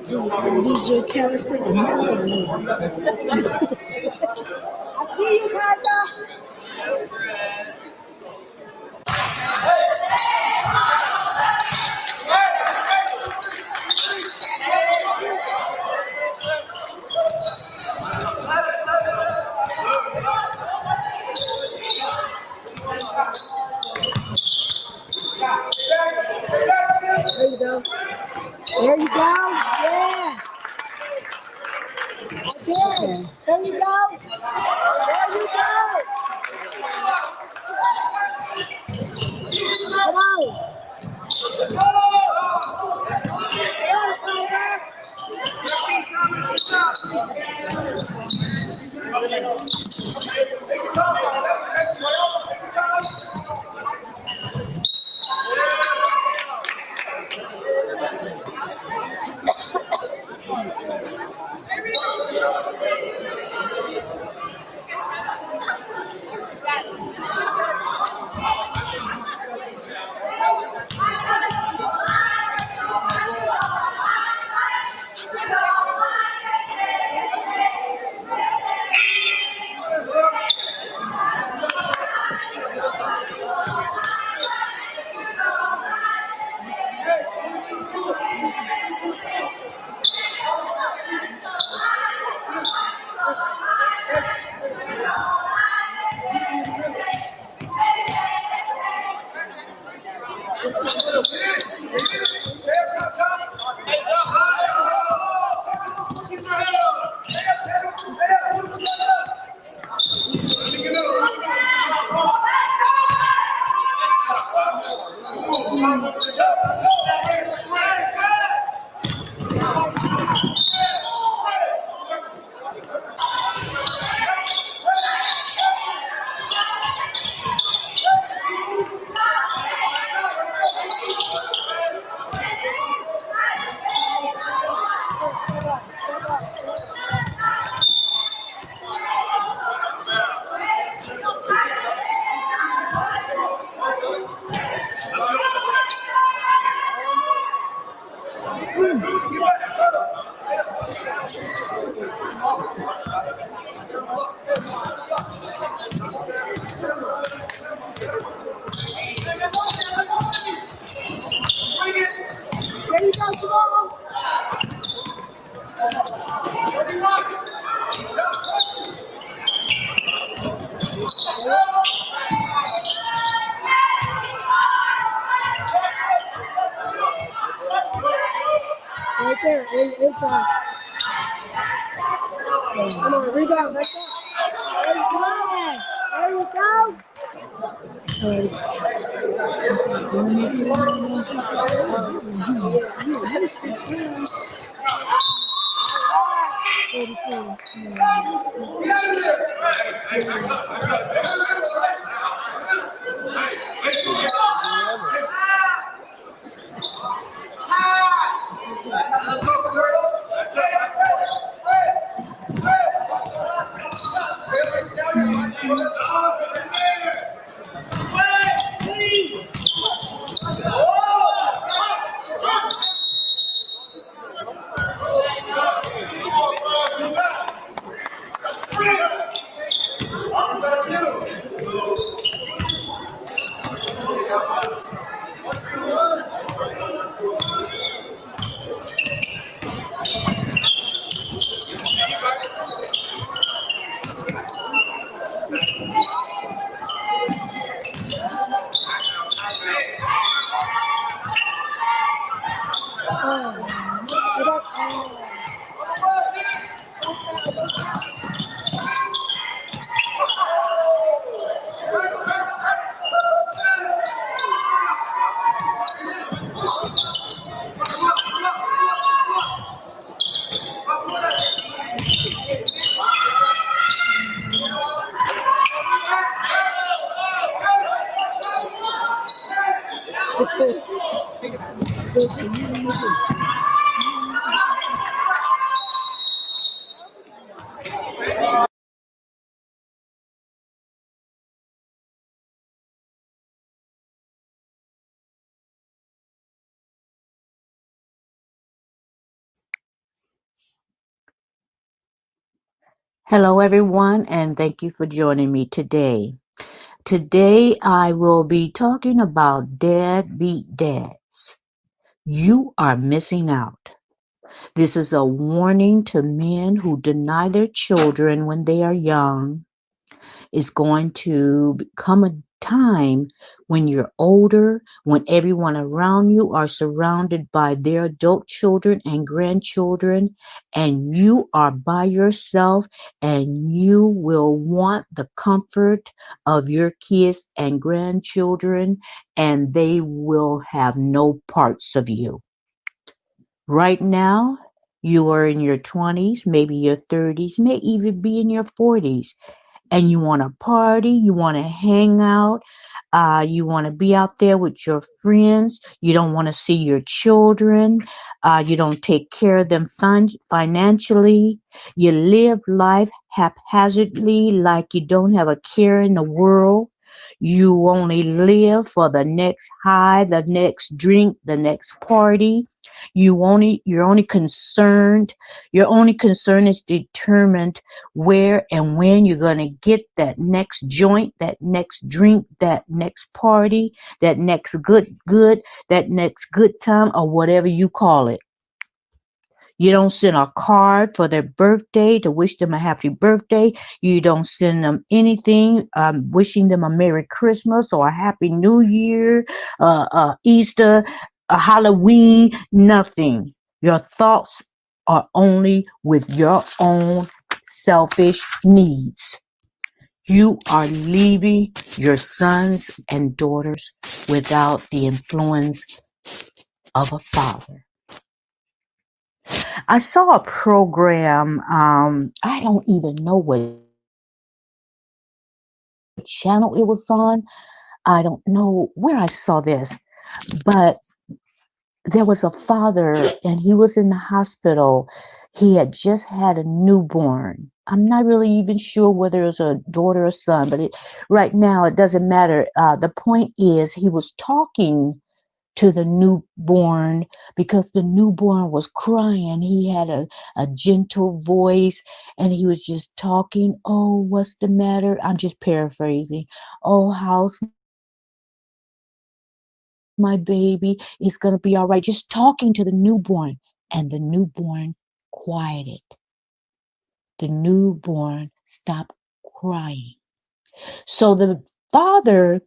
DJ Kelly said, I see you, Kaiser. There you go. There you go. Yes. Again. There you go. There you go. Come on. There you go, tomorrow. Right there, inside. Come on, rebound, like that. There you go. There you go. Listen, you just Hello, everyone, and thank you for joining me today. Today, I will be talking about deadbeat dads. You are missing out. This is a warning to men who deny their children when they are young. It's going to come a time when you're older, when everyone around you are surrounded by their adult children and grandchildren, and you are by yourself, and you will want the comfort of your kids and grandchildren, and they will have no parts of you. Right now, you are in your 20s, maybe your 30s, may even be in your 40s, and you want to party, you want to hang out, you want to be out there with your friends, you don't want to see your children, you don't take care of them financially, you live life haphazardly like you don't have a care in the world. You only live for the next high, the next drink, the next party. You're only concerned. Your only concern is determined where and when you're going to get that next joint, that next drink, that next party, that next good, that next good time, or whatever you call it. You don't send a card for their birthday to wish them a happy birthday. You don't send them anything wishing them a Merry Christmas or a Happy New Year, Easter, Halloween, nothing. Your thoughts are only with your own selfish needs. You are leaving your sons and daughters without the influence of a father. I saw a program, I don't even know what channel it was on. I don't know where I saw this, but there was a father and he was in the hospital. He had just had a newborn. I'm not really even sure whether it was a daughter or son, but right now it doesn't matter. The point is, he was talking to the newborn because the newborn was crying. He had a gentle voice and he was just talking. Oh, what's the matter? I'm just paraphrasing. Oh, how's my baby? It's going to be all right. Just talking to the newborn. And the newborn quieted. The newborn stopped crying. So the father,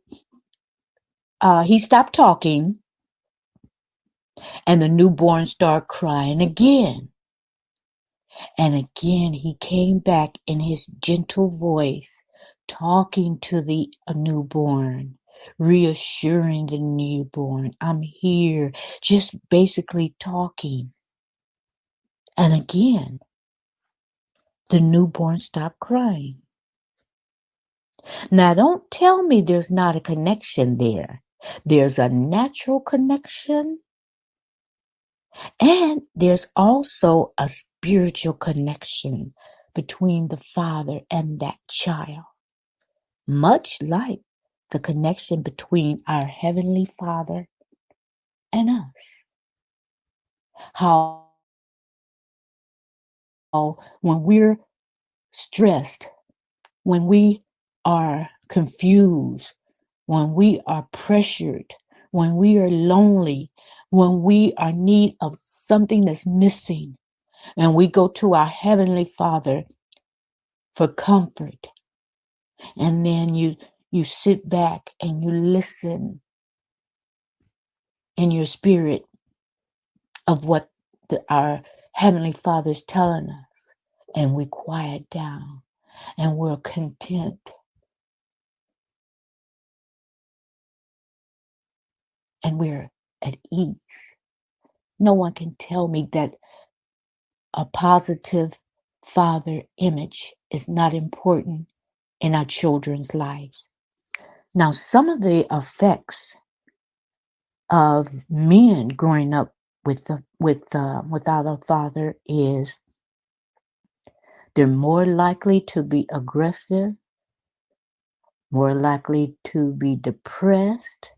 he stopped talking and the newborn started crying again. And again, he came back in his gentle voice, talking to the newborn, reassuring the newborn, I'm here, just basically talking. And again, the newborn stopped crying. Now, don't tell me there's not a connection there. There's a natural connection, and there's also a spiritual connection between the father and that child. Much like the connection between our Heavenly Father and us. How when we're stressed, when we are confused, when we are pressured, when we are lonely, when we are in need of something that's missing, and we go to our Heavenly Father for comfort, and then you sit back and you listen in your spirit of what our Heavenly Father is telling us, and we quiet down and we're content and we're at ease. No one can tell me that a positive father image is not important in our children's lives. Now, some of the effects of men growing up without a father is they're more likely to be aggressive, more likely to be depressed,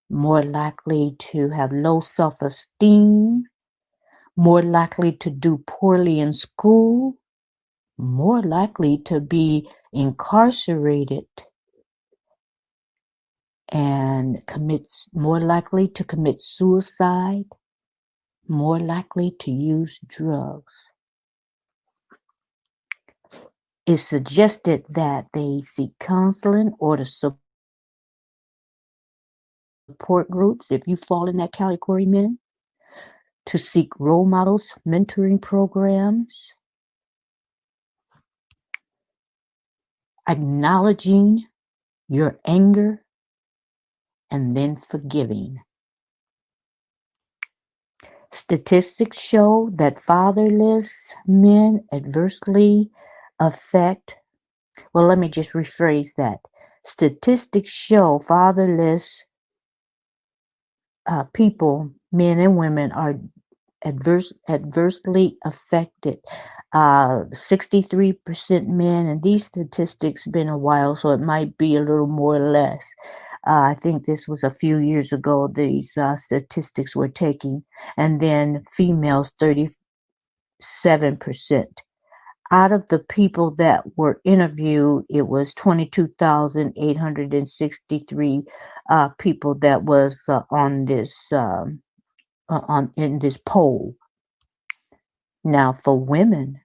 more likely to have low self-esteem, more likely to do poorly in school, more likely to be incarcerated, and more likely to commit suicide, more likely to use drugs. It's suggested that they seek counseling or the support groups, if you fall in that category, men, to seek role models, mentoring programs, acknowledging your anger, and then forgiving. Statistics show that fatherless men adversely affect, well, let me just rephrase that. Statistics show fatherless people, men and women, are adversely affected. 63% men, and these statistics been a while, so it might be a little more or less. I think this was a few years ago, these statistics were taking. And then females, 37%. Out of the people that were interviewed, it was 22,863 people that was on this in this poll. Now, for women,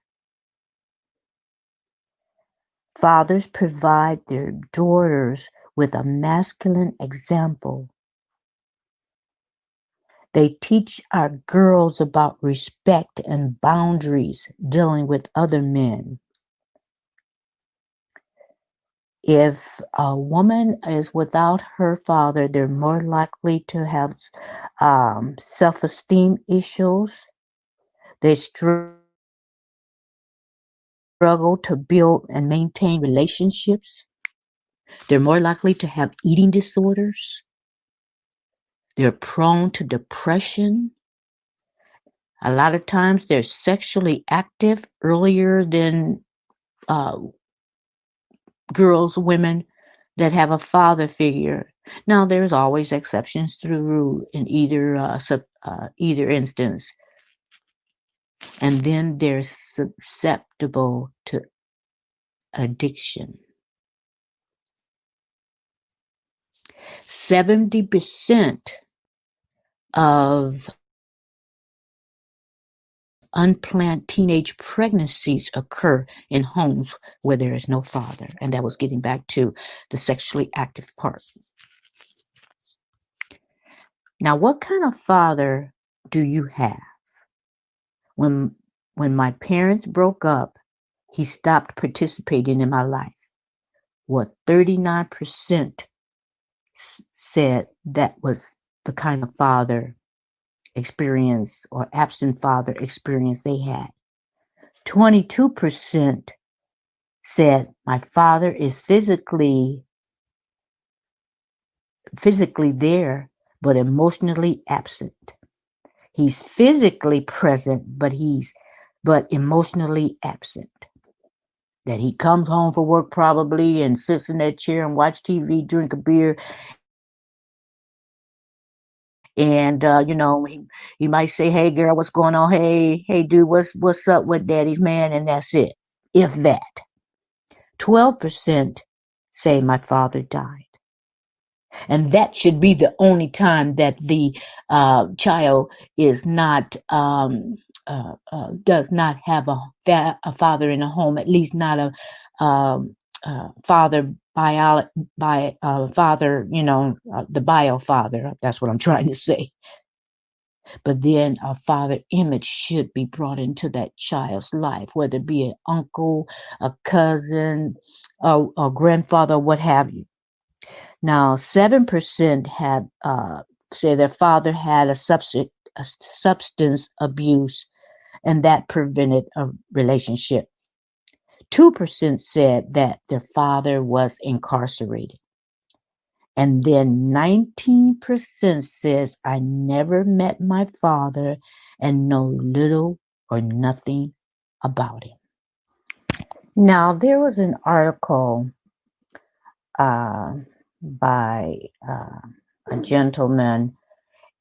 fathers provide their daughters with a masculine example. They teach our girls about respect and boundaries dealing with other men. If a woman is without her father, they're more likely to have self-esteem issues. They struggle to build and maintain relationships. They're more likely to have eating disorders. They're prone to depression. A lot of times they're sexually active earlier than women that have a father figure. Now, there's always exceptions to the rule in either instance. And then they're susceptible to addiction. 70% of unplanned teenage pregnancies occur in homes where there is no father. And that was getting back to the sexually active part. Now, what kind of father do you have? When my parents broke up, he stopped participating in my life. What 39% said that was the kind of father experience or absent father experience they had. 22% said my father is physically there, but emotionally absent. He's physically present, but emotionally absent. That he comes home from work probably and sits in that chair and watch TV, drink a beer. And, he might say, hey, girl, what's going on? Hey, dude, what's up with daddy's man? And that's it. If that. 12% say my father died. And that should be the only time that the child is not does not have a father in a home, at least not a father father, the bio father. That's what I'm trying to say. But then a father image should be brought into that child's life, whether it be an uncle, a cousin, a grandfather, what have you. Now, 7% had say their father had a substance abuse, and that prevented a relationship. 2% said that their father was incarcerated. And then 19% says, I never met my father and know little or nothing about him. Now, there was an article uh, by a gentleman,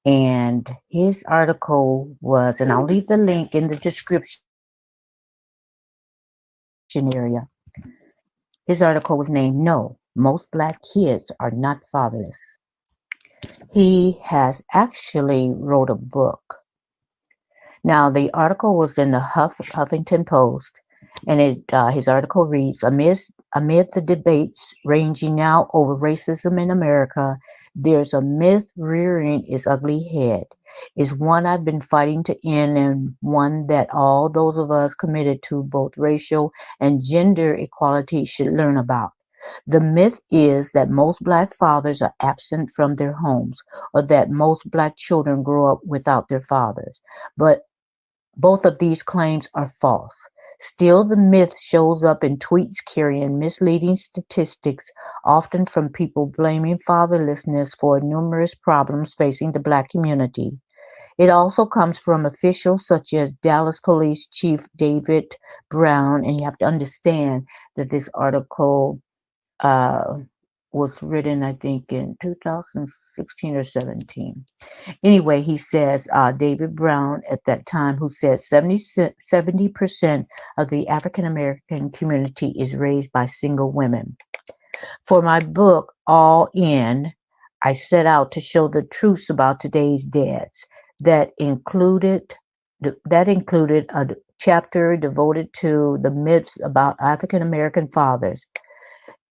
and his article was, and I'll leave the link in the description area. His article was named, No, Most Black Kids Are Not Fatherless. He has actually wrote a book. Now, the article was in the Huffington Post, and his article reads, amid the debates raging now over racism in America, there's a myth rearing its ugly head. It's one I've been fighting to end, and one that all those of us committed to both racial and gender equality should learn about. The myth is that most Black fathers are absent from their homes, or that most Black children grow up without their fathers. But both of these claims are false. Still, the myth shows up in tweets carrying misleading statistics, often from people blaming fatherlessness for numerous problems facing the Black community. It also comes from officials such as Dallas Police Chief David Brown, and you have to understand that this article was written, I think, in 2016 or 17. Anyway, he says, David Brown at that time, who said 70% of the African American community is raised by single women. For my book, All In, I set out to show the truths about today's dads. That included a chapter devoted to the myths about African American fathers.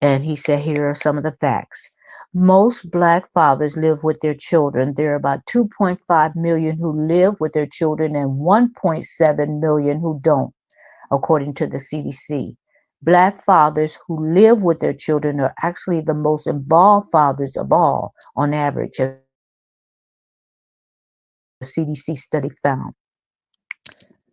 And he said, here are some of the facts. Most Black fathers live with their children. There are about 2.5 million who live with their children and 1.7 million who don't, according to the CDC. Black fathers who live with their children are actually the most involved fathers of all, on average, as the CDC study found.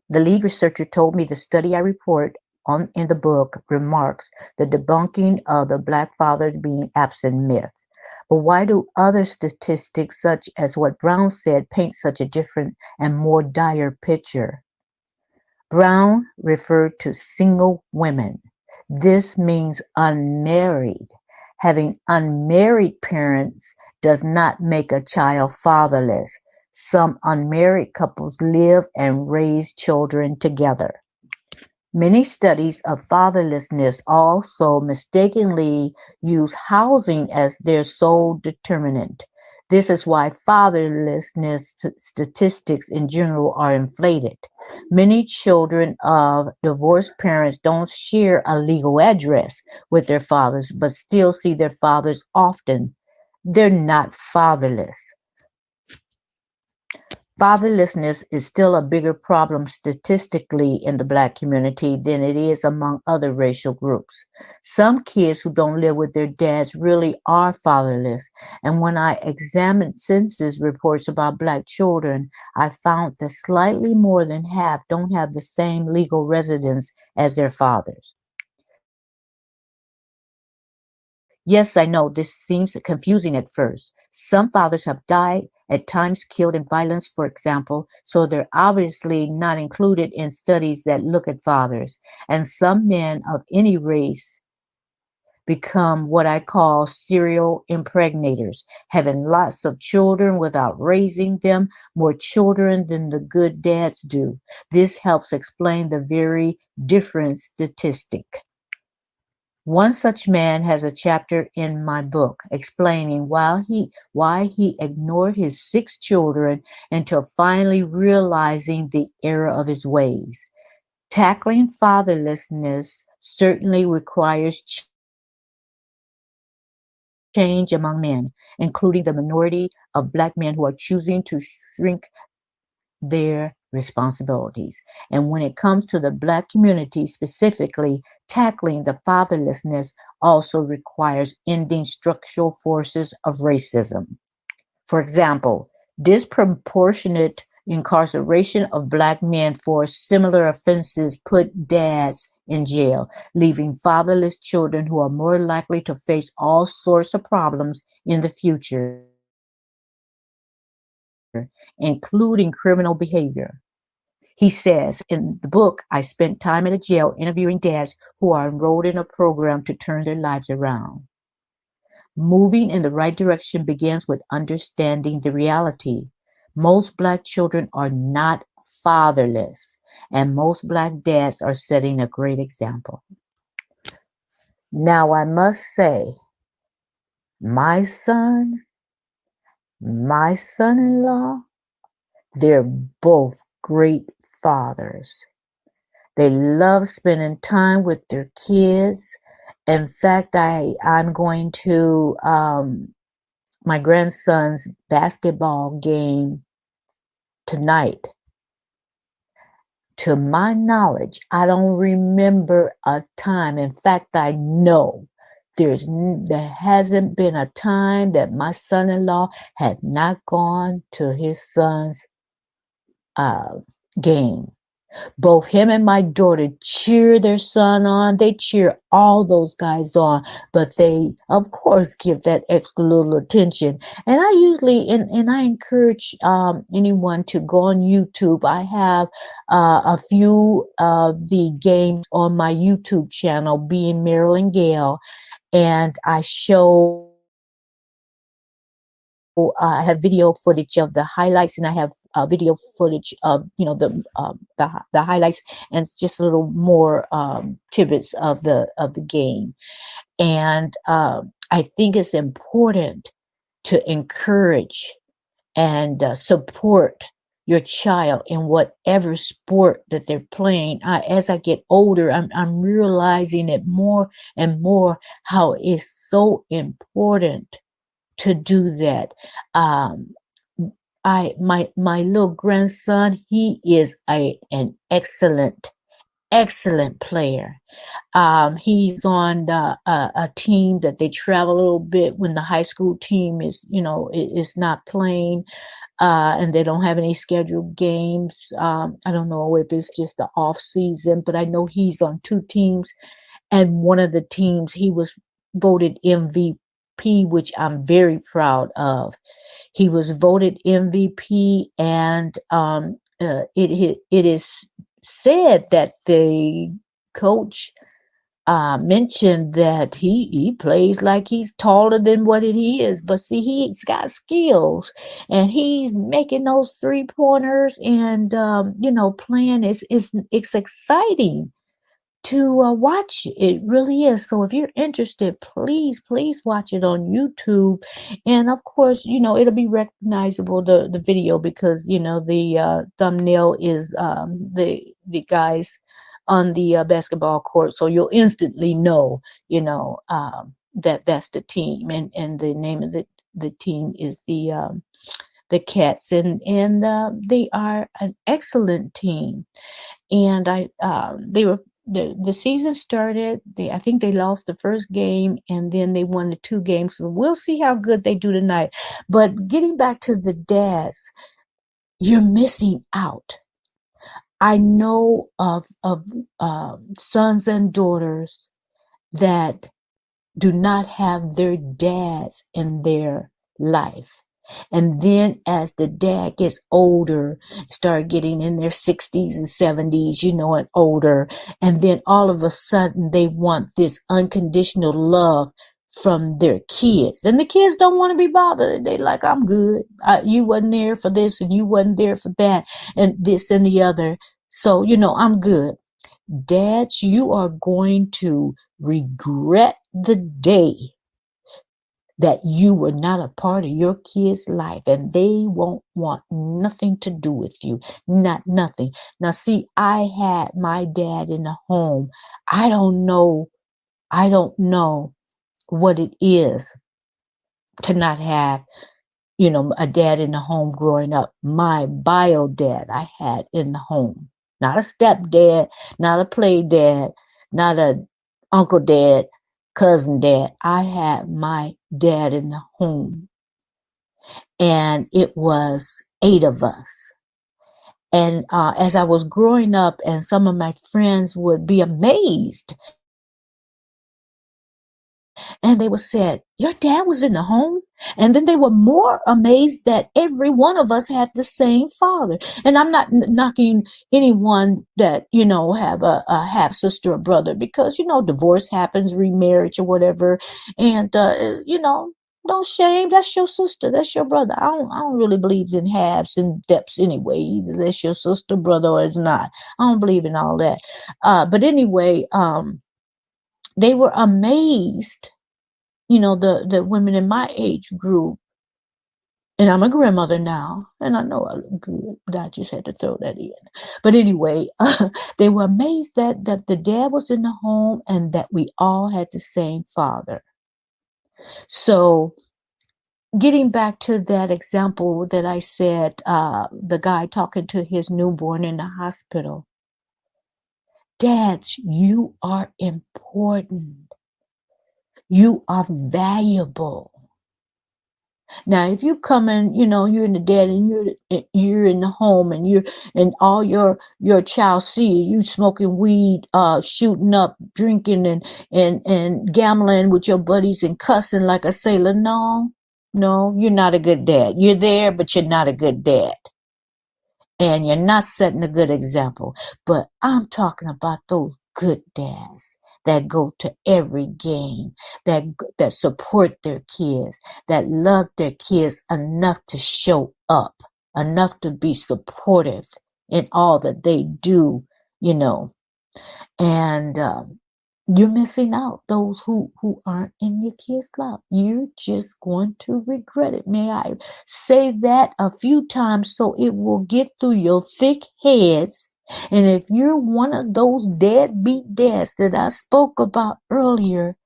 The lead researcher told me the study I report on in the book remarks the debunking of the Black fathers being absent myth. But why do other statistics, such as what Brown said, paint such a different and more dire picture? Brown referred to single women. This means unmarried. Having unmarried parents does not make a child fatherless. Some unmarried couples live and raise children together. Many studies of fatherlessness also mistakenly use housing as their sole determinant. This is why fatherlessness statistics in general are inflated. Many children of divorced parents don't share a legal address with their fathers, but still see their fathers often. They're not fatherless. Fatherlessness is still a bigger problem statistically in the Black community than it is among other racial groups. Some kids who don't live with their dads really are fatherless, and when I examined census reports about Black children, I found that slightly more than half don't have the same legal residence as their fathers. Yes, I know this seems confusing at first. Some fathers have died, at times killed in violence, for example, so they're obviously not included in studies that look at fathers. And some men of any race become what I call serial impregnators, having lots of children without raising them, more children than the good dads do. This helps explain the very different statistic. One such man has a chapter in my book explaining why he ignored his 6 children until finally realizing the error of his ways. Tackling fatherlessness certainly requires change among men, including the minority of Black men who are choosing to shrink their responsibilities. And when it comes to the Black community specifically, tackling the fatherlessness also requires ending structural forces of racism. For example, disproportionate Incarceration of black men for similar offenses put dads in jail, leaving fatherless children who are more likely to face all sorts of problems in the future, including criminal behavior. He says in the book, I spent time in a jail interviewing dads who are enrolled in a program to turn their lives around. Moving in the right direction begins with understanding the reality. Most black children are not fatherless, and most black dads are setting a great example. Now, I must say, my son, my son-in-law, they're both great fathers. They love spending time with their kids. In fact, I'm going to my grandson's basketball game tonight. To my knowledge, I don't remember a time. In fact, I know there hasn't been a time that my son-in-law had not gone to his son's game. Both him and my daughter cheer their son on. They cheer all those guys on, but they, of course, give that extra little attention. And I usually, and I encourage anyone to go on YouTube. I have a few of the games on my YouTube channel, being Marilyn Gale, and I have video footage of the highlights, and I have video footage of the highlights, and it's just a little more tidbits of the game. And I think it's important to encourage and support your child in whatever sport that they're playing. As I get older, I'm realizing it more and more how it's so important to do that. My little grandson, he is an excellent player. He's on a team that they travel a little bit when the high school team is not playing, and they don't have any scheduled games. I don't know if it's just the off season, but I know he's on two teams, and one of the teams he was voted MVP, which I'm very proud of. He was voted MVP, and it is said that the coach mentioned that he plays like he's taller than what it is, but see, he's got skills, and he's making those 3-pointers, and playing. It's exciting to watch. It really is. So if you're interested, please watch it on YouTube. And of course, it'll be recognizable, the video, because the thumbnail is the guys on the basketball court, so you'll instantly know that that's the team, and the name of the team is the Cats, and they are an excellent team. And the season started. I think they lost the first game, and then they won the 2 games. So we'll see how good they do tonight. But getting back to the dads, you're missing out. I know of sons and daughters that do not have their dads in their life. And then as the dad gets older, start getting in their 60s and 70s, and older, and then all of a sudden they want this unconditional love from their kids. And the kids don't want to be bothered. They like, I'm good. You wasn't there for this, and you wasn't there for that, and this and the other. So, I'm good. Dads, you are going to regret the day that you were not a part of your kid's life, and they won't want nothing to do with you. Not nothing. Now, see, I had my dad in the home. I don't know what it is to not have, a dad in the home growing up. My bio dad I had in the home. Not a stepdad, not a play dad, not a uncle dad, cousin dad. I had my dad in the home, and it was 8 of us. And as I was growing up, and some of my friends would be amazed, and they would say, "Your dad was in the home?" And then they were more amazed that every one of us had the same father. And I'm not knocking anyone that, have a half sister or brother, because, divorce happens, remarriage or whatever. And, no shame. That's your sister. That's your brother. I don't really believe in halves and depths anyway. Either that's your sister, brother, or it's not. I don't believe in all that. But anyway, they were amazed, the women in my age group. And I'm a grandmother now, and I know I look good, but I just had to throw that in. But anyway, they were amazed that the dad was in the home and that we all had the same father. So getting back to that example that I said, the guy talking to his newborn in the hospital. Dads, you are important. You are valuable. Now, if you come in, you're in the dad and you're in the home, and all your child see you smoking weed, shooting up, drinking, and gambling with your buddies and cussing like a sailor. No, you're not a good dad. You're there, but you're not a good dad. And you're not setting a good example. But I'm talking about those good dads that go to every game, that support their kids, that love their kids enough to show up, enough to be supportive in all that they do, and you're missing out, those who aren't in your kids' life. You're just going to regret it. May I say that a few times so it will get through your thick heads. And if you're one of those deadbeat dads that I spoke about earlier,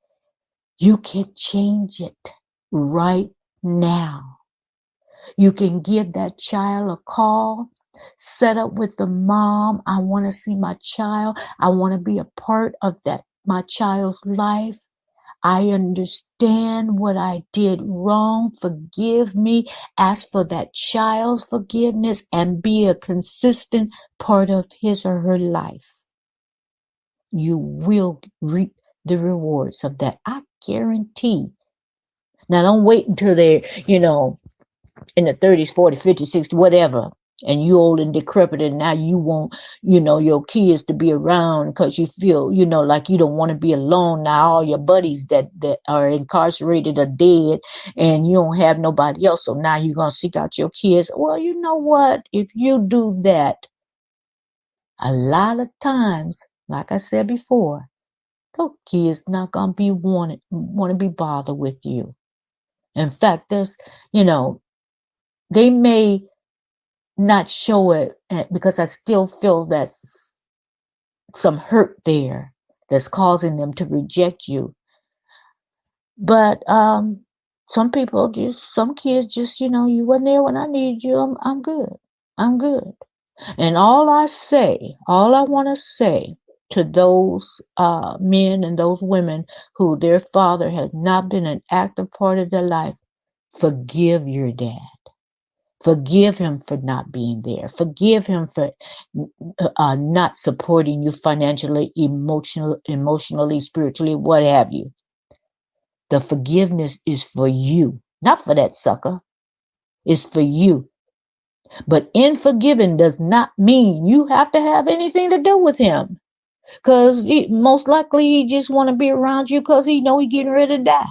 you can change it right now. You can give that child a call, set up with the mom. I want to see my child. I want to be a part of my child's life. I understand what I did wrong. Forgive me. Ask for that child's forgiveness and be a consistent part of his or her life. You will reap the rewards of that. I guarantee. Now, don't wait until they're, in the 30s, 40s, 50s, 60s, whatever, and you old and decrepit, and now you want, your kids to be around because you feel, like you don't want to be alone. Now all your buddies that are incarcerated are dead, and you don't have nobody else, so now you're going to seek out your kids. Well, you know what? If you do that, a lot of times, like I said before, those kids not going to be want to be bothered with you. In fact, there's, they may not show it because I still feel that's some hurt there that's causing them to reject you. But some kids just, you weren't there when I needed you. I'm good. I'm good. And all I want to say to those men and those women who their father has not been an active part of their life, forgive your dad. Forgive him for not being there. Forgive him for not supporting you financially, emotionally, spiritually, what have you. The forgiveness is for you, not for that sucker. It's for you. But in forgiving does not mean you have to have anything to do with him. Because most likely he just want to be around you because he know he getting ready to die.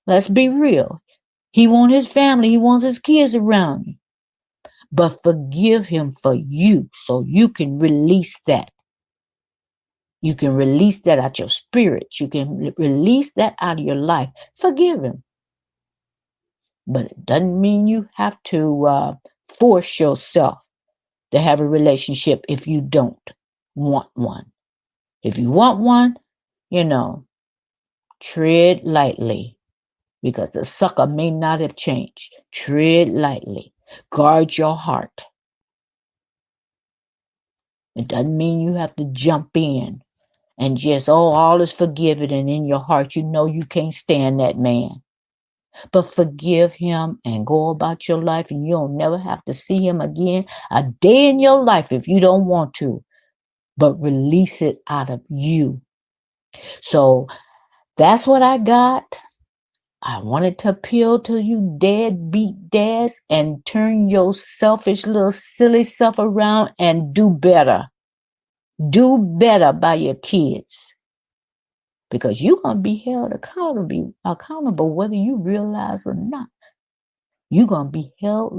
Let's be real. He wants his family. He wants his kids around you. But forgive him for you so you can release that. You can release that out your spirit. You can release that out of your life. Forgive him. But it doesn't mean you have to force yourself to have a relationship if you don't want one. If you want one, tread lightly because the sucker may not have changed. Tread lightly. Guard your heart. It doesn't mean you have to jump in and just, all is forgiven, and in your heart you know you can't stand that man. but forgive him and go about your life, and you'll never have to see him again a day in your life if you don't want to, but release it out of you. So that's what I got. I wanted to appeal to you deadbeat dads and turn your selfish little silly self around and do better. Do better by your kids. Because you're going to be held accountable whether you realize or not. You're going to be held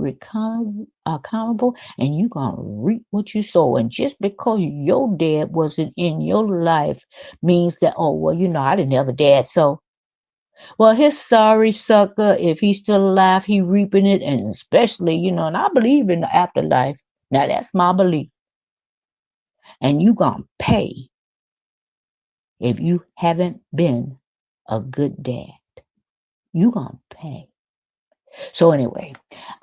accountable, and you're going to reap what you sow. And just because your dad wasn't in your life means that, oh, well, I didn't have a dad. So, well, his sorry sucker, if he's still alive, he reaping it. And especially, and I believe in the afterlife. Now, that's my belief. And you're going to pay if you haven't been a good dad. You're going to pay. So anyway,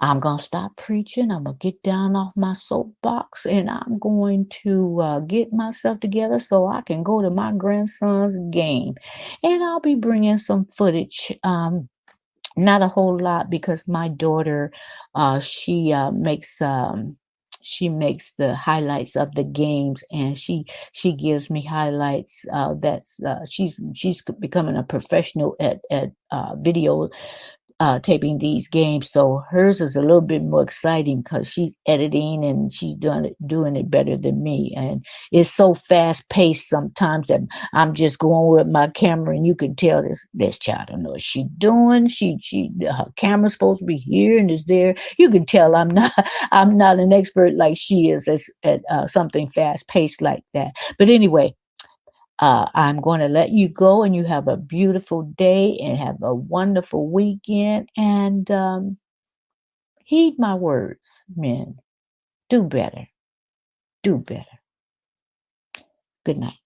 I'm going to stop preaching. I'm going to get down off my soapbox, and I'm going to get myself together so I can go to my grandson's game. And I'll be bringing some footage. Not a whole lot, because my daughter, she makes the highlights of the games, and she gives me highlights. She's becoming a professional at video taping these games. So hers is a little bit more exciting because she's editing and she's doing it better than me. And it's so fast paced sometimes that I'm just going with my camera, and you can tell this child don't know what she's doing. Her camera's supposed to be here and it's there. You can tell I'm not an expert like she is at something fast paced like that. But anyway, I'm going to let you go, and you have a beautiful day and have a wonderful weekend. And heed my words, men. Do better. Do better. Good night.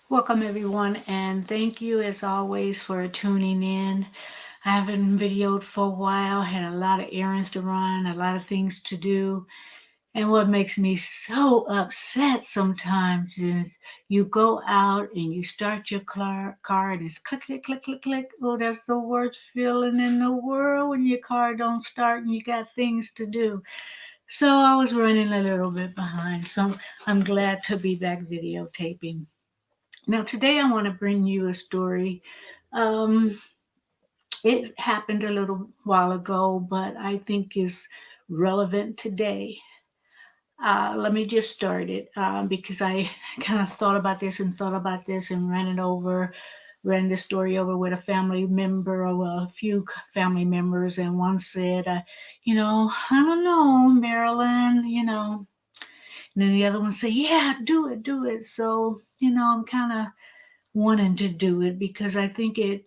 Welcome, everyone, and thank you as always for tuning in. I haven't videoed for a while, had a lot of errands to run, a lot of things to do. And what makes me so upset sometimes is you go out and you start your car and it's click, click, click, click, click. Oh, that's the worst feeling in the world when your car don't start and you got things to do. So I was running a little bit behind. So I'm glad to be back videotaping. Now, today I want to bring you a story. Um, it happened a little while ago, but I think is relevant today. Let me just start it because I kind of thought about this and ran the story over with a family member or a few family members. And one said, I don't know, Marilyn, And then the other one said, yeah, do it, do it. So, I'm kind of wanting to do it because I think it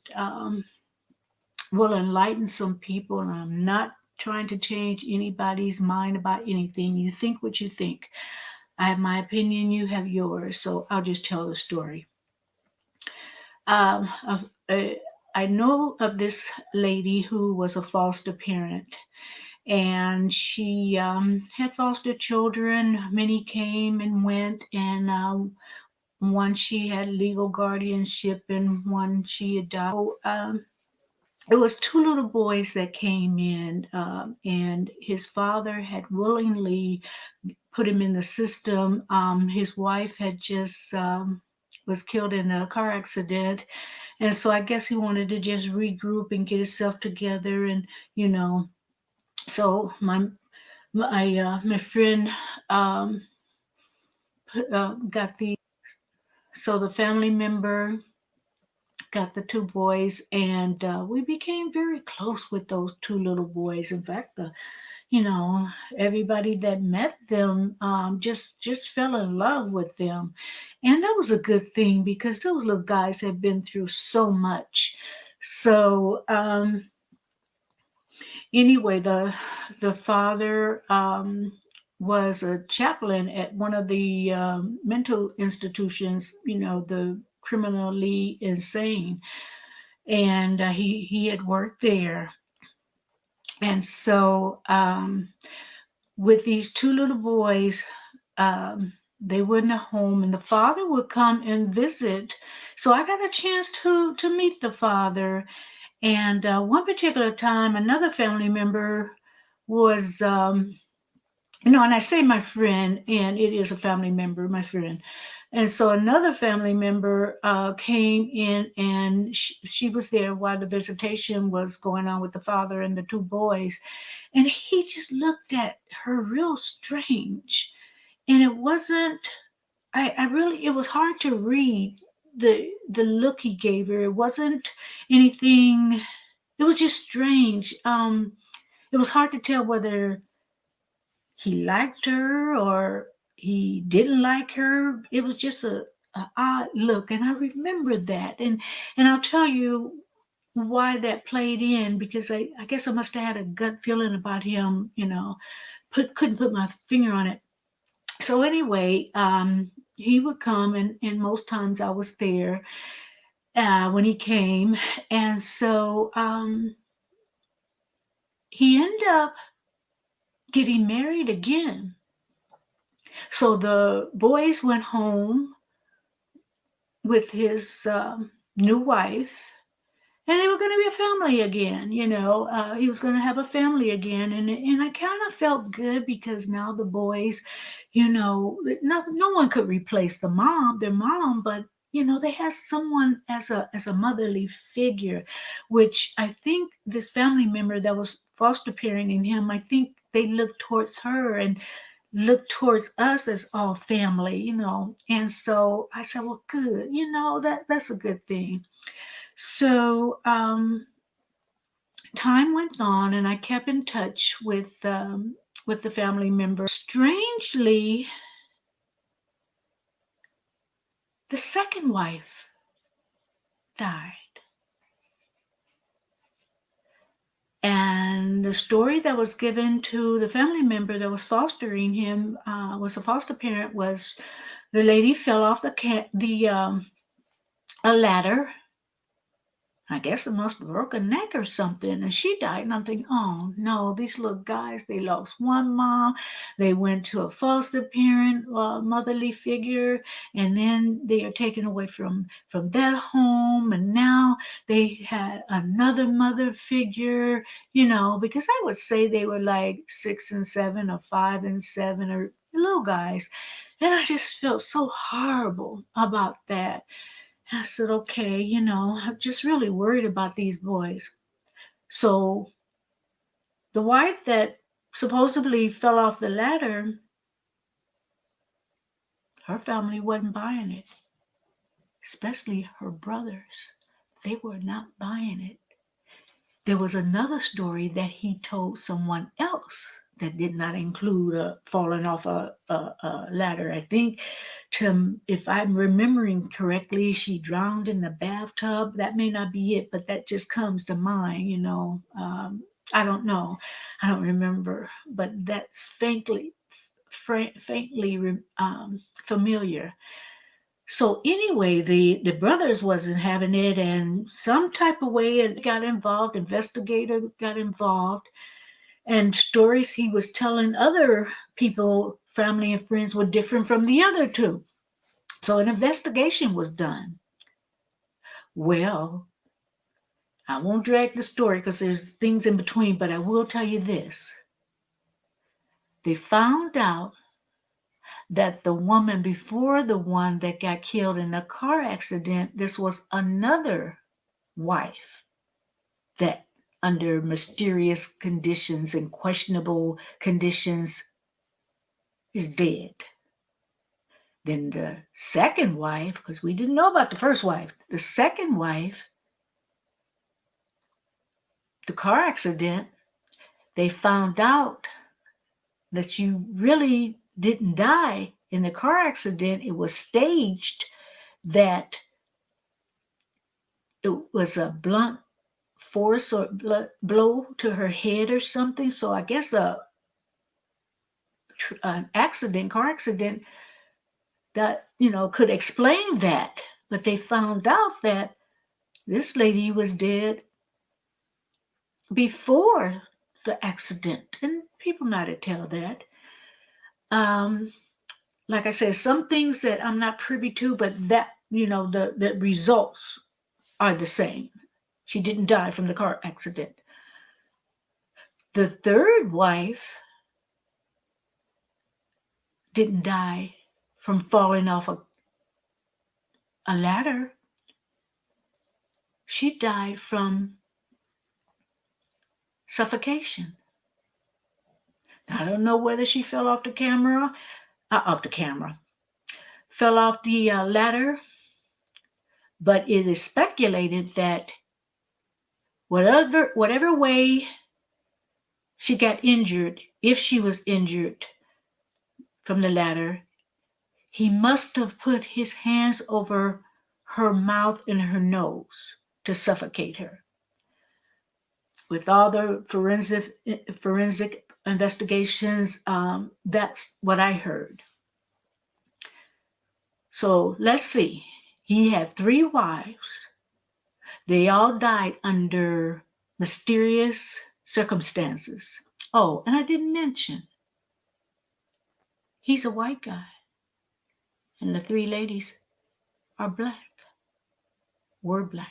will enlighten some people. And I'm not trying to change anybody's mind about anything. You think what you think. I have my opinion, you have yours. So I'll just tell the story. Um, of, uh, I know of this lady who was a foster parent, and she had foster children. Many came and went, and one she had legal guardianship, and one she adopted. It was two little boys that came in, and his father had willingly put him in the system. His wife had just was killed in a car accident, and so I guess he wanted to just regroup and get himself together, and you know. So my friend got the family member got the two boys, and we became very close with those two little boys. In fact, you know everybody that met them just fell in love with them, and that was a good thing because those little guys had been through so much. So anyway, the father was a chaplain at one of the mental institutions, the criminally insane, and he had worked there. And so with these two little boys, um, they were in the home, and the father would come and visit. So I got a chance to meet the father. And one particular time, another family member was, and I say my friend, and it is a family member, my friend. And so another family member came in, and she was there while the visitation was going on with the father and the two boys. And he just looked at her real strange. And it wasn't, I really, it was hard to read the look he gave her. It wasn't anything, it was just strange. It was hard to tell whether he liked her or he didn't like her. It was just a odd look, and I remember that. And I'll tell you why that played in, because I guess I must have had a gut feeling about him. Couldn't put my finger on it. So anyway, he would come, and most times I was there when he came, and so he ended up getting married again. So the boys went home with his new wife, and they were going to be a family again. He was going to have a family again, and I kind of felt good, because now the boys, no one could replace their mom, but they had someone as a motherly figure, which I think this family member that was foster parenting him, I think they looked towards her and look towards us as all family, And so I said, well, good, that's a good thing. So time went on, and I kept in touch with the family member. Strangely, the second wife died. And the story that was given to the family member that was fostering him, was a foster parent, was the lady fell off a ladder. I guess it must have broke a neck or something, and she died. And I'm thinking, oh no, these little guys, they lost one mom, they went to a foster parent, motherly figure, and then they are taken away from that home, and now they had another mother figure, because I would say they were like 6 and 7, or 5 and 7, or little guys, and I just felt so horrible about that. I said, okay, I'm just really worried about these boys. So the wife that supposedly fell off the ladder, her family wasn't buying it, especially her brothers. They were not buying it. There was another story that he told someone else that did not include falling off a ladder. I think, if I'm remembering correctly, she drowned in the bathtub. That may not be it, but that just comes to mind. I don't know. I don't remember, but that's faintly familiar. So anyway, the brothers wasn't having it, and some type of way it got involved. Investigator got involved, and stories he was telling other people, family and friends, were different from the other two. So an investigation was done. Well, I won't drag the story because there's things in between, but I will tell you this. They found out that the woman before the one that got killed in a car accident, this was another wife that, under mysterious conditions and questionable conditions, is dead. Then the second wife, because we didn't know about the first wife, the second wife, the car accident, they found out that you really didn't die in the car accident. It was staged, that it was a blunt force or blow to her head or something. So I guess an car accident that, could explain that. But they found out that this lady was dead before the accident. And people know how to tell that. Um, like I said, some things that I'm not privy to, but that, the results are the same. She didn't die from the car accident. The third wife didn't die from falling off a ladder. She died from suffocation. I don't know whether she fell off the camera, fell off the ladder, but it is speculated that whatever way she got injured, if she was injured from the ladder, he must have put his hands over her mouth and her nose to suffocate her. With all the forensic investigations, that's what I heard. So let's see. He had 3 wives. They all died under mysterious circumstances. Oh, and I didn't mention, he's a white guy. And the 3 ladies are black, were black.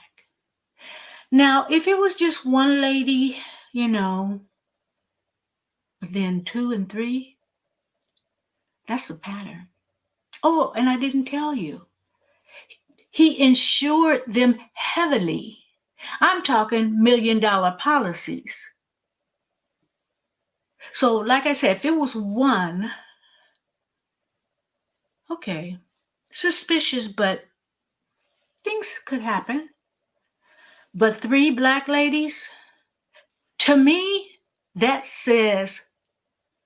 Now, if it was just one lady, then 2 and 3, that's a pattern. Oh, and I didn't tell you. He insured them heavily. I'm talking $1 million policies. So, like I said, if it was one, okay, suspicious, but things could happen. But 3 black ladies, to me, that says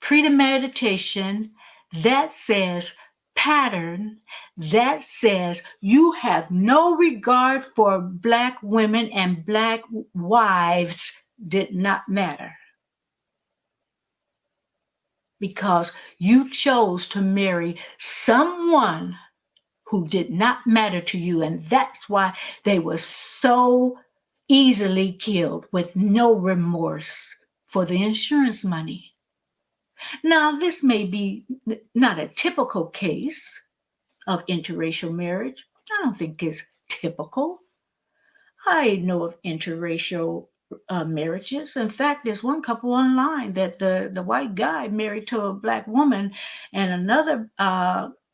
premeditation, that says pattern, that says you have no regard for black women, and black wives did not matter. Because you chose to marry someone who did not matter to you, and that's why they were so easily killed with no remorse for the insurance money. Now, this may be not a typical case of interracial marriage. I don't think it's typical. I know of interracial marriages. In fact, there's one couple online that the white guy married to a black woman, and another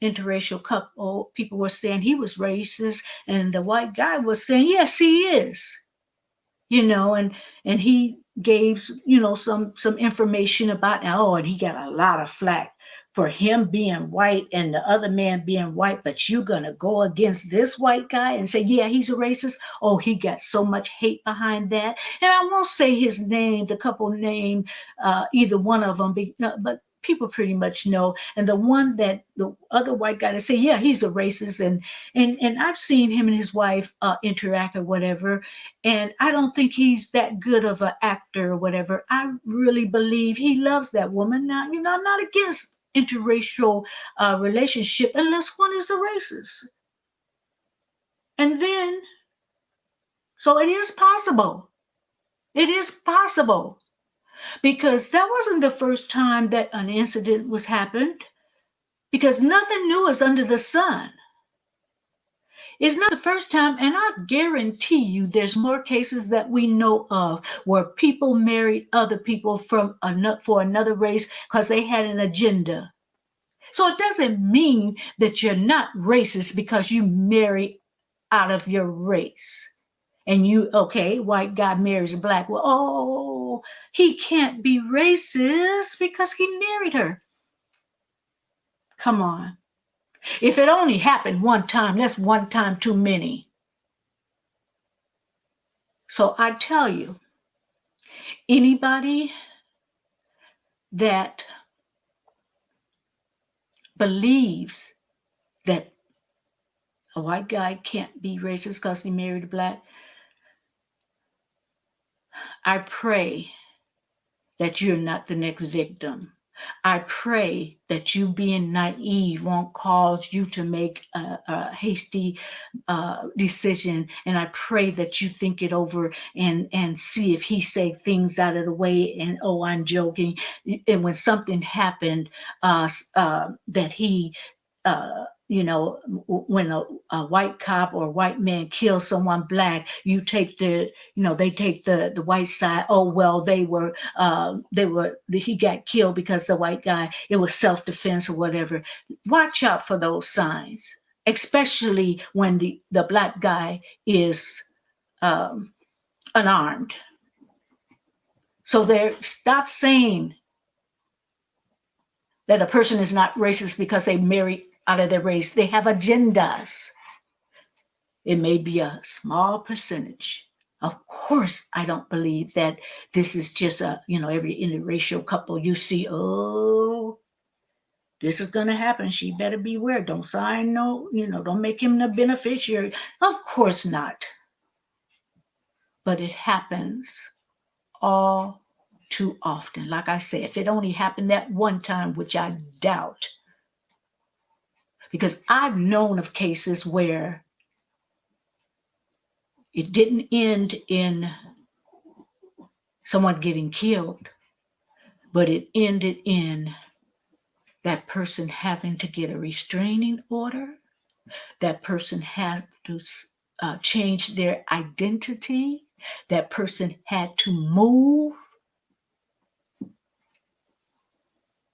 interracial couple, people were saying he was racist, and the white guy was saying, yes, he is. And he gave, some information about, and he got a lot of flack for him being white and the other man being white, but you're going to go against this white guy and say, yeah, he's a racist. Oh, he got so much hate behind that. And I won't say his name, the couple name, either one of them, but people pretty much know. And the other white guy to say, yeah, he's a racist. And I've seen him and his wife interact or whatever. And I don't think he's that good of an actor or whatever. I really believe he loves that woman. Now, I'm not against interracial relationship unless one is a racist. And then, so it is possible. It is possible. Because that wasn't the first time that an incident was happened, because nothing new is under the sun. It's not the first time, and I guarantee you there's more cases that we know of where people married other people for another race because they had an agenda. So it doesn't mean that you're not racist because you marry out of your race. And white guy marries a black. Well, he can't be racist because he married her. Come on. If it only happened one time, that's one time too many. So I tell you, anybody that believes that a white guy can't be racist because he married a black, I pray that you're not the next victim. I pray that you being naive won't cause you to make a hasty decision. And I pray that you think it over and see if he say things out of the way and, I'm joking. And when something happened that he when a white cop or a white man kills someone black, they take the white side. Oh well, he got killed because the white guy, it was self-defense or whatever. Watch out for those signs, especially when the black guy is um, unarmed. So there, stop saying that a person is not racist because they marry out of their race. They have agendas. It may be a small percentage. Of course, I don't believe that this is just every interracial couple you see, oh, this is going to happen. She better beware. Don't sign don't make him the beneficiary. Of course not. But it happens all too often. Like I say, if it only happened that one time, which I doubt, because I've known of cases where it didn't end in someone getting killed, but it ended in that person having to get a restraining order. That person had to change their identity. That person had to move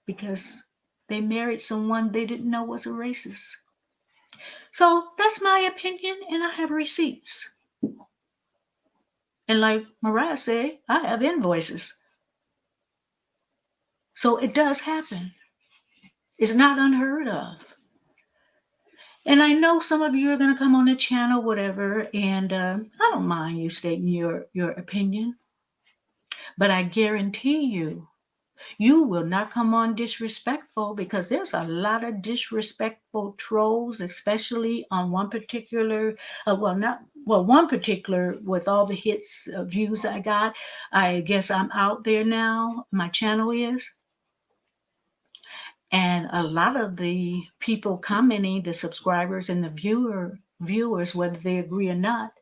because they married someone they didn't know was a racist. So that's my opinion, and I have receipts. And like Mariah said, I have invoices. So it does happen. It's not unheard of. And I know some of you are going to come on the channel, whatever, and I don't mind you stating your opinion. But I guarantee you will not come on disrespectful, because there's a lot of disrespectful trolls, especially on one particular, one particular with all the hits, views I got. I guess I'm out there now. My channel is. And a lot of the people commenting, the subscribers and the viewers, whether they agree or not,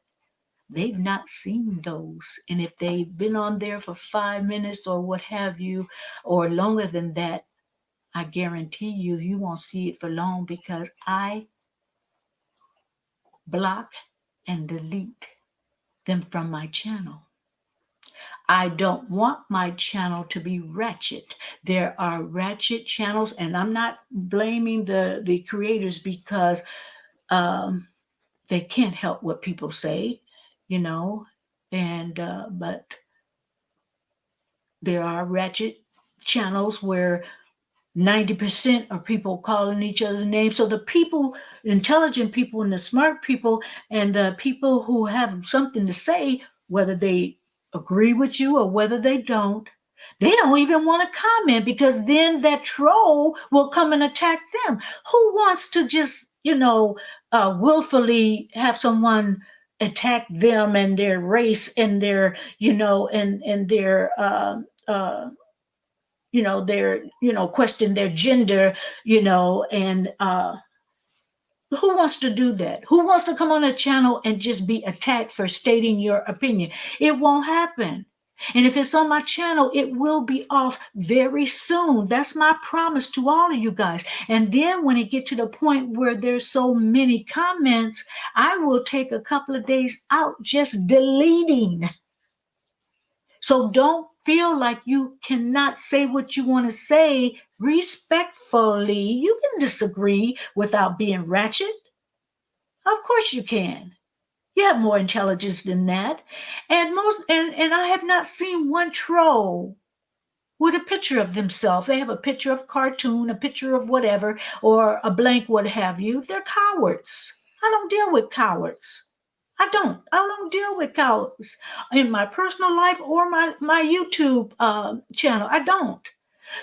they've not seen those. And if they've been on there for 5 minutes or what have you, or longer than that, I guarantee you won't see it for long, because I block and delete them from my channel. I don't want my channel to be ratchet. There are ratchet channels, and I'm not blaming the creators, because they can't help what people say, and but there are ratchet channels where 90% of people calling each other's names. So the people, intelligent people and the smart people and the people who have something to say, whether they agree with you or whether they don't even want to comment, because then that troll will come and attack them. Who wants to just, willfully have someone attack them and their race and their, and their, question their gender, and who wants to do that? Who wants to come on a channel and just be attacked for stating your opinion? It won't happen. And if it's on my channel, it will be off very soon. That's my promise to all of you guys. And then when it gets to the point where there's so many comments, I will take a couple of days out just deleting. So don't feel like you cannot say what you want to say respectfully. You can disagree without being ratchet. Of course you can. You have more intelligence than that. And I have not seen one troll with a picture of themselves. They have a picture of cartoon, a picture of whatever, or a blank what have you. They're cowards. I don't deal with cowards. I don't deal with cowards in my personal life or my YouTube channel. I don't.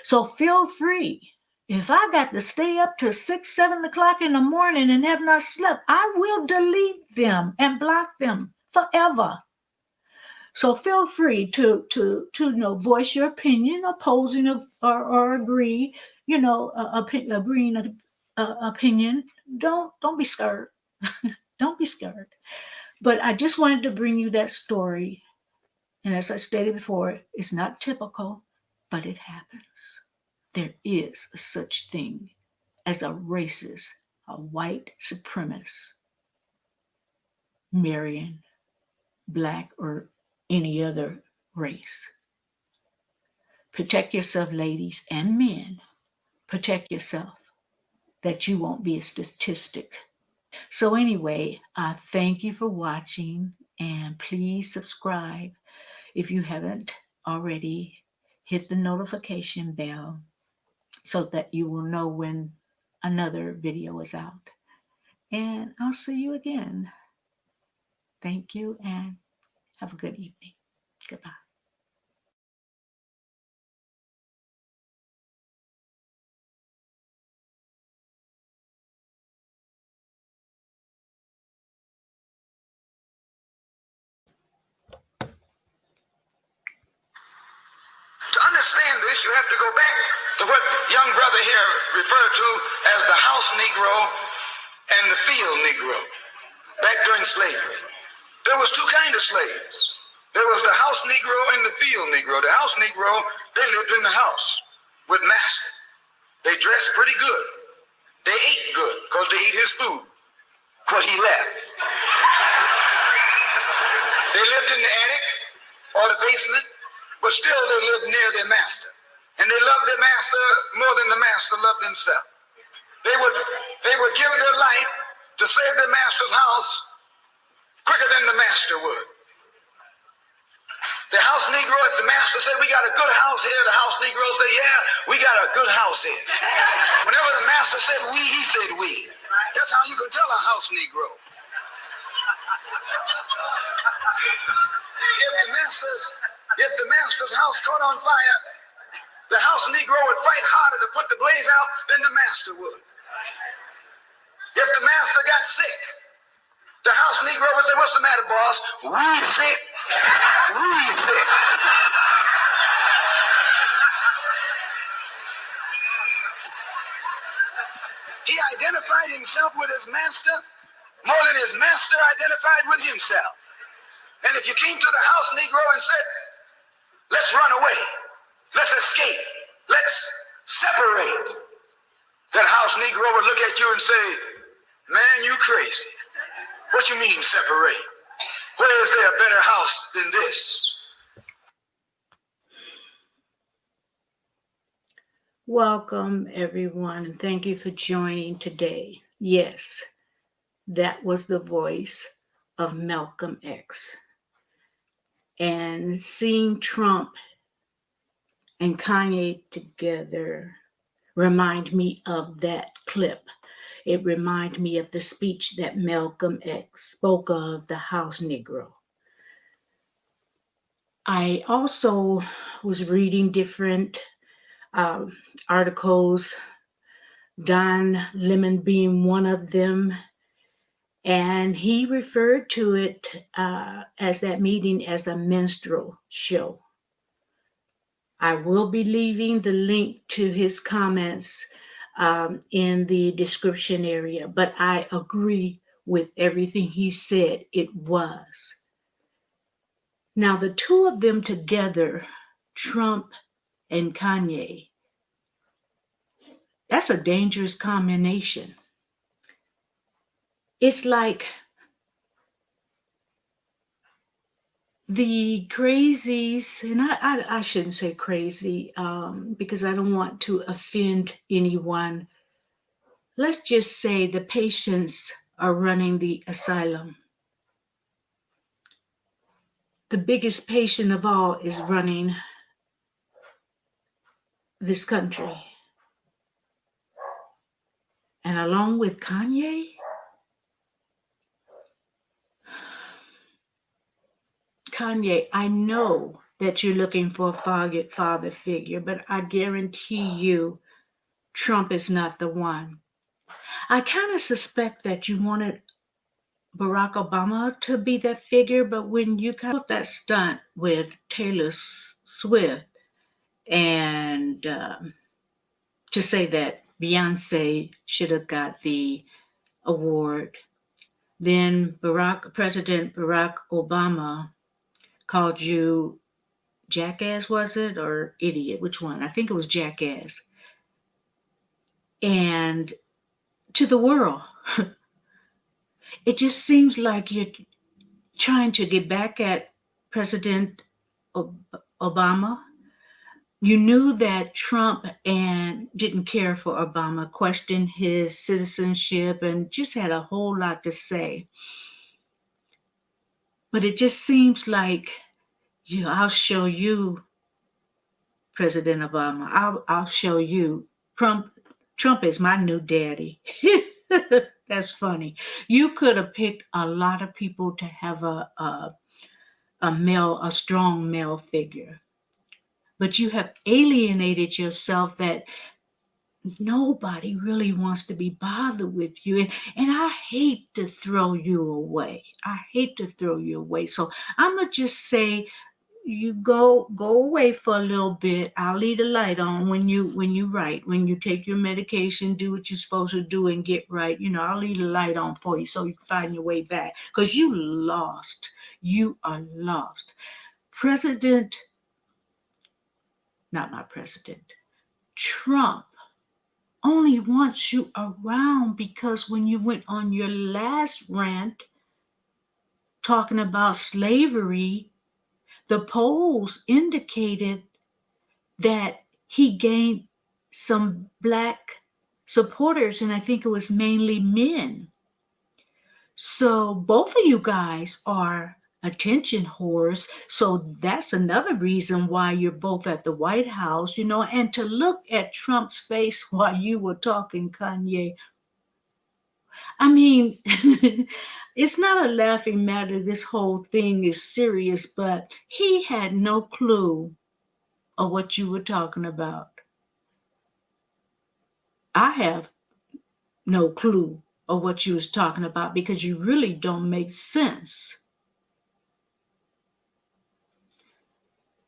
So feel free. If I got to stay up to 6, 7 o'clock in the morning and have not slept, I will delete them and block them forever. So feel free to voice your opinion, opposing or agree, agreeing opinion. Don't be scared. Don't be scared. But I just wanted to bring you that story. And as I stated before, it's not typical, but it happens. There is a such thing as a racist, a white supremacist, marrying black or any other race. Protect yourself, ladies and men. Protect yourself that you won't be a statistic. So, anyway, I thank you for watching and please subscribe if you haven't already. Hit the notification bell so that you will know when another video is out. And I'll see you again. Thank you and have a good evening. Goodbye. To understand this, you have to go back to what young brother here referred to as the house Negro and the field Negro. Back during slavery, there was two kinds of slaves. There was the house Negro and the field Negro. The house Negro, they lived in the house with master. They dressed pretty good. They ate good because they ate his food, what he left. They lived in the attic or the basement, but still they lived near their master. And they loved their master more than the master loved himself. They would give their life to save their master's house quicker than the master would. The house Negro, if the master said, we got a good house here, the house Negro say, yeah, we got a good house here. Whenever the master said we, he said we. That's how you can tell a house Negro. If the master's house caught on fire, the house Negro would fight harder to put the blaze out than the master would. If the master got sick, the house Negro would say, what's the matter, boss? We sick. We sick. He identified himself with his master more than his master identified with himself. And if you came to the house Negro and said, let's run away, let's escape, let's separate, that house Negro would look at you and say, man, you crazy. What you mean separate? Where is there a better house than this? Welcome, everyone, and thank you for joining today. Yes, that was the voice of Malcolm X. And seeing Trump and Kanye together remind me of that clip. It reminded me of the speech that Malcolm X spoke of, the house Negro. I also was reading different articles, Don Lemon being one of them, and he referred to it as that meeting as a minstrel show. I will be leaving the link to his comments in the description area, but I agree with everything he said it was. Now, the two of them together, Trump and Kanye, that's a dangerous combination. It's like the crazies, and I shouldn't say crazy because I don't want to offend anyone. Let's just say the patients are running the asylum. The biggest patient of all is running this country. And along with Kanye, I know that you're looking for a father figure, but I guarantee you Trump is not the one. I kind of suspect that you wanted Barack Obama to be that figure, but when you kind of put that stunt with Taylor Swift and to say that Beyonce should have got the award, then President Barack Obama called you jackass, was it, or idiot? Which one? I think it was jackass. and to the world. It just seems like you're trying to get back at President Obama. You knew that Trump and didn't care for Obama, questioned his citizenship, and just had a whole lot to say. But it just seems like I'll show you, President Obama. I'll show you. Trump is my new daddy. That's funny. You could have picked a lot of people to have a strong male figure, but you have alienated yourself that nobody really wants to be bothered with you. And I hate to throw you away. I hate to throw you away. So I'm going to just say, you go away for a little bit. I'll leave the light on when you write, when you take your medication, do what you're supposed to do and get right. I'll leave the light on for you so you can find your way back, because you are lost. Not my president, Trump only wants you around because when you went on your last rant talking about slavery, the polls indicated that he gained some Black supporters, and I think it was mainly men. So both of you guys are attention whores. So that's another reason why you're both at the White House, and to look at Trump's face while you were talking, Kanye. I mean, it's not a laughing matter. This whole thing is serious, but he had no clue of what you were talking about. I have no clue of what you was talking about because you really don't make sense.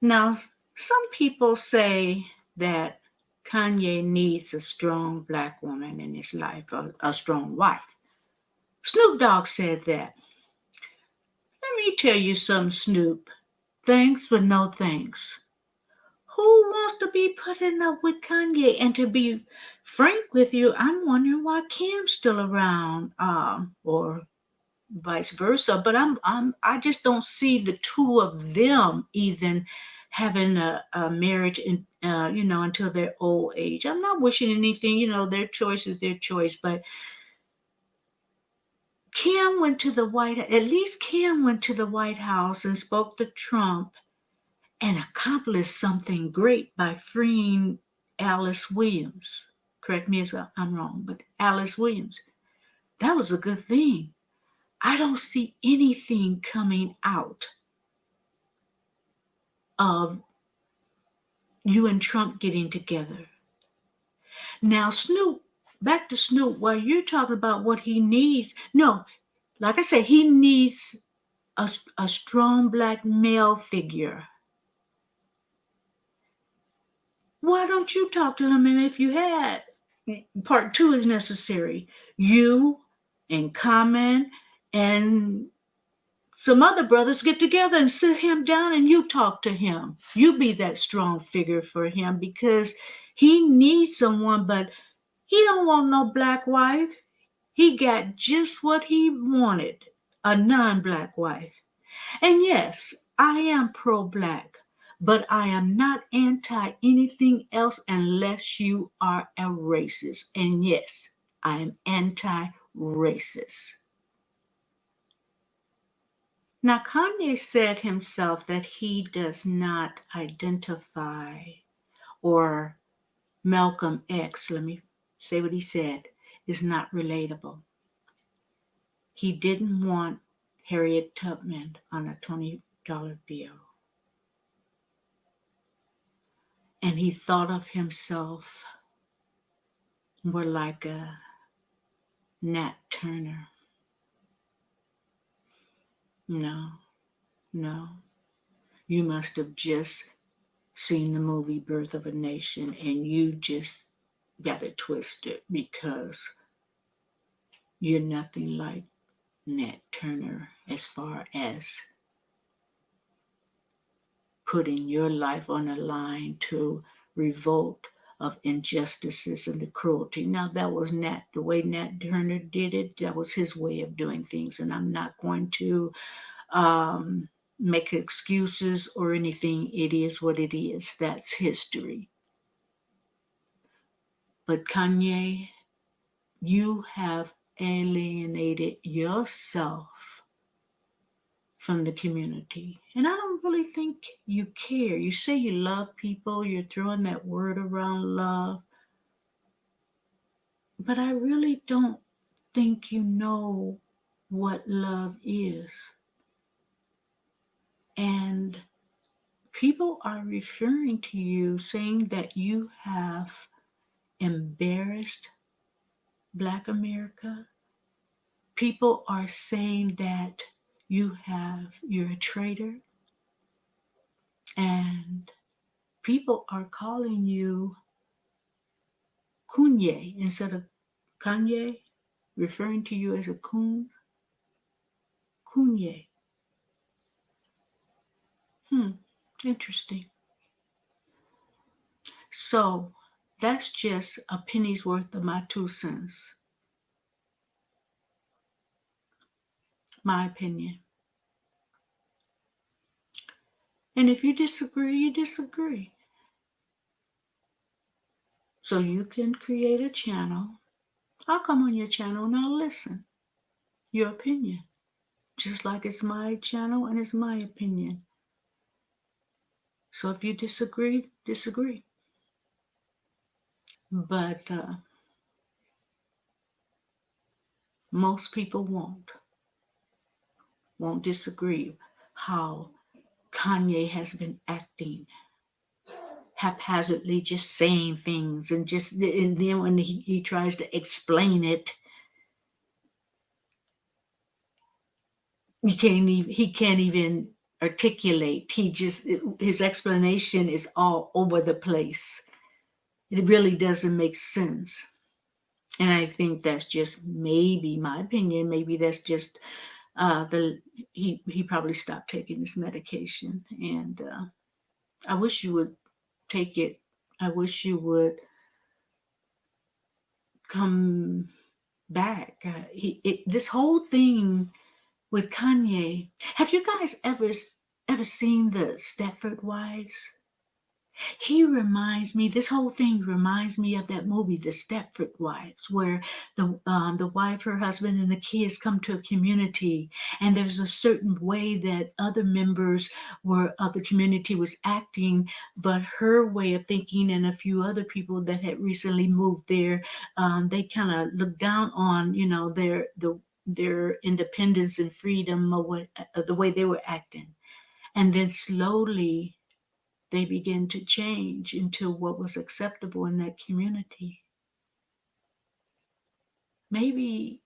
Now, some people say that Kanye needs a strong Black woman in his life, a strong wife. Snoop Dogg said that. Let me tell you something, Snoop. Thanks, but no thanks. Who wants to be putting up with Kanye? And to be frank with you, I'm wondering why Kim's still around, or vice versa. But I just don't see the two of them even having a marriage until their old age. I'm not wishing anything. Their choice is their choice. But Kim went to the at least Kim went to the White House and spoke to Trump and accomplished something great by freeing Alice Williams. Correct me if I'm wrong, but Alice Williams. That was a good thing. I don't see anything coming out of you and Trump getting together. Now, Snoop, back to Snoop, while you're talking about what he needs, no, like I said, he needs a strong Black male figure. Why don't you talk to him? And if you had, part two is necessary. You and Common and some other brothers get together and sit him down and you talk to him. You be that strong figure for him because he needs someone, but he don't want no Black wife. He got just what he wanted, a non-Black wife. And yes, I am pro-Black, but I am not anti anything else unless you are a racist. And yes, I am anti-racist. Now, Kanye said himself that he does not identify, or Malcolm X, let me say what he said, is not relatable. He didn't want Harriet Tubman on a $20 bill. And he thought of himself more like a Nat Turner. No. You must have just seen the movie Birth of a Nation and you just got it twisted because you're nothing like Nat Turner as far as putting your life on the line to revolt of injustices and the cruelty. Now, that was Nat, the way Nat Turner did it, that was his way of doing things. And I'm not going to make excuses or anything. It is what it is. That's history. But Kanye, you have alienated yourself from the community. And I don't really think you care. You say you love people, you're throwing that word around, love. But I really don't think you know what love is. And people are referring to you saying that you have embarrassed Black America. People are saying that you're a traitor. And people are calling you Kunye instead of Kanye, referring to you as a coon. Kunye. Interesting. So that's just a penny's worth of my 2 cents, my opinion. And if you disagree, you disagree. So you can create a channel. I'll come on your channel and I'll listen. Your opinion. Just like it's my channel and it's my opinion. So if you disagree, disagree. But most people won't disagree how Kanye has been acting haphazardly, just saying things, and then when he tries to explain it, he can't even articulate. His explanation is all over the place. It really doesn't make sense. And I think that's just maybe my opinion. Maybe that's just he probably stopped taking his medication. And I wish you would take it. I wish you would come back. This whole thing with Kanye. Have you guys ever seen the Stepford Wives? This whole thing reminds me of that movie, The Stepford Wives, where the wife, her husband, and the kids come to a community, and there's a certain way that other members of the community was acting, but her way of thinking and a few other people that had recently moved there, they kind of looked down on, their independence and freedom, or the way they were acting, and then slowly they begin to change into what was acceptable in that community. Maybe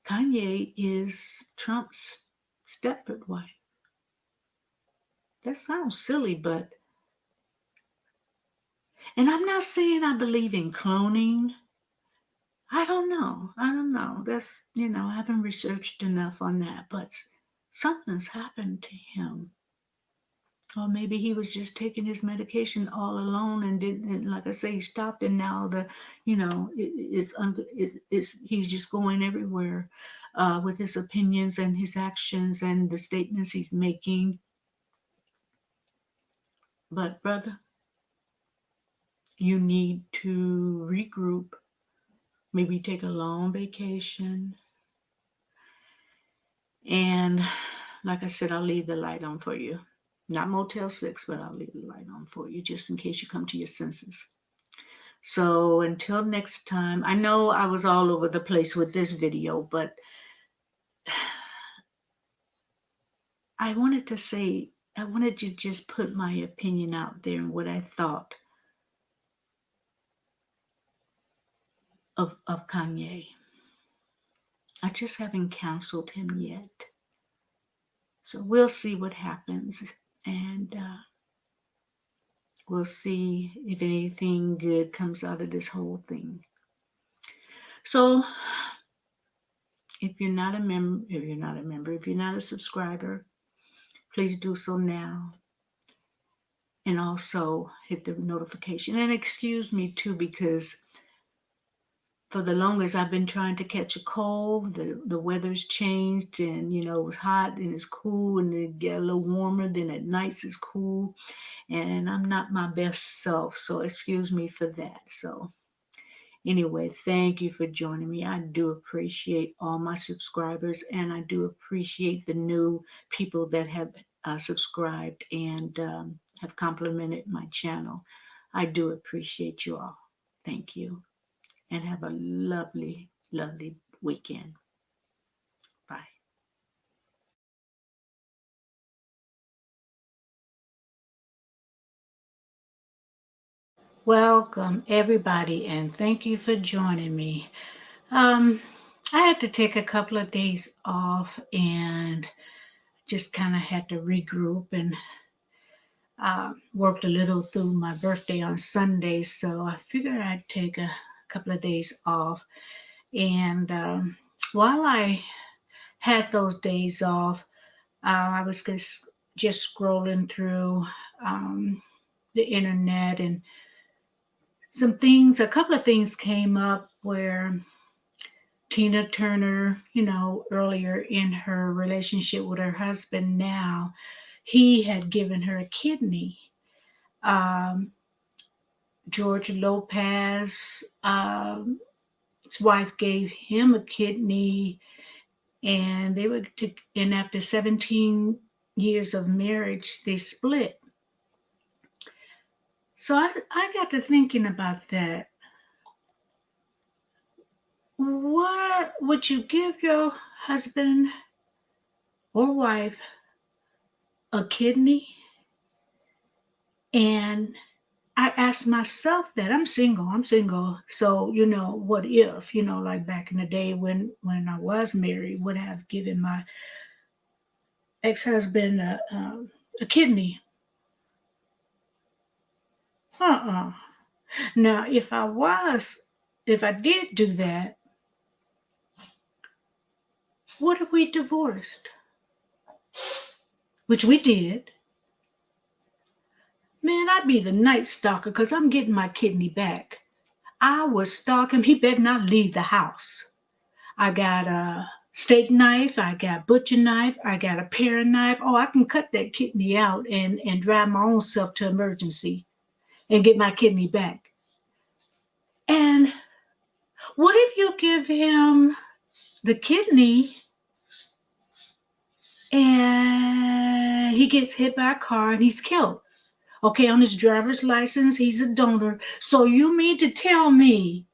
Kanye is Trump's Stepford wife. That sounds silly, and I'm not saying I believe in cloning. I don't know. That's, I haven't researched enough on that, but something's happened to him. Or maybe he was just taking his medication all alone and didn't, like I say, he stopped, and now he's just going everywhere with his opinions and his actions and the statements he's making. But brother, you need to regroup, maybe take a long vacation. And like I said, I'll leave the light on for you. Not Motel 6, but I'll leave the light on for you just in case you come to your senses. So until next time, I know I was all over the place with this video, but I wanted to just put my opinion out there and what I thought of Kanye. I just haven't canceled him yet. So we'll see what happens. And we'll see if anything good comes out of this whole thing. So if you're not a subscriber, please do so now. and also hit the notification. And excuse me too, because for the longest I've been trying to catch a cold. The weather's changed, and it was hot and it's cool, and it get a little warmer. Then at nights it's cool, and I'm not my best self. So excuse me for that. So anyway, thank you for joining me. I do appreciate all my subscribers, and I do appreciate the new people that have subscribed and have complimented my channel. I do appreciate you all. Thank you, and have a lovely, lovely weekend. Bye. Welcome, everybody, and thank you for joining me. I had to take a couple of days off and just kind of had to regroup and worked a little through my birthday on Sunday, so I figured I'd take a couple of days off. And while I had those days off, I was just scrolling through the internet, and a couple of things came up where Tina Turner, earlier in her relationship with her husband now, he had given her a kidney. Um, George Lopez, his wife gave him a kidney, and and after 17 years of marriage, they split. So I got to thinking about that. What would you give your husband or wife a kidney? And I asked myself that. I'm single. So, what if, like back in the day when I was married, would have given my ex-husband a kidney? Uh-uh. Now, if I did do that, what if we divorced? Which we did. Man, I'd be the night stalker because I'm getting my kidney back. I would stalk him. He better not leave the house. I got a steak knife. I got a butcher knife. I got a paring knife. Oh, I can cut that kidney out and drive my own self to emergency and get my kidney back. And what if you give him the kidney and he gets hit by a car and he's killed? Okay, on his driver's license, he's a donor. So you mean to tell me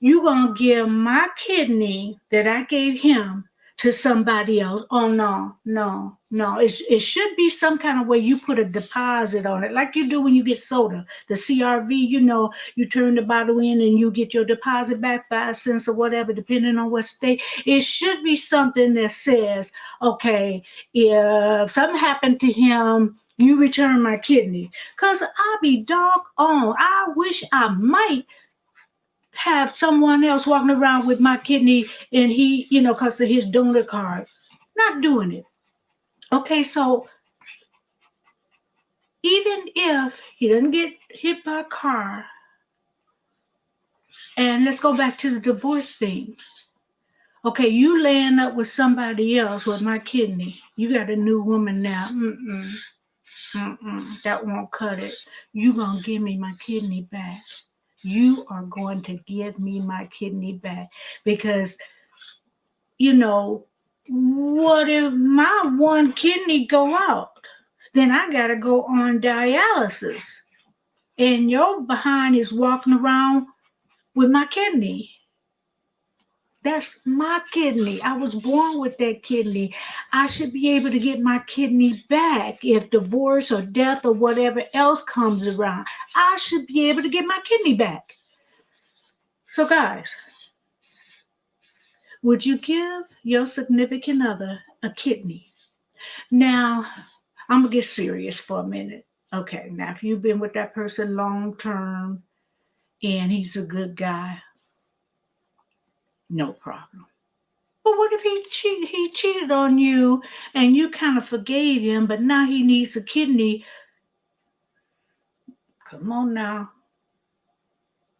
you gonna give my kidney that I gave him to somebody else? Oh no, no, no. It should be some kind of way you put a deposit on it, like you do when you get soda. The CRV, you turn the bottle in and you get your deposit back 5 cents or whatever, depending on what state. It should be something that says, okay, if something happened to him, you return my kidney. Cause I'll be doggone. I wish I might have someone else walking around with my kidney and he, because of his donor card. Not doing it. Okay, so even if he doesn't get hit by a car, and let's go back to the divorce thing. Okay, you laying up with somebody else with my kidney. You got a new woman now. That won't cut it. You gonna give me my kidney back. You are going to give me my kidney back because, what if my one kidney go out? Then I got to go on dialysis. And your behind is walking around with my kidney. That's my kidney. I was born with that kidney. I should be able to get my kidney back if divorce or death or whatever else comes around. I should be able to get my kidney back. So guys, would you give your significant other a kidney? Now, I'm going to get serious for a minute. Okay, now if you've been with that person long term and he's a good guy, no problem. But what if he cheated on you and you kind of forgave him, but now he needs a kidney? Come on now.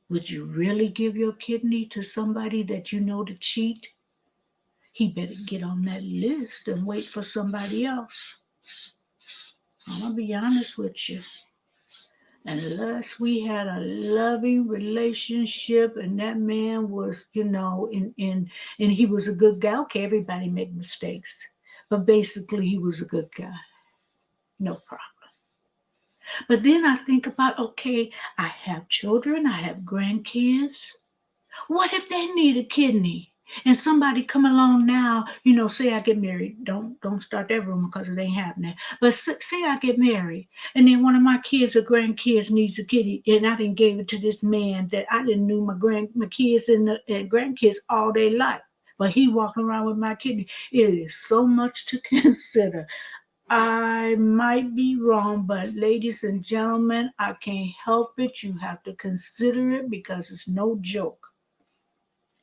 Would you really give your kidney to somebody that you know to cheat? He better get on that list and wait for somebody else. I'm going to be honest with you. Unless we had a loving relationship and that man was, and he was a good guy. Okay, everybody make mistakes. But basically, he was a good guy. No problem. But then I think about, okay, I have children, I have grandkids. What if they need a kidney? And somebody come along now, say I get married. Don't start that rumor because it ain't happening. But say I get married, and then one of my kids or grandkids needs a kidney, and I didn't give it to this man that I didn't knew my kids and grandkids all day life. But he walking around with my kidney. It is so much to consider. I might be wrong, but ladies and gentlemen, I can't help it. You have to consider it because it's no joke.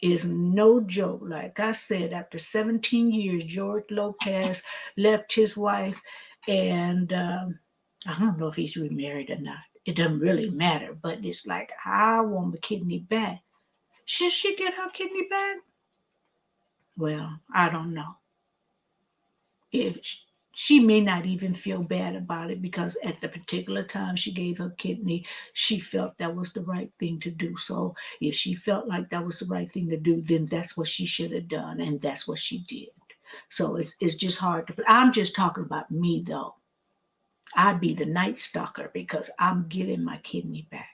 Is no joke. Like I said, after 17 years, George Lopez left his wife, and I don't know if he's remarried or not. It doesn't really matter, but it's like, I want my kidney back. Should she get her kidney back? Well, I don't know. If she may not even feel bad about it because at the particular time she gave her kidney, she felt that was the right thing to do. So if she felt like that was the right thing to do, then that's what she should have done, and that's what she did. So it's just hard to. I'm just talking about me though. I'd be the night stalker because I'm getting my kidney back.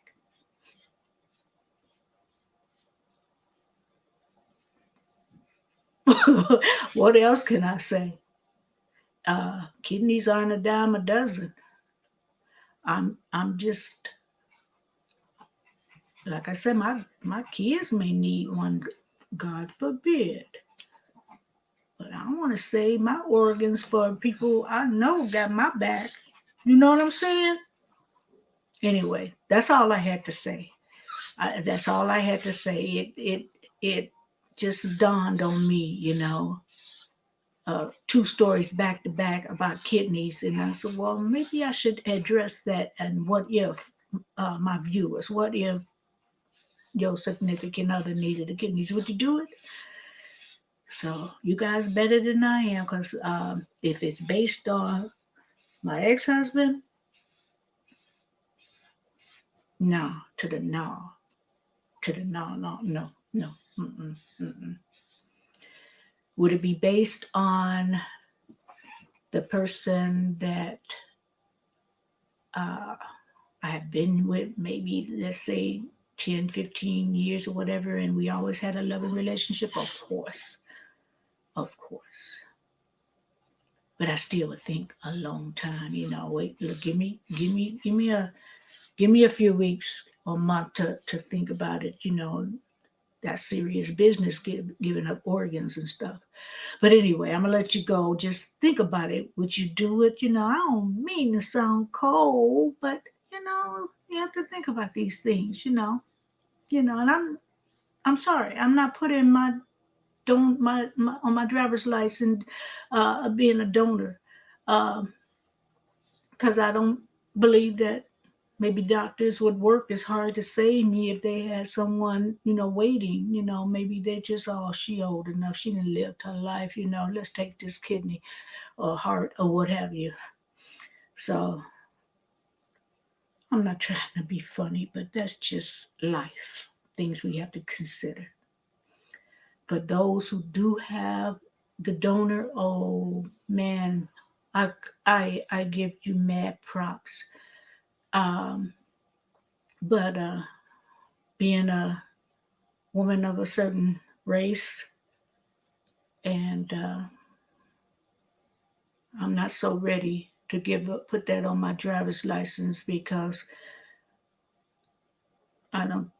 What else can I say? Kidneys aren't a dime a dozen. I'm just, like I said, my kids may need one, God forbid. But I want to save my organs for people I know got my back. You know what I'm saying? Anyway, that's all I had to say. That's all I had to say. It just dawned on me, two stories back to back about kidneys, and I said, well, maybe I should address that. And what if my viewers? What if your significant other needed a kidneys? Would you do it? So you guys better than I am, because if it's based on my ex-husband, no, to the no, to the no, no, no, no. Mm-mm, mm-mm. Would it be based on the person that I have been with, maybe let's say 10, 15 years or whatever, and we always had a loving relationship? Of course, of course. But I still would think a long time, wait, look, give me a few weeks or month to think about it, that's serious business, giving up organs and stuff. But anyway, I'm gonna let you go. Just think about it. Would you do it? I don't mean to sound cold, but you have to think about these things, and I'm sorry, I'm not putting my don't my on my driver's license being a donor, because I don't believe that maybe doctors would work as hard to save me if they had someone, waiting. Maybe they just, oh, she old enough, she didn't live her life, let's take this kidney or heart or what have you. So I'm not trying to be funny, but that's just life, things we have to consider. For those who do have the donor, oh man, I give you mad props. Um, but being a woman of a certain race, and I'm not so ready to put that on my driver's license because I don't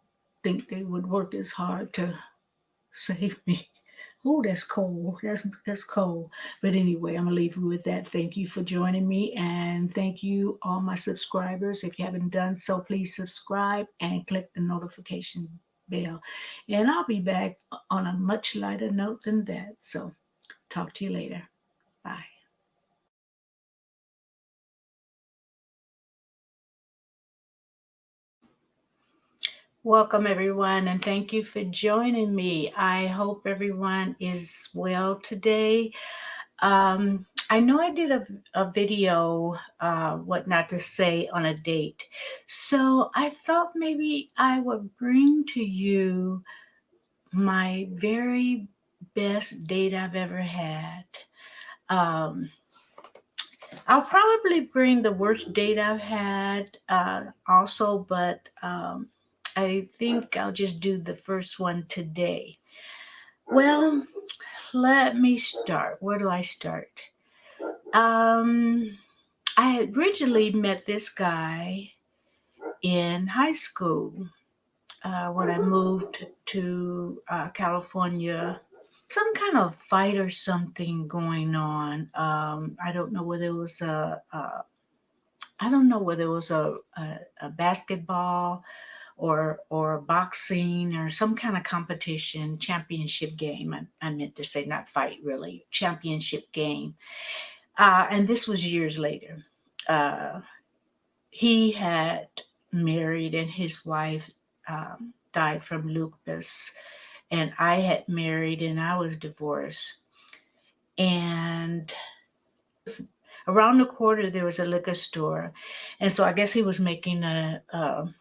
think they would work as hard to save me. Oh, that's cold. That's cold. But anyway, I'm gonna leave you with that. Thank you for joining me, and thank you all my subscribers. If you haven't done so, please subscribe and click the notification bell. And I'll be back on a much lighter note than that. So talk to you later. Bye. Welcome, everyone, and thank you for joining me. I hope everyone is well today. I know I did a video, what not to say on a date. So I thought maybe I would bring to you my very best date I've ever had. Um, I'll probably bring the worst date I've had also, but I think I'll just do the first one today. Well, let me start. Where do I start? Um, I had originally met this guy in high school when I moved to California. Some kind of fight or something going on. I don't know whether it was I don't know whether it was a basketball or boxing or some kind of competition, championship game. I meant to say not fight really, championship game. And this was years later. Uh, he had married and his wife died from lupus, and I had married and I was divorced. And around the corner there was a liquor store, and so I guess he was making a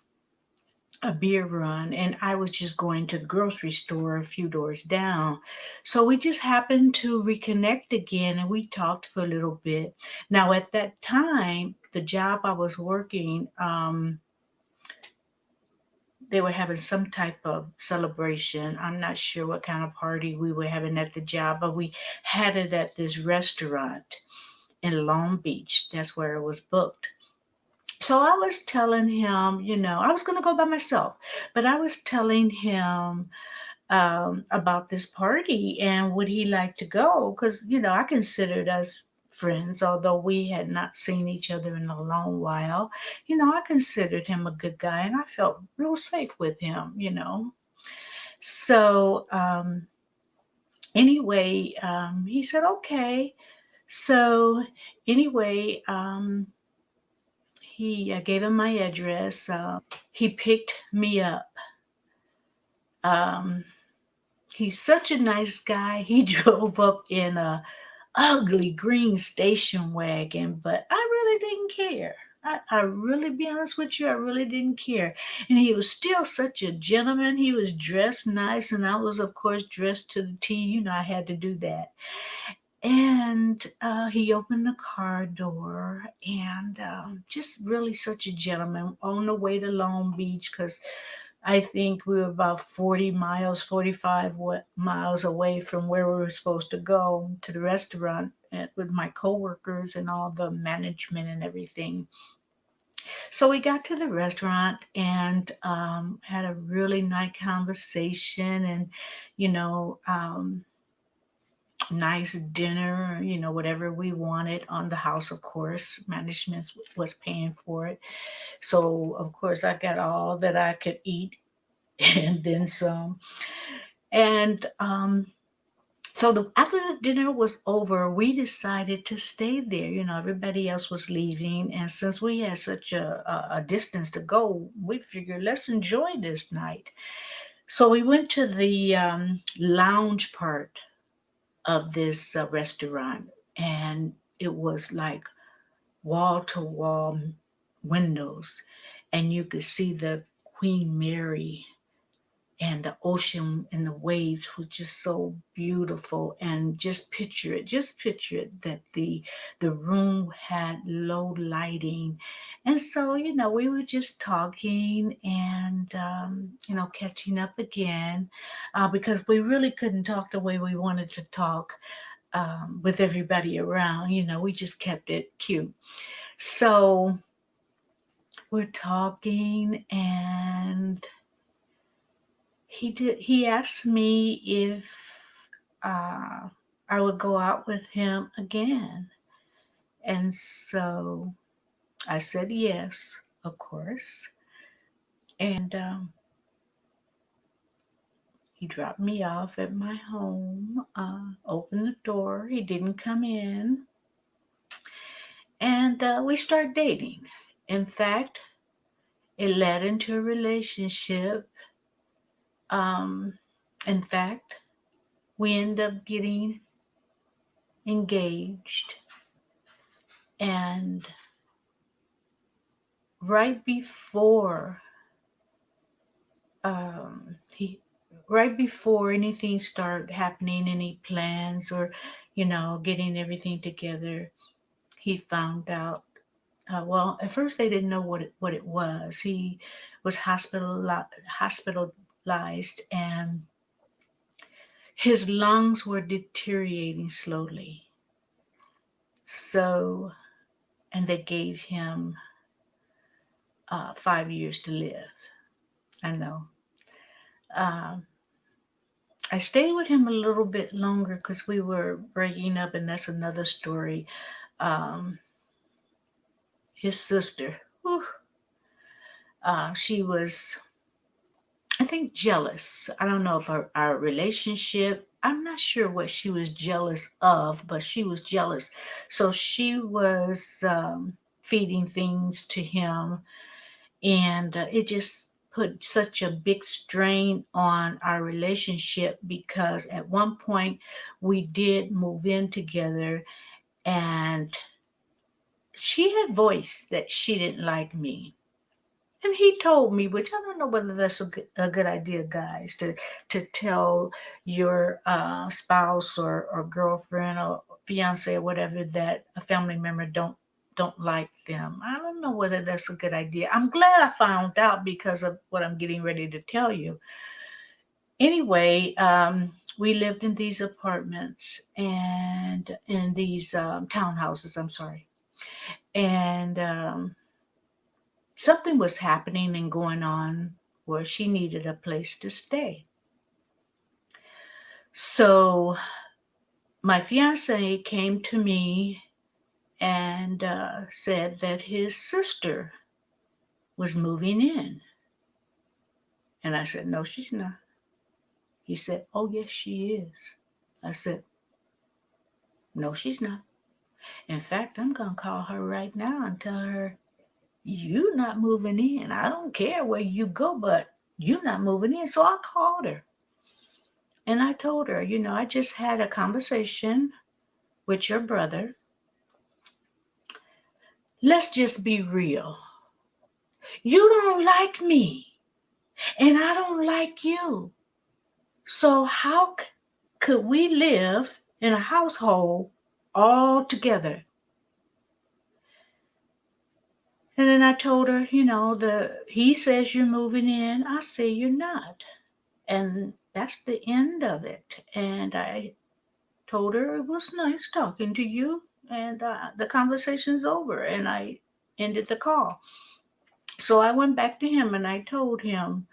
beer run, and I was just going to the grocery store a few doors down. So we just happened to reconnect again and we talked for a little bit. Now, at that time, the job I was working, they were having some type of celebration. I'm not sure what kind of party we were having at the job, but we had it at this restaurant in Long Beach. That's where it was booked. So I was telling him, I was going to go by myself, but I was telling him about this party and would he like to go? Because, I considered us friends, although we had not seen each other in a long while. I considered him a good guy and I felt real safe with him. So, anyway, he said, okay. So, anyway, I gave him my address. He picked me up. Um, he's such a nice guy. He drove up in a ugly green station wagon, but I really didn't care. I really, be honest with you, I really didn't care. And he was still such a gentleman. He was dressed nice, and I was, of course, dressed to the T. I had to do that. And he opened the car door, and just really such a gentleman on the way to Long Beach, because I think we were about 40 miles, 45 miles away from where we were supposed to go to the restaurant with my coworkers and all the management and everything. So we got to the restaurant and had a really nice conversation and, you know, um, nice dinner, whatever we wanted on the house, of course. Management was paying for it. So, of course, I got all that I could eat and then some. And so after the dinner was over, we decided to stay there. Everybody else was leaving. And since we had such a distance to go, we figured let's enjoy this night. So we went to the lounge part of this restaurant, and it was like wall to wall windows, and you could see the Queen Mary and the ocean and the waves was just so beautiful. And just picture it that the room had low lighting. And so we were just talking and catching up again, because we really couldn't talk the way we wanted to talk, with everybody around. We just kept it cute. So we're talking, and he asked me if I would go out with him again. And so I said yes, of course. And he dropped me off at my home, opened the door. He didn't come in. And we started dating. In fact, it led into a relationship. Um, in fact, we end up getting engaged, and right before he right before anything started happening, any plans or getting everything together, he found out. Well, at first they didn't know what it was. He was hospitalized, and his lungs were deteriorating slowly. So, and they gave him 5 years to live. I know. Um, I stayed with him a little bit longer because we were breaking up, and that's another story. Um, his sister, whew, she was, I think, jealous. I don't know if our relationship, I'm not sure what she was jealous of, but she was jealous. So she was feeding things to him, and it just put such a big strain on our relationship because at one point we did move in together, and she had voiced that she didn't like me. And he told me, which I don't know whether that's a good idea, guys, to tell your spouse or girlfriend or fiance or whatever that a family member don't like them. I don't know whether that's a good idea. I'm glad I found out because of what I'm getting ready to tell you. Anyway, we lived in these apartments and in these townhouses. I'm sorry, and something was happening and going on where she needed a place to stay. So my fiance came to me and said that his sister was moving in. And I said, no, she's not. He said, oh, yes, she is. I said, no, she's not. In fact, I'm going to call her right now and tell her, you're not moving in. I don't care where you go, but you're not moving in. So I called her. And I told her, I just had a conversation with your brother. Let's just be real. You don't like me, and I don't like you. So how could we live in a household all together? And then I told her, he says you're moving in. I say you're not. And that's the end of it. And I told her it was nice talking to you, and the conversation's over, and I ended the call. So I went back to him and I told him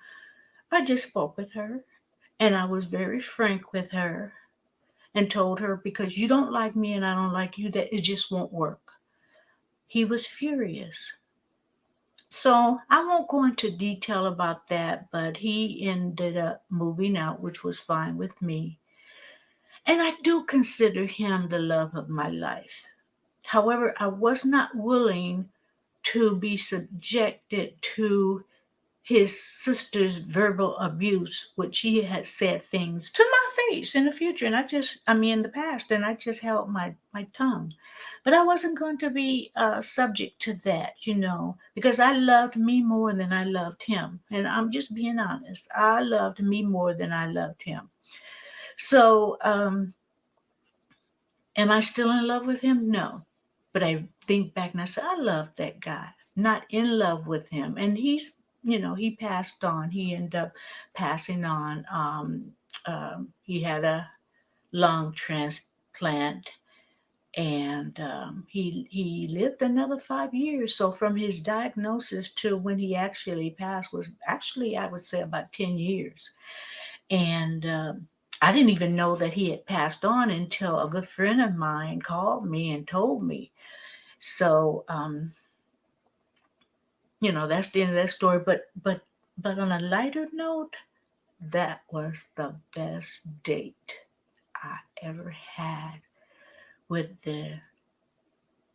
I just spoke with her, and I was very frank with her and told her, because you don't like me and I don't like you, that it just won't work. He was furious. So I won't go into detail about that, but he ended up moving out, which was fine with me. And I do consider him the love of my life. However, I was not willing to be subjected to his sister's verbal abuse, which she had said things to my face in the future. And in the past, and I just held my tongue. But I wasn't going to be subject to that, because I loved me more than I loved him. And I'm just being honest. I loved me more than I loved him. So, am I still in love with him? No. But I think back and I said, I love that guy, not in love with him. And he passed on. He ended up passing on. He had a lung transplant, and he lived another 5 years. So from his diagnosis to when he actually passed was actually, I would say, about 10 years. And I didn't even know that he had passed on until a good friend of mine called me and told me. So, that's the end of that story. But on a lighter note, that was the best date I ever had with the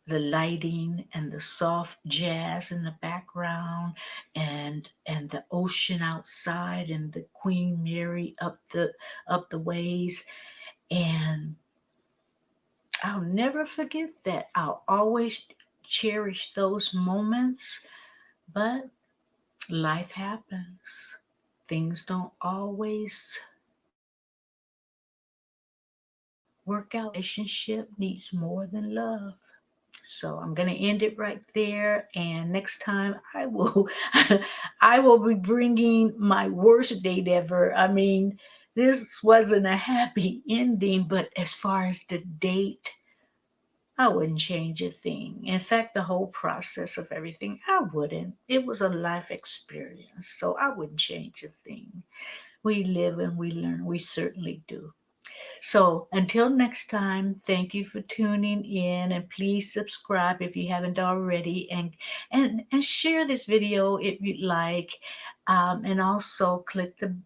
the lighting and the soft jazz in the background, and the ocean outside, and the Queen Mary up the ways. And I'll never forget that. I'll always cherish those moments. But life happens. Things don't always work out. Relationship needs more than love. So I'm going to end it right there. And next time I will, I will be bringing my worst date ever. I mean, this wasn't a happy ending, but as far as the date, I wouldn't change a thing. In fact, the whole process of everything, I wouldn't. It was a life experience, so I wouldn't change a thing. We live and we learn. We certainly do. So until next time, thank you for tuning in, and please subscribe if you haven't already, and share this video if you'd like, and also click the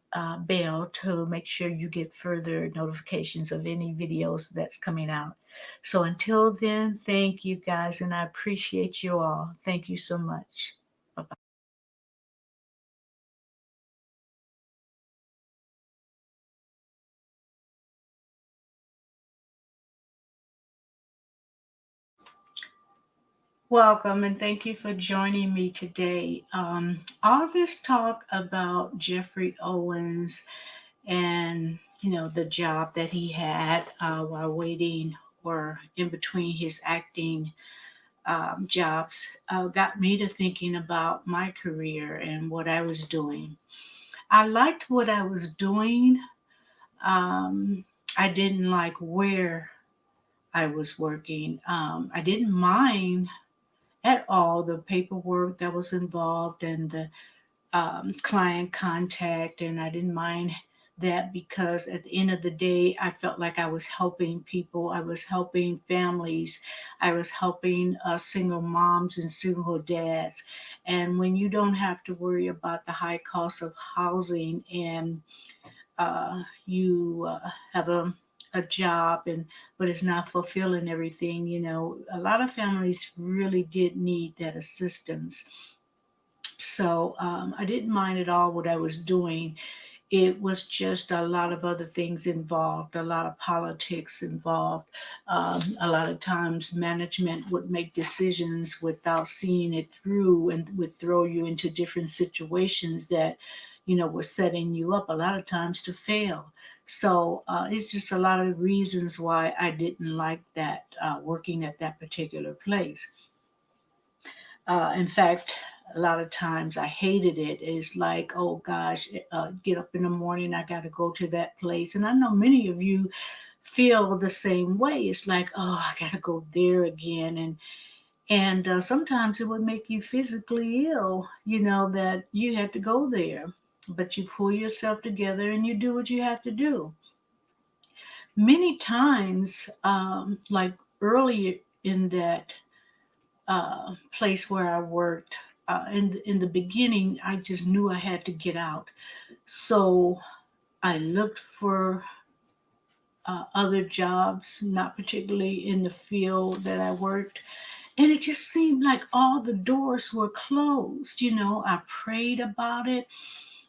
bell to make sure you get further notifications of any videos that's coming out. So until then, thank you guys, and I appreciate you all. Thank you so much. Bye-bye. Welcome, and thank you for joining me today. All this talk about Jeffrey Owens and the job that he had while waiting or in between his acting jobs got me to thinking about my career and what I was doing. I liked what I was doing. Um, I didn't like where I was working. I didn't mind at all the paperwork that was involved and the client contact, and I didn't mind that because at the end of the day, I felt like I was helping people. I was helping families. I was helping single moms and single dads. And when you don't have to worry about the high cost of housing, and you have a job, and but it's not fulfilling everything, a lot of families really did need that assistance. So I didn't mind at all what I was doing. It was just a lot of other things involved, a lot of politics involved. A lot of times management would make decisions without seeing it through and would throw you into different situations that, were setting you up a lot of times to fail. So it's just a lot of reasons why I didn't like that working at that particular place. In fact, a lot of times I hated it. It's like, oh gosh, get up in the morning, I got to go to that place. And I know many of you feel the same way. It's like, oh, I got to go there again. And sometimes it would make you physically ill, that you had to go there. But you pull yourself together and you do what you have to do. Many times, like earlier in that place where I worked. In the beginning, I just knew I had to get out, so I looked for other jobs, not particularly in the field that I worked, and it just seemed like all the doors were closed. I prayed about it,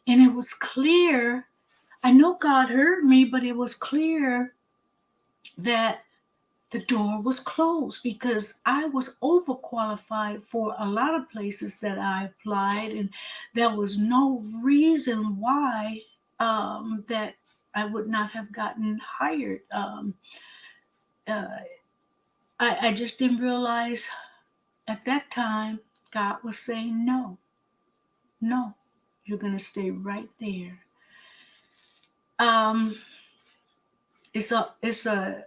and it was clear. I know God heard me, but it was clear that the door was closed because I was overqualified for a lot of places that I applied, and there was no reason why that I would not have gotten hired. Uh, I just didn't realize at that time God was saying, no, no, you're going to stay right there. Um, it's a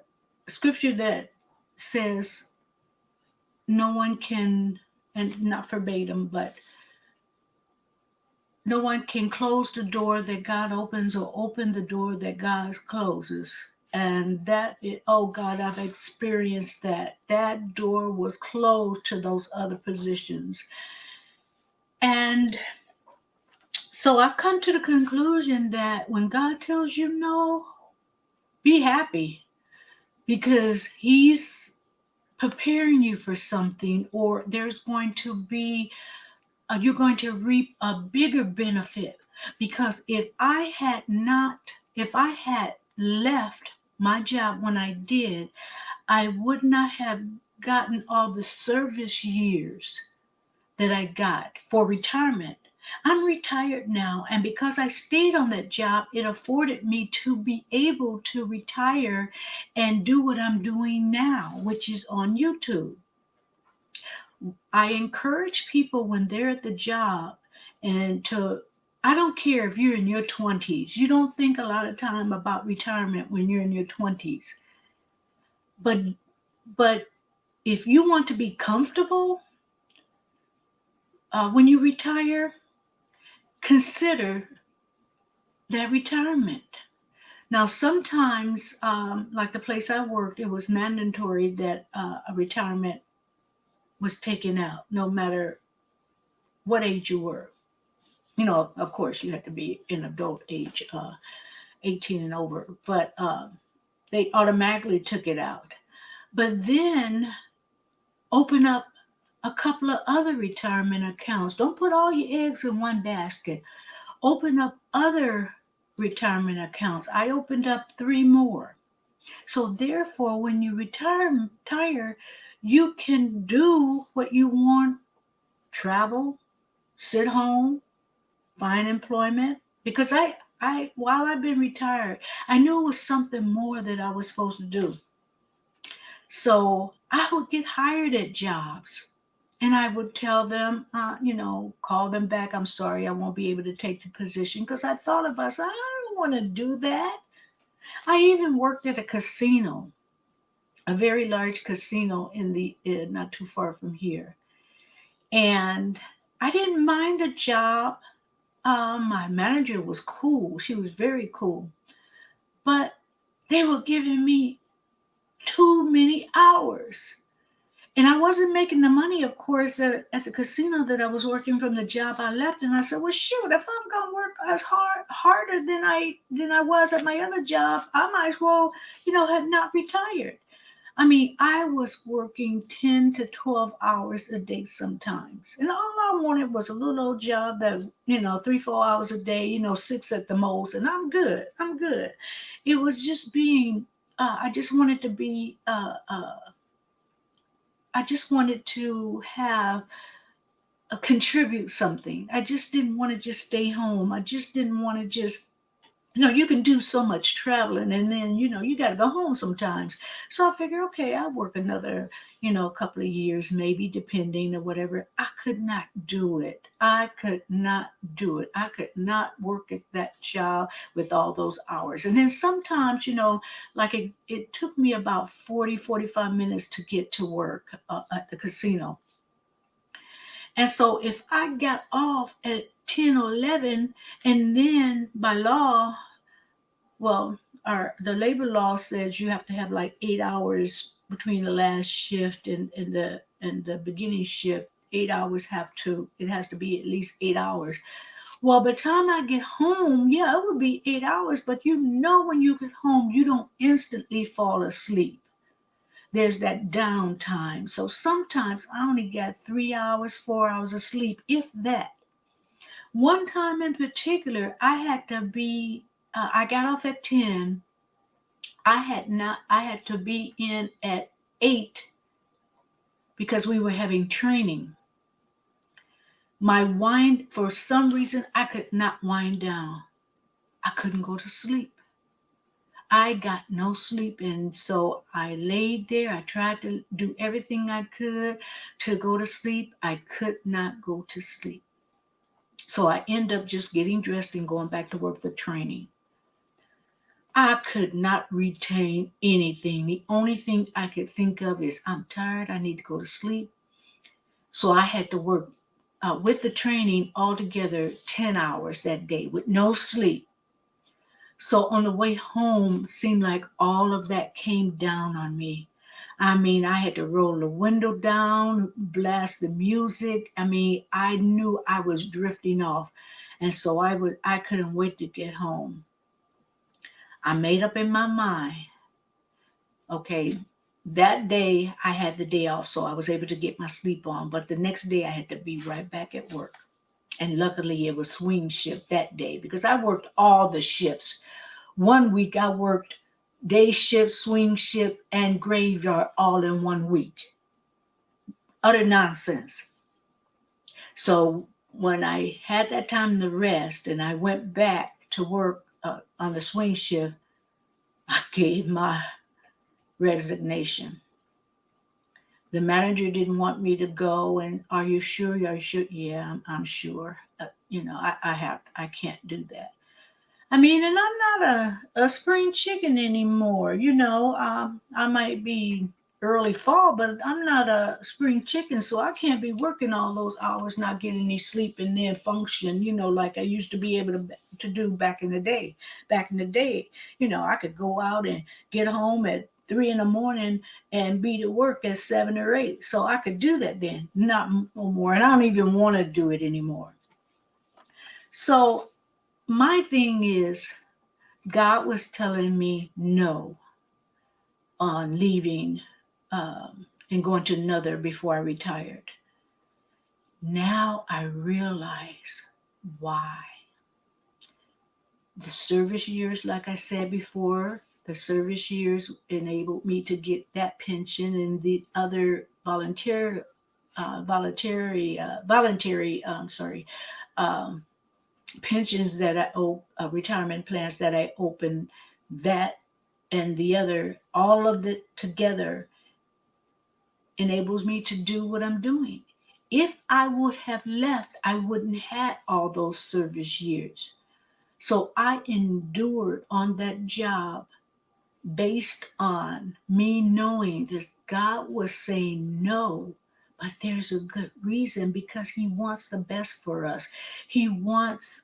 scripture that says no one can, and not verbatim, but no one can close the door that God opens or open the door that God closes. And oh God, I've experienced that. That door was closed to those other positions. And so I've come to the conclusion that when God tells you no, be happy because He's preparing you for something, or there's going to be you're going to reap a bigger benefit. Because if I had left my job when I did, I would not have gotten all the service years that I got for retirement. I'm retired now, and because I stayed on that job, it afforded me to be able to retire and do what I'm doing now, which is on YouTube. I encourage people when they're at the job and to I don't care if you're in your 20s. You don't think a lot of time about retirement when you're in your 20s. But but if you want to be comfortable when you retire, consider that retirement. Now, sometimes, like the place I worked, it was mandatory that a retirement was taken out, no matter what age you were. You know, of course, you had to be in adult age, 18 and over, but they automatically took it out. But then open up a couple of other retirement accounts. Don't put all your eggs in one basket. Open up other retirement accounts. I opened up 3 more. So therefore, when you retire, you can do what you want, travel, sit home, find employment. Because while I've been retired, I knew it was something more that I was supposed to do. So I would get hired at jobs. And I would tell them, call them back. I'm sorry, I won't be able to take the position, because I thought about it. I don't want to do that. I even worked at a casino, a very large casino not too far from here. And I didn't mind the job. My manager was cool. She was very cool. But they were giving me too many hours. And I wasn't making the money, of course, that at the casino that I was working from the job I left. And I said, well, shoot, if I'm gonna work as harder than I was at my other job, I might as well, have not retired. I mean, I was working 10 to 12 hours a day sometimes. And all I wanted was a little old job that, 3, 4 hours a day, 6 at the most. And I'm good. I'm good. It was just I just wanted to be, I just wanted to have contribute something. I just didn't want to just stay home. I just didn't want to just, you can do so much traveling, and then, you got to go home sometimes. So I figured, okay, I'll work another, couple of years, maybe, depending or whatever. I could not do it. I could not do it. I could not work at that job with all those hours. And then sometimes, like it took me about 40, 45 minutes to get to work at the casino. And so if I got off at 10 or 11, and then by law, well, the labor law says you have to have like 8 hours between the last shift and the beginning shift. 8 hours it has to be at least 8 hours. Well, by the time I get home, yeah, it would be 8 hours, but when you get home, you don't instantly fall asleep. There's that downtime. So sometimes I only got 3 hours, 4 hours of sleep, if that. One time in particular, I got off at 10. I had to be in at 8 because we were having training. For some reason, I could not wind down. I couldn't go to sleep. I got no sleep, and so I laid there. I tried to do everything I could to go to sleep. I could not go to sleep. So I end up just getting dressed and going back to work for training. I could not retain anything. The only thing I could think of is, I'm tired, I need to go to sleep. So I had to work with the training altogether 10 hours that day with no sleep. So on the way home, seemed like all of that came down on me. I mean, I had to roll the window down, blast the music. I mean, I knew I was drifting off. And so I couldn't wait to get home. I made up in my mind, okay, that day I had the day off, so I was able to get my sleep on. But the next day I had to be right back at work. And luckily it was swing shift that day because I worked all the shifts. One week I worked day shift, swing shift, and graveyard all in 1 week. Utter nonsense. So when I had that time to rest and I went back to work on the swing shift, I gave my resignation. The manager didn't want me to go, and are you sure? Are you sure? Yeah, I'm sure. I can't do that. I mean, and I'm not a spring chicken anymore. I might be early fall, but I'm not a spring chicken, so I can't be working all those hours, not getting any sleep, and then function. Like I used to be able to do back in the day. Back in the day, I could go out and get home at 3 in the morning and be to work at 7 or 8. So I could do that then, not no more. And I don't even want to do it anymore. So my thing is, God was telling me no on leaving and going to another before I retired. Now I realize why. The service years, like I said before, the service years enabled me to get that pension and the other um, pensions that I owe, retirement plans that I opened, that and the other, all of it together enables me to do what I'm doing. If I would have left, I wouldn't have all those service years. So I endured on that job based on me knowing that God was saying no, but there's a good reason because He wants the best for us. He wants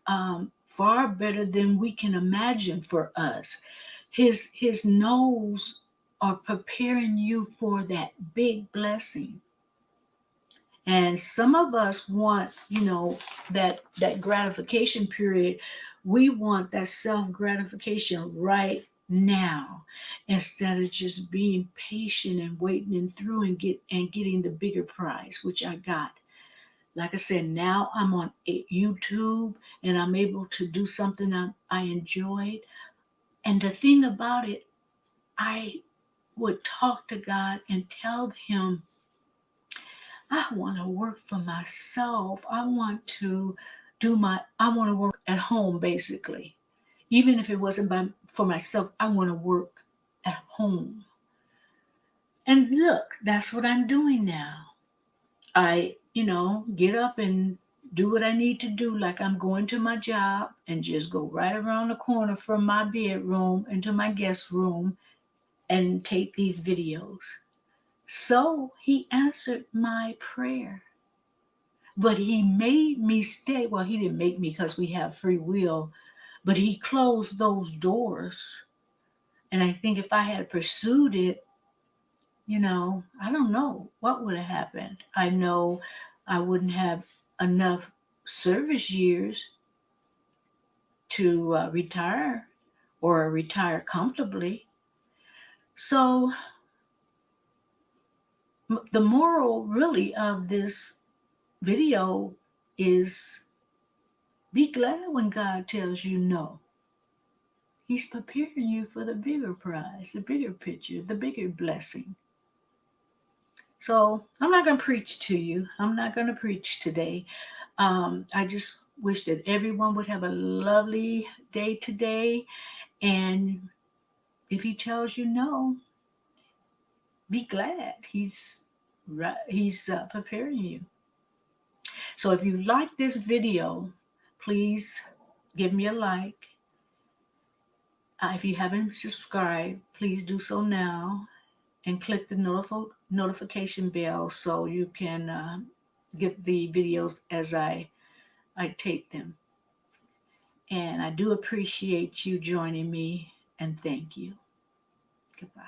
far better than we can imagine for us. His no's are preparing you for that big blessing. And some of us want, that gratification period. We want that self gratification right now instead of just being patient and waiting through and getting the bigger prize, which I got. Like I said, now I'm on YouTube and I'm able to do something I enjoyed. And the thing about it, I would talk to God and tell Him, I want to work for myself. I want to work at home basically. Even if it wasn't for myself, I want to work at home. And look, that's what I'm doing now. I, get up and do what I need to do, like I'm going to my job and just go right around the corner from my bedroom into my guest room and take these videos. So He answered my prayer. But He made me stay. Well, He didn't make me because we have free will, but He closed those doors. And I think if I had pursued it, I don't know what would have happened. I know I wouldn't have enough service years to retire or retire comfortably. So, the moral really of this video is be glad when God tells you no. He's preparing you for the bigger prize, the bigger picture, the bigger blessing. So I'm not going to preach to you. I'm not going to preach today. I just wish that everyone would have a lovely day today. And if He tells you no, be glad. He's preparing you. So if you like this video, please give me a like. If you haven't subscribed, please do so now and click the notification bell so you can get the videos as I tape them. And I do appreciate you joining me, and thank you. Goodbye.